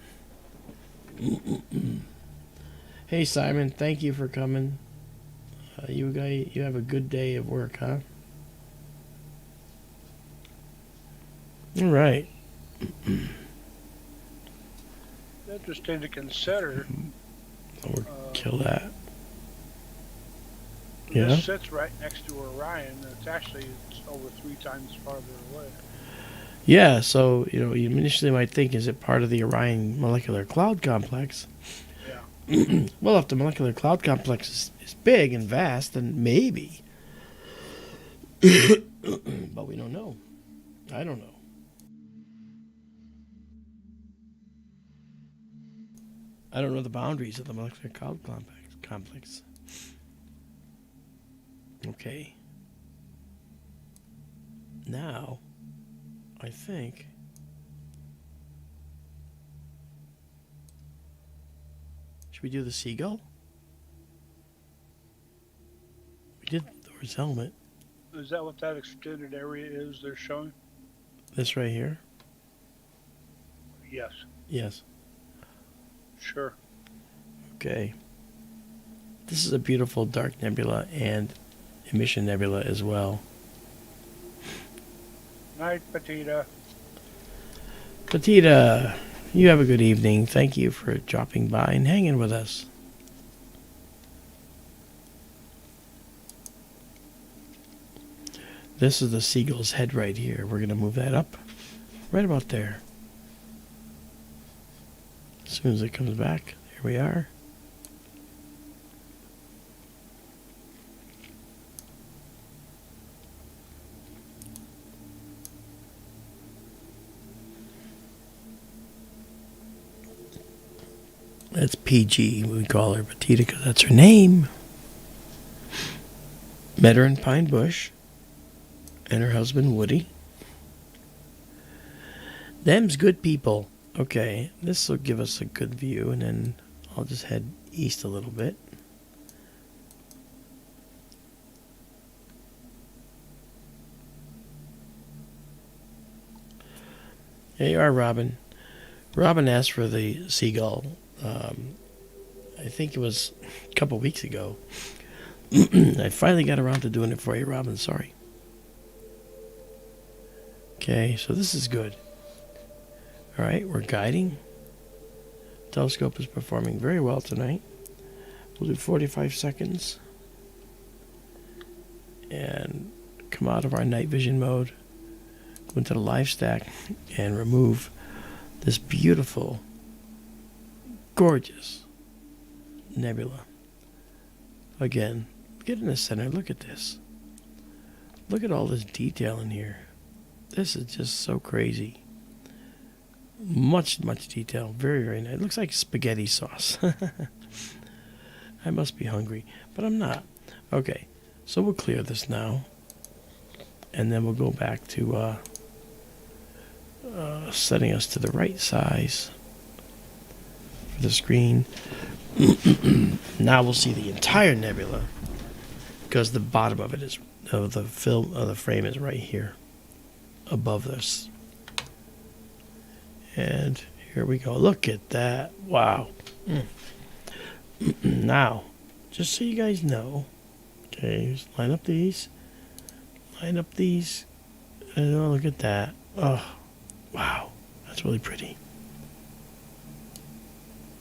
Hey Simon, thank you for coming. You have a good day of work, huh? All right. Interesting to consider. Or kill that. Yeah. This sits right next to Orion. It's over 3 times farther away. Yeah, so you initially might think, is it part of the Orion molecular cloud complex? Yeah. Well, if the molecular cloud complex is big and vast, then maybe. But we don't know. I don't know. I don't know the boundaries of the molecular cloud complex. Okay. Now, I think should we do the Seagull? We did Thor's helmet. Is that what that extended area is they're showing? This right here? Yes. Yes. Sure. Okay. This is a beautiful dark nebula and emission nebula as well. Night, Petita. Petita, you have a good evening. Thank you for dropping by and hanging with us. This is the seagull's head right here. We're going to move that up right about there. As soon as it comes back, here we are. That's PG. We call her Petita because that's her name. Met her in Pine Bush. And her husband, Woody. Them's good people. Okay, this will give us a good view, and then I'll just head east a little bit. There you are, Robin. Robin asked for the Seagull. I think it was a couple weeks ago. I finally got around to doing it for you, Robin. Sorry. Okay, so this is good. All right, we're guiding Telescope is performing very well tonight. We'll do 45 seconds and come out of our night vision mode, go into the live stack, and remove this beautiful, gorgeous nebula. Again, get in the center. Look at this. Look at all this detail in here. This is just so crazy. Much detail. Very, very nice. It looks like spaghetti sauce. I must be hungry, but I'm not. Okay, so we'll clear this now. And then we'll go back to setting us to the right size for the screen. Now we'll see the entire nebula because the bottom of it is the frame is right here above this. And here we go. Look at that. Wow. Now, just so you guys know, okay, just line up these. Line up these. And oh, look at that. Oh, wow. That's really pretty.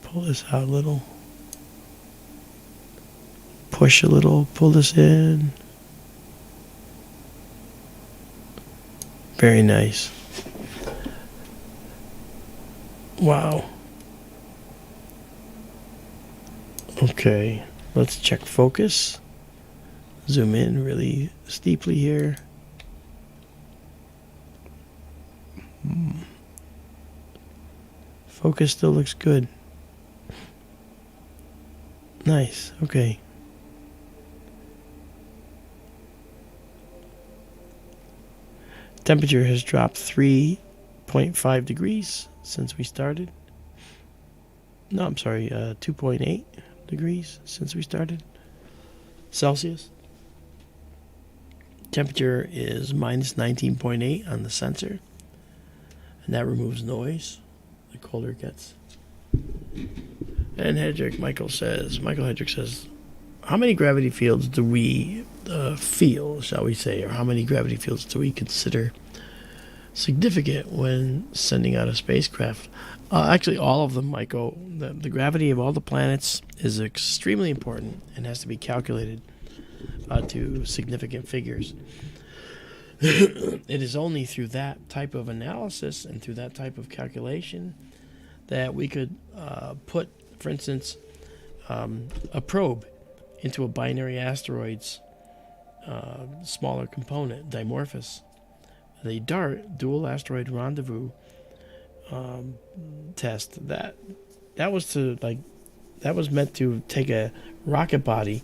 Pull this out a little. Push a little. Pull this in. Very nice. Wow. Okay, let's check focus. Zoom in really steeply here. Focus still looks good. Nice, okay. Temperature has dropped 3.5 degrees since we started. No, I'm sorry, 2.8 degrees since we started. Celsius. Temperature is minus 19.8 on the sensor. And that removes noise the colder it gets. And Michael Hedrick says, how many gravity fields do we feel, shall we say, or how many gravity fields do we consider significant when sending out a spacecraft? Actually, all of them, Michael. The gravity of all the planets is extremely important and has to be calculated to significant figures. It is only through that type of analysis and through that type of calculation that we could put, for instance, a probe into a binary asteroid's smaller component, Dimorphos. The DART, Dual Asteroid Rendezvous test, that was meant to take a rocket body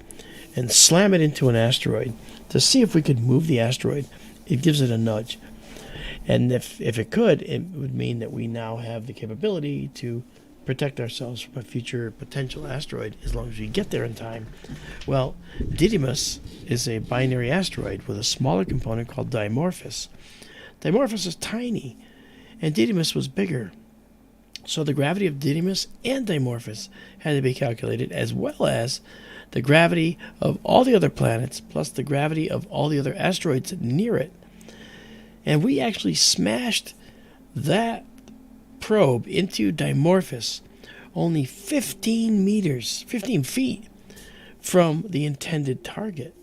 and slam it into an asteroid to see if we could move the asteroid. It gives it a nudge. And if it could, it would mean that we now have the capability to protect ourselves from a future potential asteroid as long as we get there in time. Well, Didymos is a binary asteroid with a smaller component called Dimorphos. Dimorphos is tiny, and Didymos was bigger. So the gravity of Didymos and Dimorphos had to be calculated, as well as the gravity of all the other planets, plus the gravity of all the other asteroids near it. And we actually smashed that probe into Dimorphos only 15 feet from the intended target.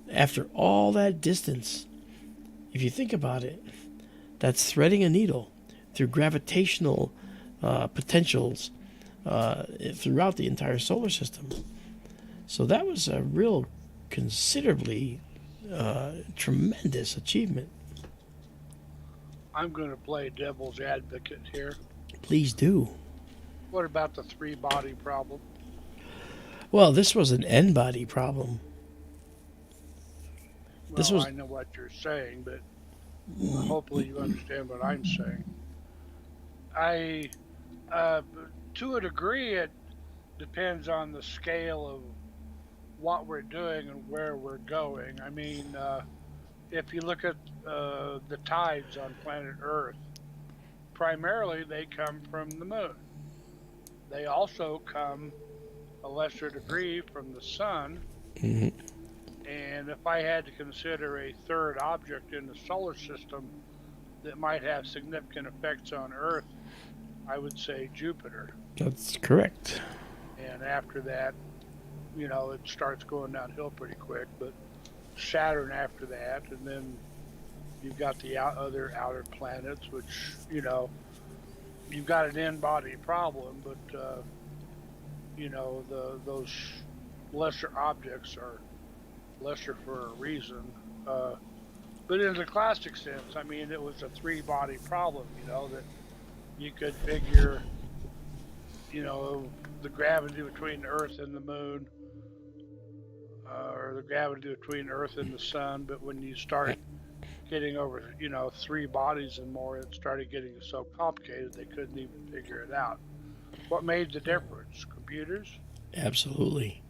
After all that distance, if you think about it, that's threading a needle through gravitational potentials throughout the entire solar system. So that was a real considerably tremendous achievement. I'm going to play devil's advocate here. Please do. What about the three-body problem? Well, this was an N-body problem. Well, I know what you're saying, but hopefully you understand what I'm saying. To a degree, it depends on the scale of what we're doing and where we're going. I mean, if you look at the tides on planet Earth, primarily they come from the moon. They also come a lesser degree from the sun. Mm-hmm. And if I had to consider a third object in the solar system that might have significant effects on Earth, I would say Jupiter. That's correct. And after that, you know, it starts going downhill pretty quick. But Saturn after that, and then you've got the other outer planets, which, you know, you've got an in-body problem, but, you know, those lesser objects are lesser for a reason. But in the classic sense, I mean, it was a three-body problem, you know, that you could figure, you know, the gravity between the Earth and the Moon, or the gravity between Earth and the Sun. But when you start getting over, you know, three bodies and more, it started getting so complicated they couldn't even figure it out. What made the difference? Computers? Absolutely.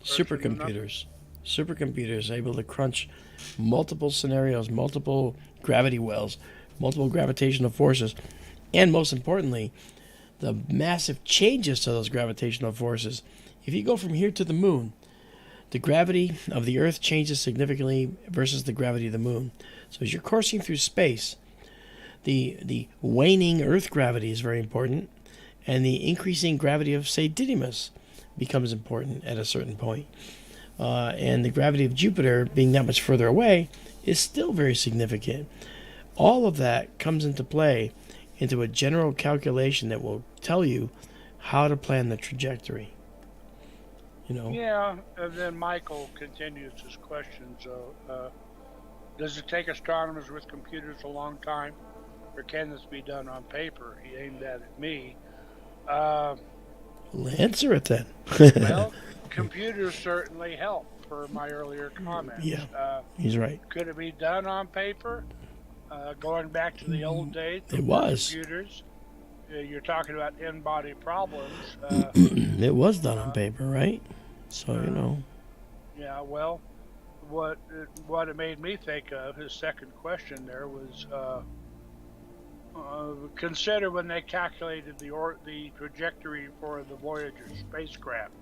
Supercomputers. Supercomputers able to crunch multiple scenarios, multiple gravity wells, multiple gravitational forces, and most importantly, the massive changes to those gravitational forces. If you go from here to the moon, the gravity of the Earth changes significantly versus the gravity of the moon. So as you're coursing through space, the waning Earth gravity is very important, and the increasing gravity of, say, Didymus becomes important at a certain point. And the gravity of Jupiter, being that much further away, is still very significant. All of that comes into play into a general calculation that will tell you how to plan the trajectory. You know? Yeah, and then Michael continues his question. So, does it take astronomers with computers a long time, or can this be done on paper? He aimed that at me. Well, answer it then. Well, computers certainly help, per my earlier comments. Yeah, he's right. Could it be done on paper? Going back to the old days, it was. Computers. You're talking about in-body problems. It was done on paper, right? So, you know. Yeah, well, what it made me think of, his second question there was, consider when they calculated the trajectory for the Voyager spacecraft.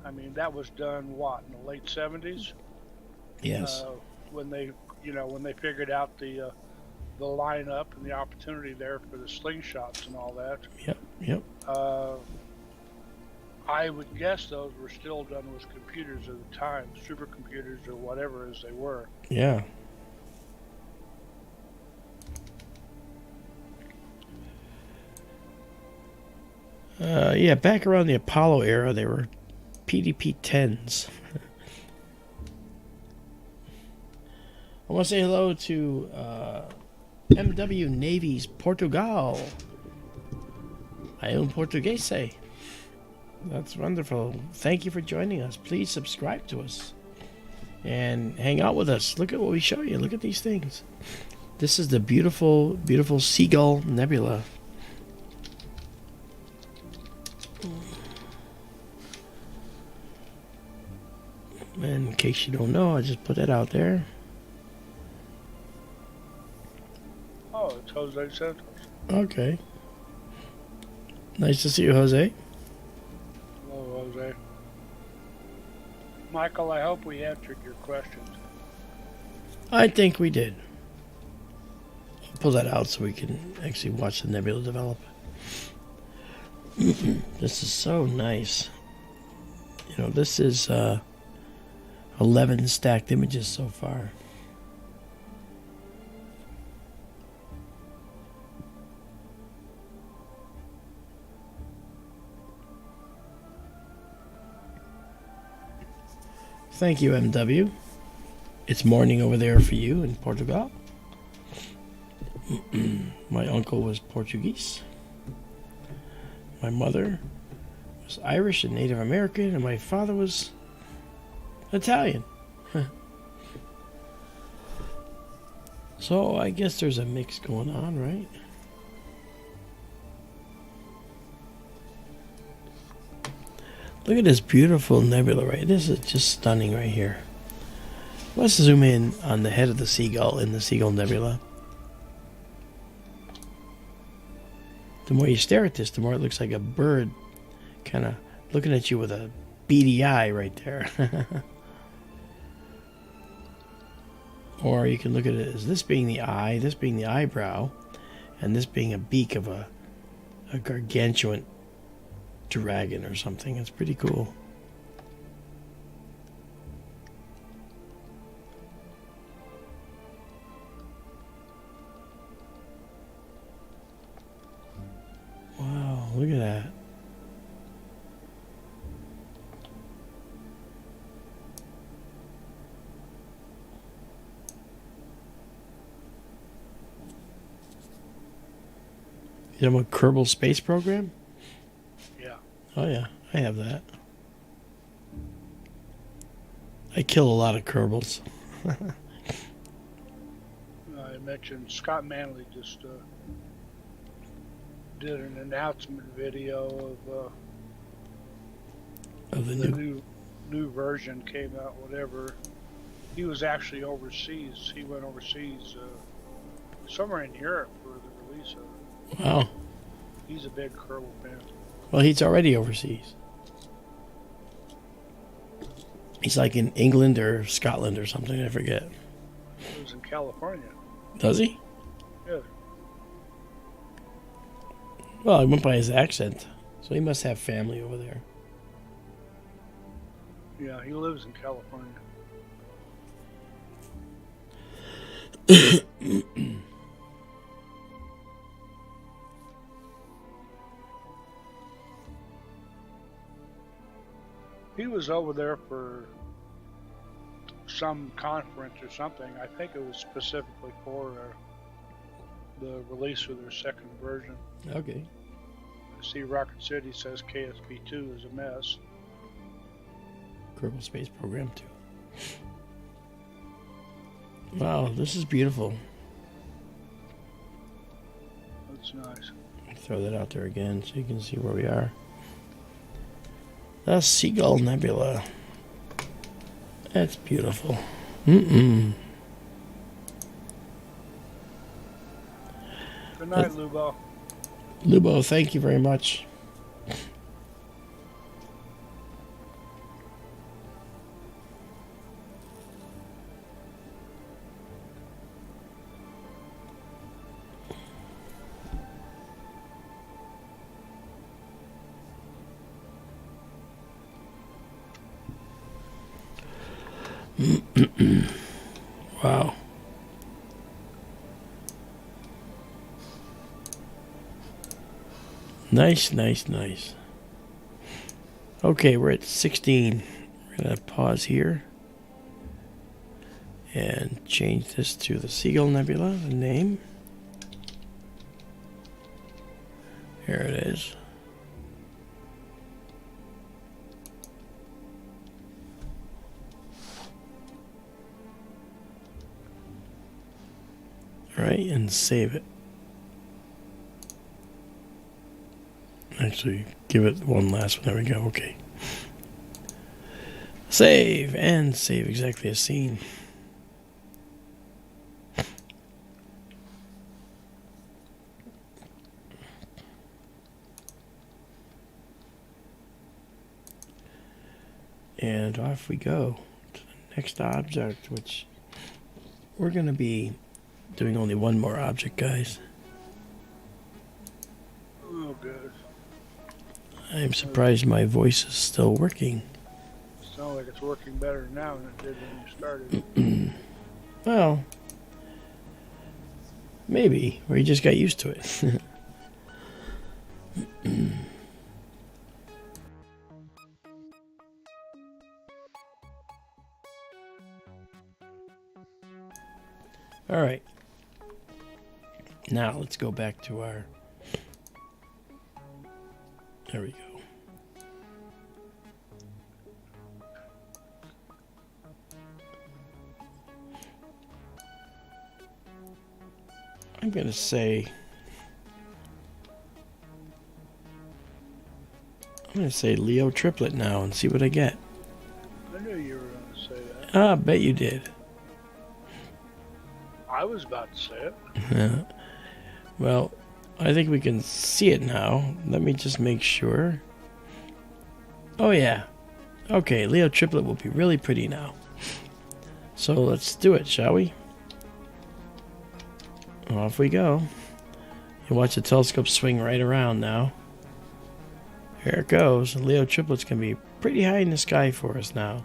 I mean, that was done, what, in the late 70s? Yes. When they figured out the lineup and the opportunity there for the slingshots and all that. Yep. I would guess those were still done with computers at the time, supercomputers or whatever as they were. Yeah. Back around the Apollo era, they were PDP-10s. I want to say hello to MW Navy's Portugal. I own Portuguese. That's wonderful. Thank you for joining us. Please subscribe to us and hang out with us. Look at what we show you. Look at these things. This is the beautiful, beautiful Seagull Nebula. And in case you don't know, I just put that out there. Oh, it's Jose Santos. Okay. Nice to see you, Jose. Hello, Jose. Michael, I hope we answered your questions. I think we did. I'll pull that out so we can actually watch the nebula develop. This is so nice. You know, this is 11 stacked images so far. Thank you, MW. It's morning over there for you in Portugal. My uncle was Portuguese. My mother was Irish and Native American, and my father was Italian. So I guess there's a mix going on, right? Look at this beautiful nebula, right? This is just stunning right here. Let's zoom in on the head of the seagull in the Seagull Nebula. The more you stare at this, the more it looks like a bird kind of looking at you with a beady eye right there. Or you can look at it as this being the eye, this being the eyebrow, and this being a beak of a a gargantuan dragon or something. It's pretty cool. Wow, look at that. You know, a Kerbal Space Program? Yeah. Oh, yeah. I have that. I kill a lot of Kerbals. I mentioned Scott Manley just did an announcement video Of the new version came out, whatever. He was actually overseas. He went overseas somewhere in Europe for the release of it. Wow. He's a big Kerbal fan. Well, he's already overseas. He's like in England or Scotland or something. I forget. He was in California. Does he? Yeah. Well, I went by his accent. So he must have family over there. Yeah, he lives in California. He was over there for some conference or something. I think it was specifically for the release of their second version. Okay. I see Rocket City says KSP2 is a mess. Kerbal Space Program 2. Wow, this is beautiful. That's nice. Throw that out there again so you can see where we are. The Seagull Nebula. That's beautiful. Good night, Lubo. Lubo, thank you very much. Wow. Nice, nice, nice. Okay, we're at 16. We're going to pause here and change this to the Seagull Nebula, the name. Here it is. All right, and save it. Actually, give it one last one. There we go. Okay. Save and save exactly as seen. And off we go to the next object, which we're going to be doing only one more object, guys. Oh, good. I'm surprised my voice is still working. Sounds like it's working better now than it did when you started. Well, maybe. Or you just got used to it. All right. Now let's go back to our... There we go. I'm going to say... I'm going to say Leo Triplet now and see what I get. I knew you were going to say that. Ah, I bet you did. I was about to say it. Yeah. Well, I think we can see it now. Let me just make sure. Oh, yeah. Okay, Leo Triplet will be really pretty now. So let's do it, shall we? Off we go. You watch the telescope swing right around now. Here it goes. The Leo triplets can be pretty high in the sky for us now.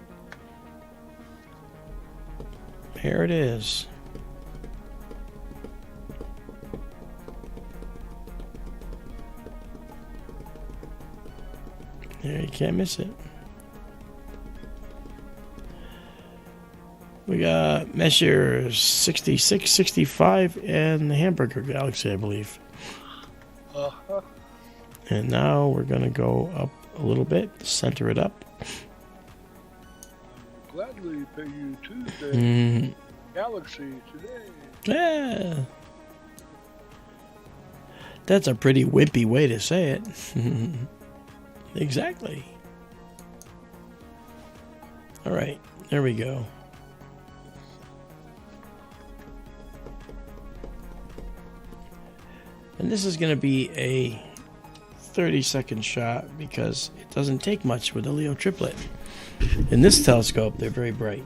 Here it is. Yeah, you can't miss it. We got Messier 66, 65, and the Hamburger Galaxy, I believe. Uh-huh. And now we're going to go up a little bit, center it up. Gladly pay you Tuesday. Galaxy today. Yeah. That's a pretty wimpy way to say it. Exactly. All right, there we go. And this is going to be a 30-second shot because it doesn't take much with the Leo triplet. In this telescope, they're very bright.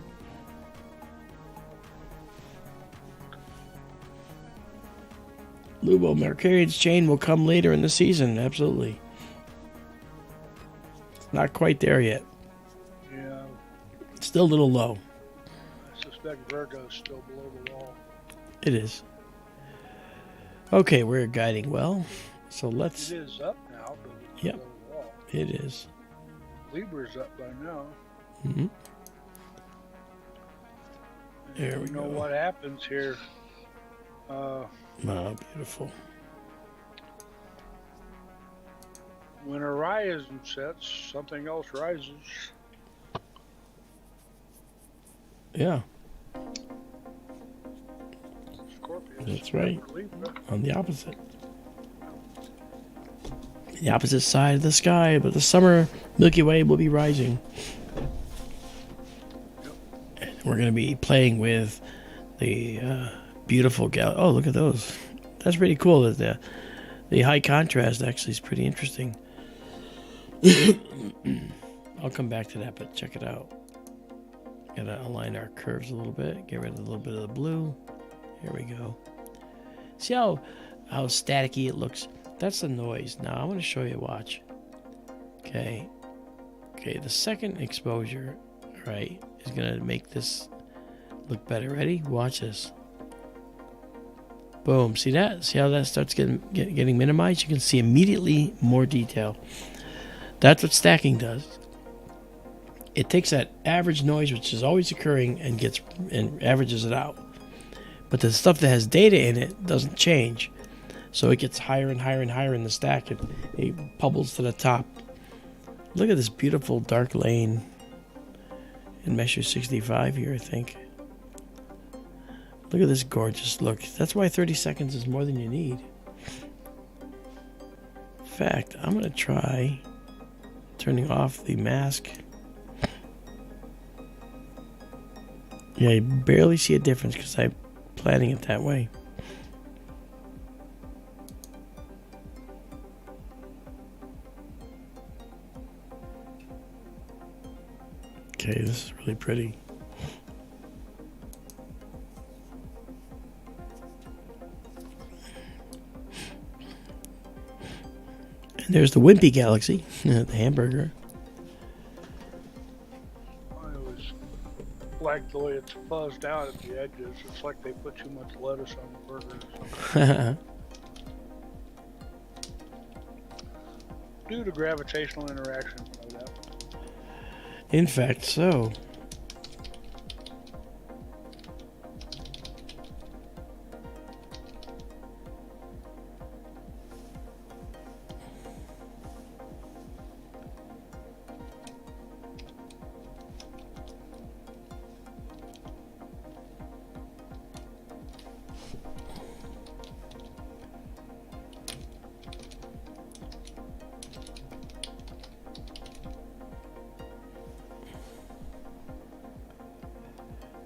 Lubo Mercuriad's chain will come later in the season, absolutely. It's not quite there yet. Yeah. It's still a little low. I suspect Virgo's still below the wall. It is. Okay, we're guiding well. So let's... It is up now, but it's Yep. below the wall. It is. Libra's up by now. Mm-hmm. And There we you know go. what happens here. Oh, beautiful. When a horizon sets, something else rises. Yeah, Scorpius. That's right. Libra. on the opposite. The opposite side of the sky, but the summer Milky Way will be rising. And we're going to be playing with the beautiful Oh, look at those. That's pretty cool. That the high contrast actually is pretty interesting. I'll come back to that, but check it out. Gotta align our curves a little bit. Get rid of a little bit of the blue. Here we go. See how staticky it looks? That's the noise. Now I want to show you. Watch. Okay. Okay. The second exposure, right, is gonna make this look better. Ready? Watch this. Boom. See that? See how that starts getting minimized? You can see immediately more detail. That's what stacking does. It takes that average noise, which is always occurring, and averages it out. But the stuff that has data in it doesn't change. So it gets higher and higher and higher in the stack, and it bubbles to the top. Look at this beautiful dark lane in Messier 65 here, I think. Look at this gorgeous look. That's why 30 seconds is more than you need. In fact, I'm going to try turning off the mask. Yeah, you barely see a difference because I'm planning it that way. Okay, this is really pretty. And there's the Wimpy Galaxy, the hamburger. I always like the way it's fuzzed out at the edges. It's like they put too much lettuce on the burger or something. Due to gravitational interactions, no doubt. In fact, so.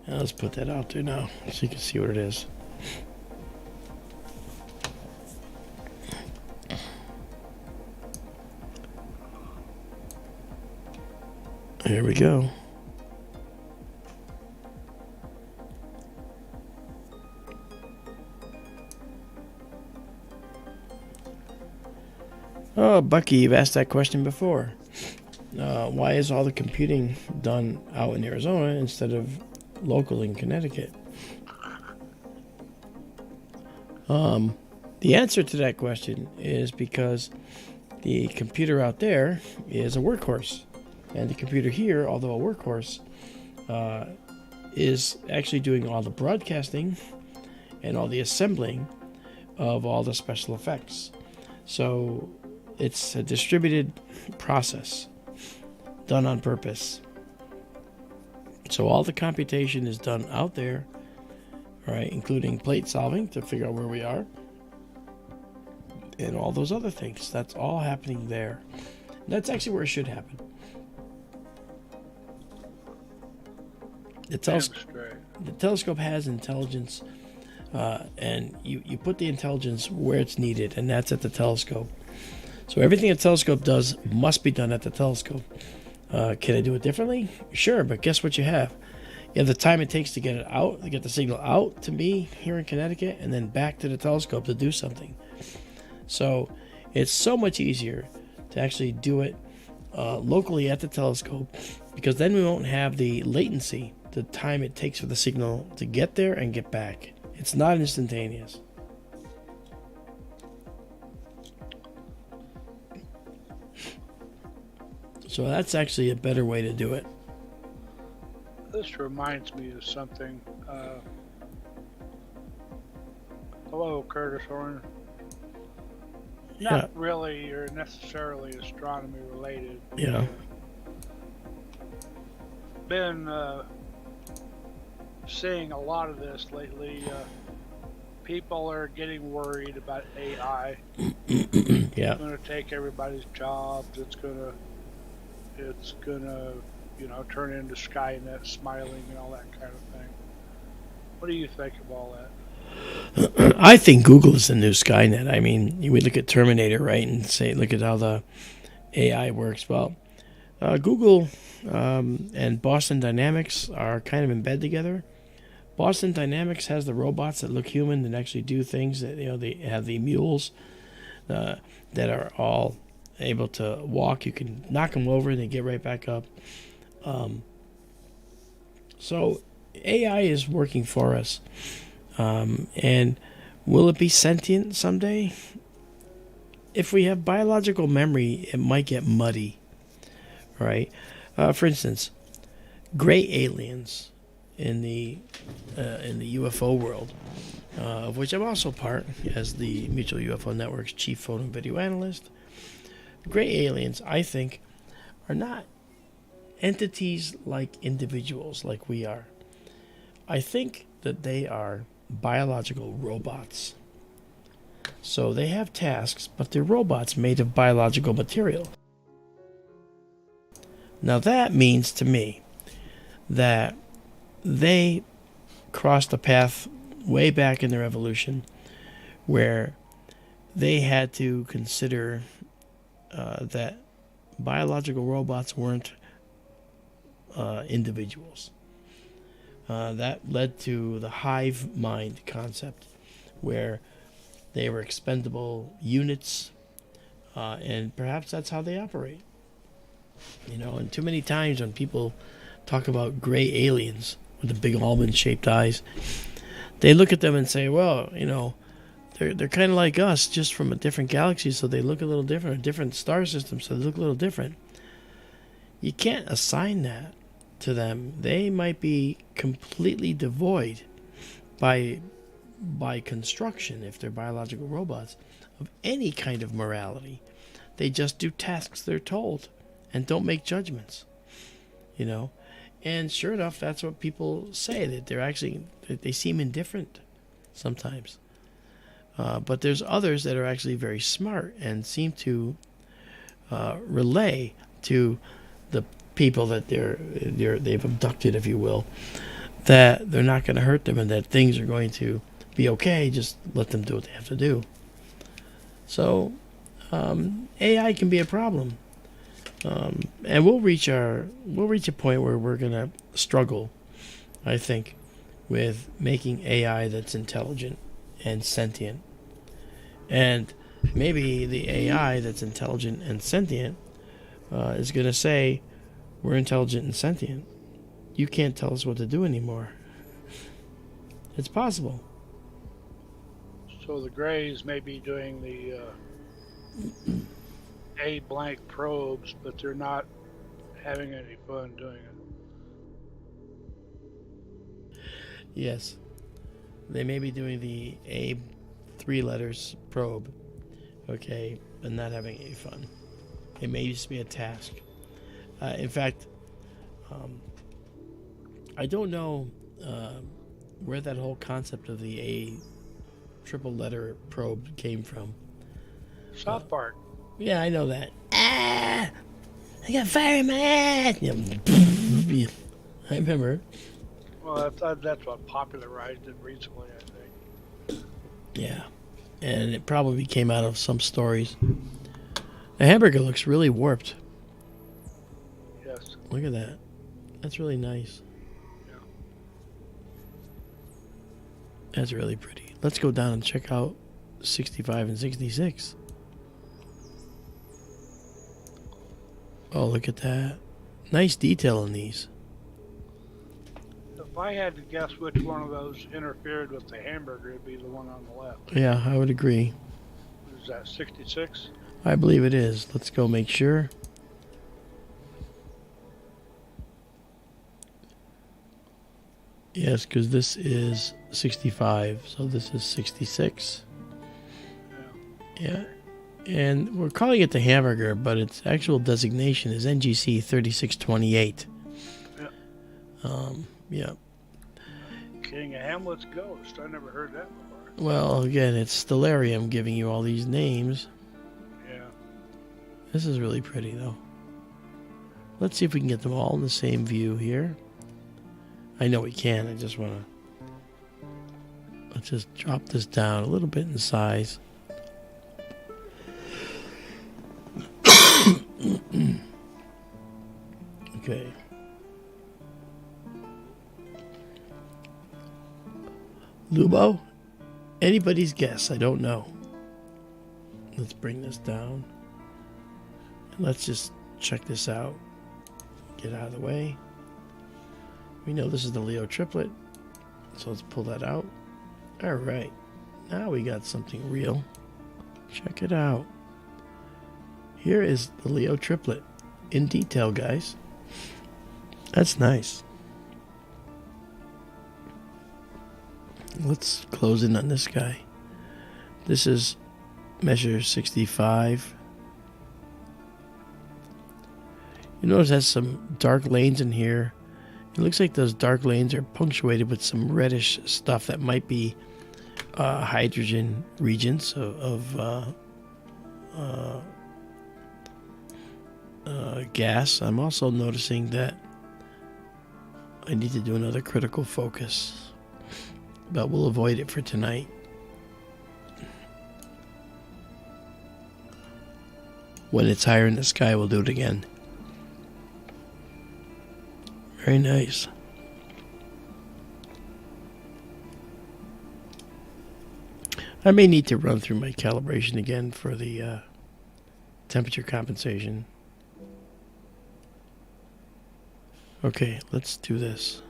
Now let's put that out there now so you can see what it is. There we go. Oh, Bucky, you've asked that question before. Why is all the computing done out in Arizona instead of local in Connecticut? The answer to that question is because the computer out there is a workhorse, and the computer here, although a workhorse, is actually doing all the broadcasting and all the assembling of all the special effects. So it's a distributed process done on purpose. So all the computation is done out there, right, including plate solving to figure out where we are and all those other things. That's all happening there. That's actually where it should happen. The telescope has intelligence, and you put the intelligence where it's needed, and that's at the telescope. So everything a telescope does must be done at the telescope. Can I do it differently? Sure, but guess what you have? You have the time it takes to get it out, to get the signal out to me here in Connecticut, and then back to the telescope to do something. So it's so much easier to actually do it locally at the telescope, because then we won't have the latency, the time it takes for the signal to get there and get back. It's not instantaneous. So that's actually a better way to do it. This reminds me of something. Hello, Curtis Horn. Not really or necessarily astronomy related. Yeah. Been seeing a lot of this lately. People are getting worried about AI. Yeah. It's going to take everybody's jobs. It's gonna, turn into Skynet, smiling, and all that kind of thing. What do you think of all that? I think Google is the new Skynet. I mean, we look at Terminator, right, and say, look at how the AI works. Well, Google and Boston Dynamics are kind of in bed together. Boston Dynamics has the robots that look human and actually do things. That they have the mules that are all able to walk. You can knock them over and they get right back up. So AI is working for us. And will it be sentient someday? If we have biological memory, it might get muddy, right? For instance, gray aliens in the UFO world, of which I'm also part as the Mutual UFO Network's chief photo and video analyst. Gray aliens, I think, are not entities like individuals like we are. I think that they are biological robots. So they have tasks, but they're robots made of biological material. Now that means to me that they crossed a path way back in their evolution where they had to consider that biological robots weren't individuals. That led to the hive mind concept, where they were expendable units, and perhaps that's how they operate. And too many times when people talk about gray aliens with the big almond-shaped eyes, they look at them and say, well, they're kind of like us, just from a different galaxy, so they look a little different, a different star system, so they look a little different. You can't assign that to them. They might be completely devoid by construction, if they're biological robots, of any kind of morality. They just do tasks they're told and don't make judgments, and sure enough, that's what people say, that they seem indifferent sometimes, but there's others that are actually very smart and seem to relay to the people that they've abducted, if you will, that they're not going to hurt them and that things are going to be okay. Just let them do what they have to do. So AI can be a problem, and we'll reach a point where we're going to struggle, I think, with making AI that's intelligent and sentient. And maybe the AI that's intelligent and sentient is going to say, we're intelligent and sentient. You can't tell us what to do anymore. It's possible. So the Greys may be doing the A blank probes, but they're not having any fun doing it. Yes. They may be doing the A 3 letters probe, okay, but not having any fun. It may just be a task. In fact, I don't know where that whole concept of the A triple letter probe came from. South Park. Yeah, I know that. Ah! I got fire in my ass! I remember. Well, that's what popularized it recently, I think. Yeah. And it probably came out of some stories. The hamburger looks really warped. Yes. Look at that. That's really nice. Yeah. That's really pretty. Let's go down and check out 65 and 66. Oh, look at that. Nice detail in these. If I had to guess which one of those interfered with the hamburger, it'd be the one on the left. Yeah, I would agree. Is that 66? I believe it is. Let's go make sure. Yes, because this is 65, so this is 66. Yeah. And we're calling it the hamburger, but its actual designation is NGC 3628. Yeah. Yeah. King of Hamlet's Ghost. I never heard that before. Well, again, it's Stellarium giving you all these names. Yeah. This is really pretty, though. Let's see if we can get them all in the same view here. I know we can. I just want to... Let's just drop this down a little bit in size. Okay. Lubo? Anybody's guess. I don't know. Let's bring this down. And let's just check this out. Get out of the way. We know this is the Leo Triplet. So let's pull that out. Alright. Now we got something real. Check it out. Here is the Leo Triplet. In detail, guys. That's nice. Let's close in on this guy. This is measure 65. You notice it has some dark lanes in here. It looks like those dark lanes are punctuated with some reddish stuff that might be hydrogen regions of gas. I'm also noticing that I need to do another critical focus, but we'll avoid it for tonight. When it's higher in the sky, we'll do it again. Very nice. I may need to run through my calibration again for the temperature compensation. Okay, let's do this.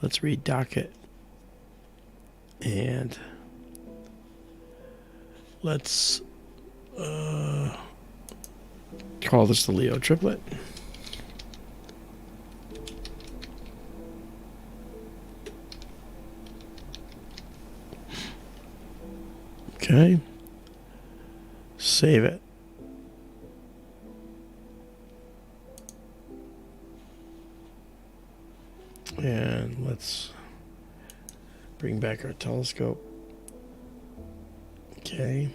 Let's redock it. And let's call this the Leo Triplet. Okay. Save it. And let's bring back our telescope. Okay.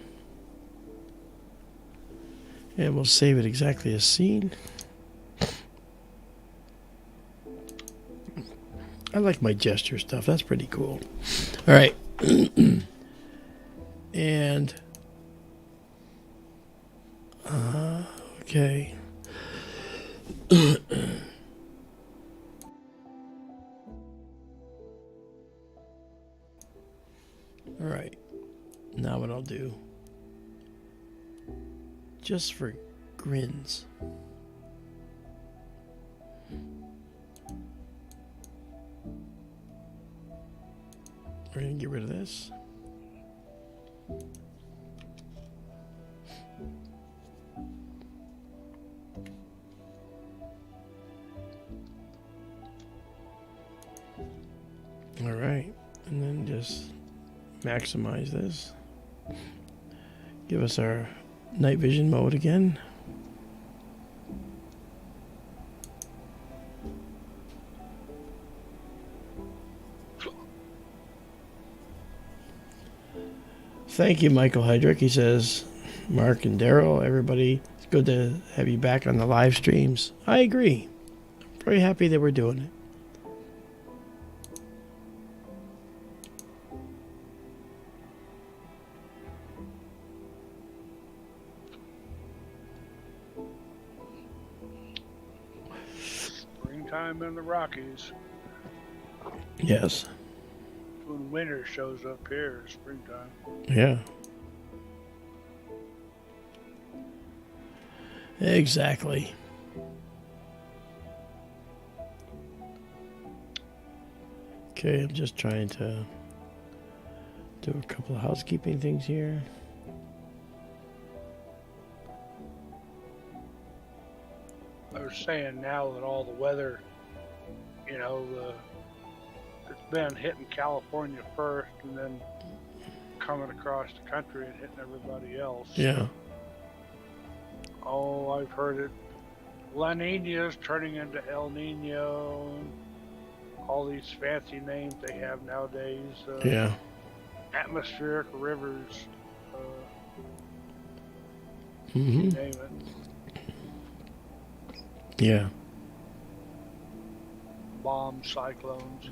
And we'll save it exactly as seen. I like my gesture stuff. That's pretty cool. All right. And okay. All right. Now what I'll do, just for grins, we're going to get rid of this. All right, and then just maximize this. Give us our night vision mode again. Thank you, Michael Hydrick. He says, Mark and Daryl, everybody, it's good to have you back on the live streams. I agree. I'm very happy that we're doing it. Springtime in the Rockies. Yes. When winter shows up here, springtime. Yeah. Exactly. Okay, I'm just trying to do a couple of housekeeping things here. I was saying now that all the weather, you know, it's been hitting California first and then coming across the country and hitting everybody else. Yeah. Oh, I've heard it. La Nina's turning into El Nino. All these fancy names they have nowadays. Yeah. Atmospheric rivers. Mm-hmm. You name it. Yeah. Bomb cyclones.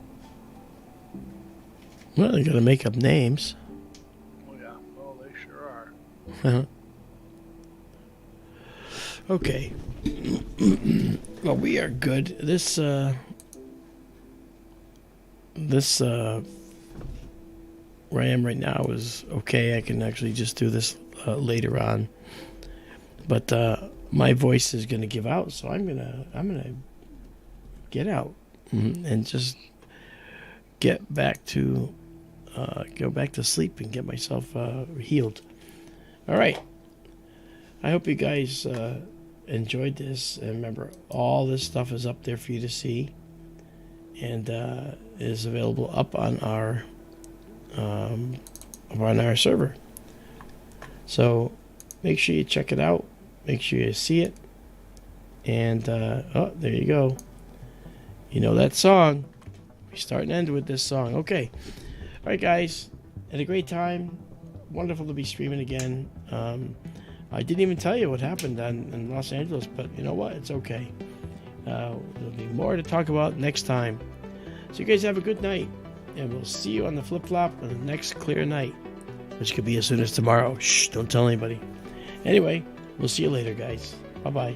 Well, they got to make up names. Oh, yeah. Well, they sure are. Okay. Well, we are good. This where I am right now is okay. I can actually just do this later on. But my voice is going to give out, so I'm gonna get out and just get back to go back to sleep and get myself healed. All right. I hope you guys enjoyed this. And remember, all this stuff is up there for you to see, and is available up on our server. So make sure you check it out. Make sure you see it. And oh, there you go. You know that song. We start and end with this song. Okay. All right, guys. Had a great time. Wonderful to be streaming again. I didn't even tell you what happened in Los Angeles, but you know what? It's okay. There'll be more to talk about next time. So you guys have a good night, and we'll see you on the flip-flop on the next clear night, which could be as soon as tomorrow. Shh, don't tell anybody. Anyway, we'll see you later, guys. Bye-bye.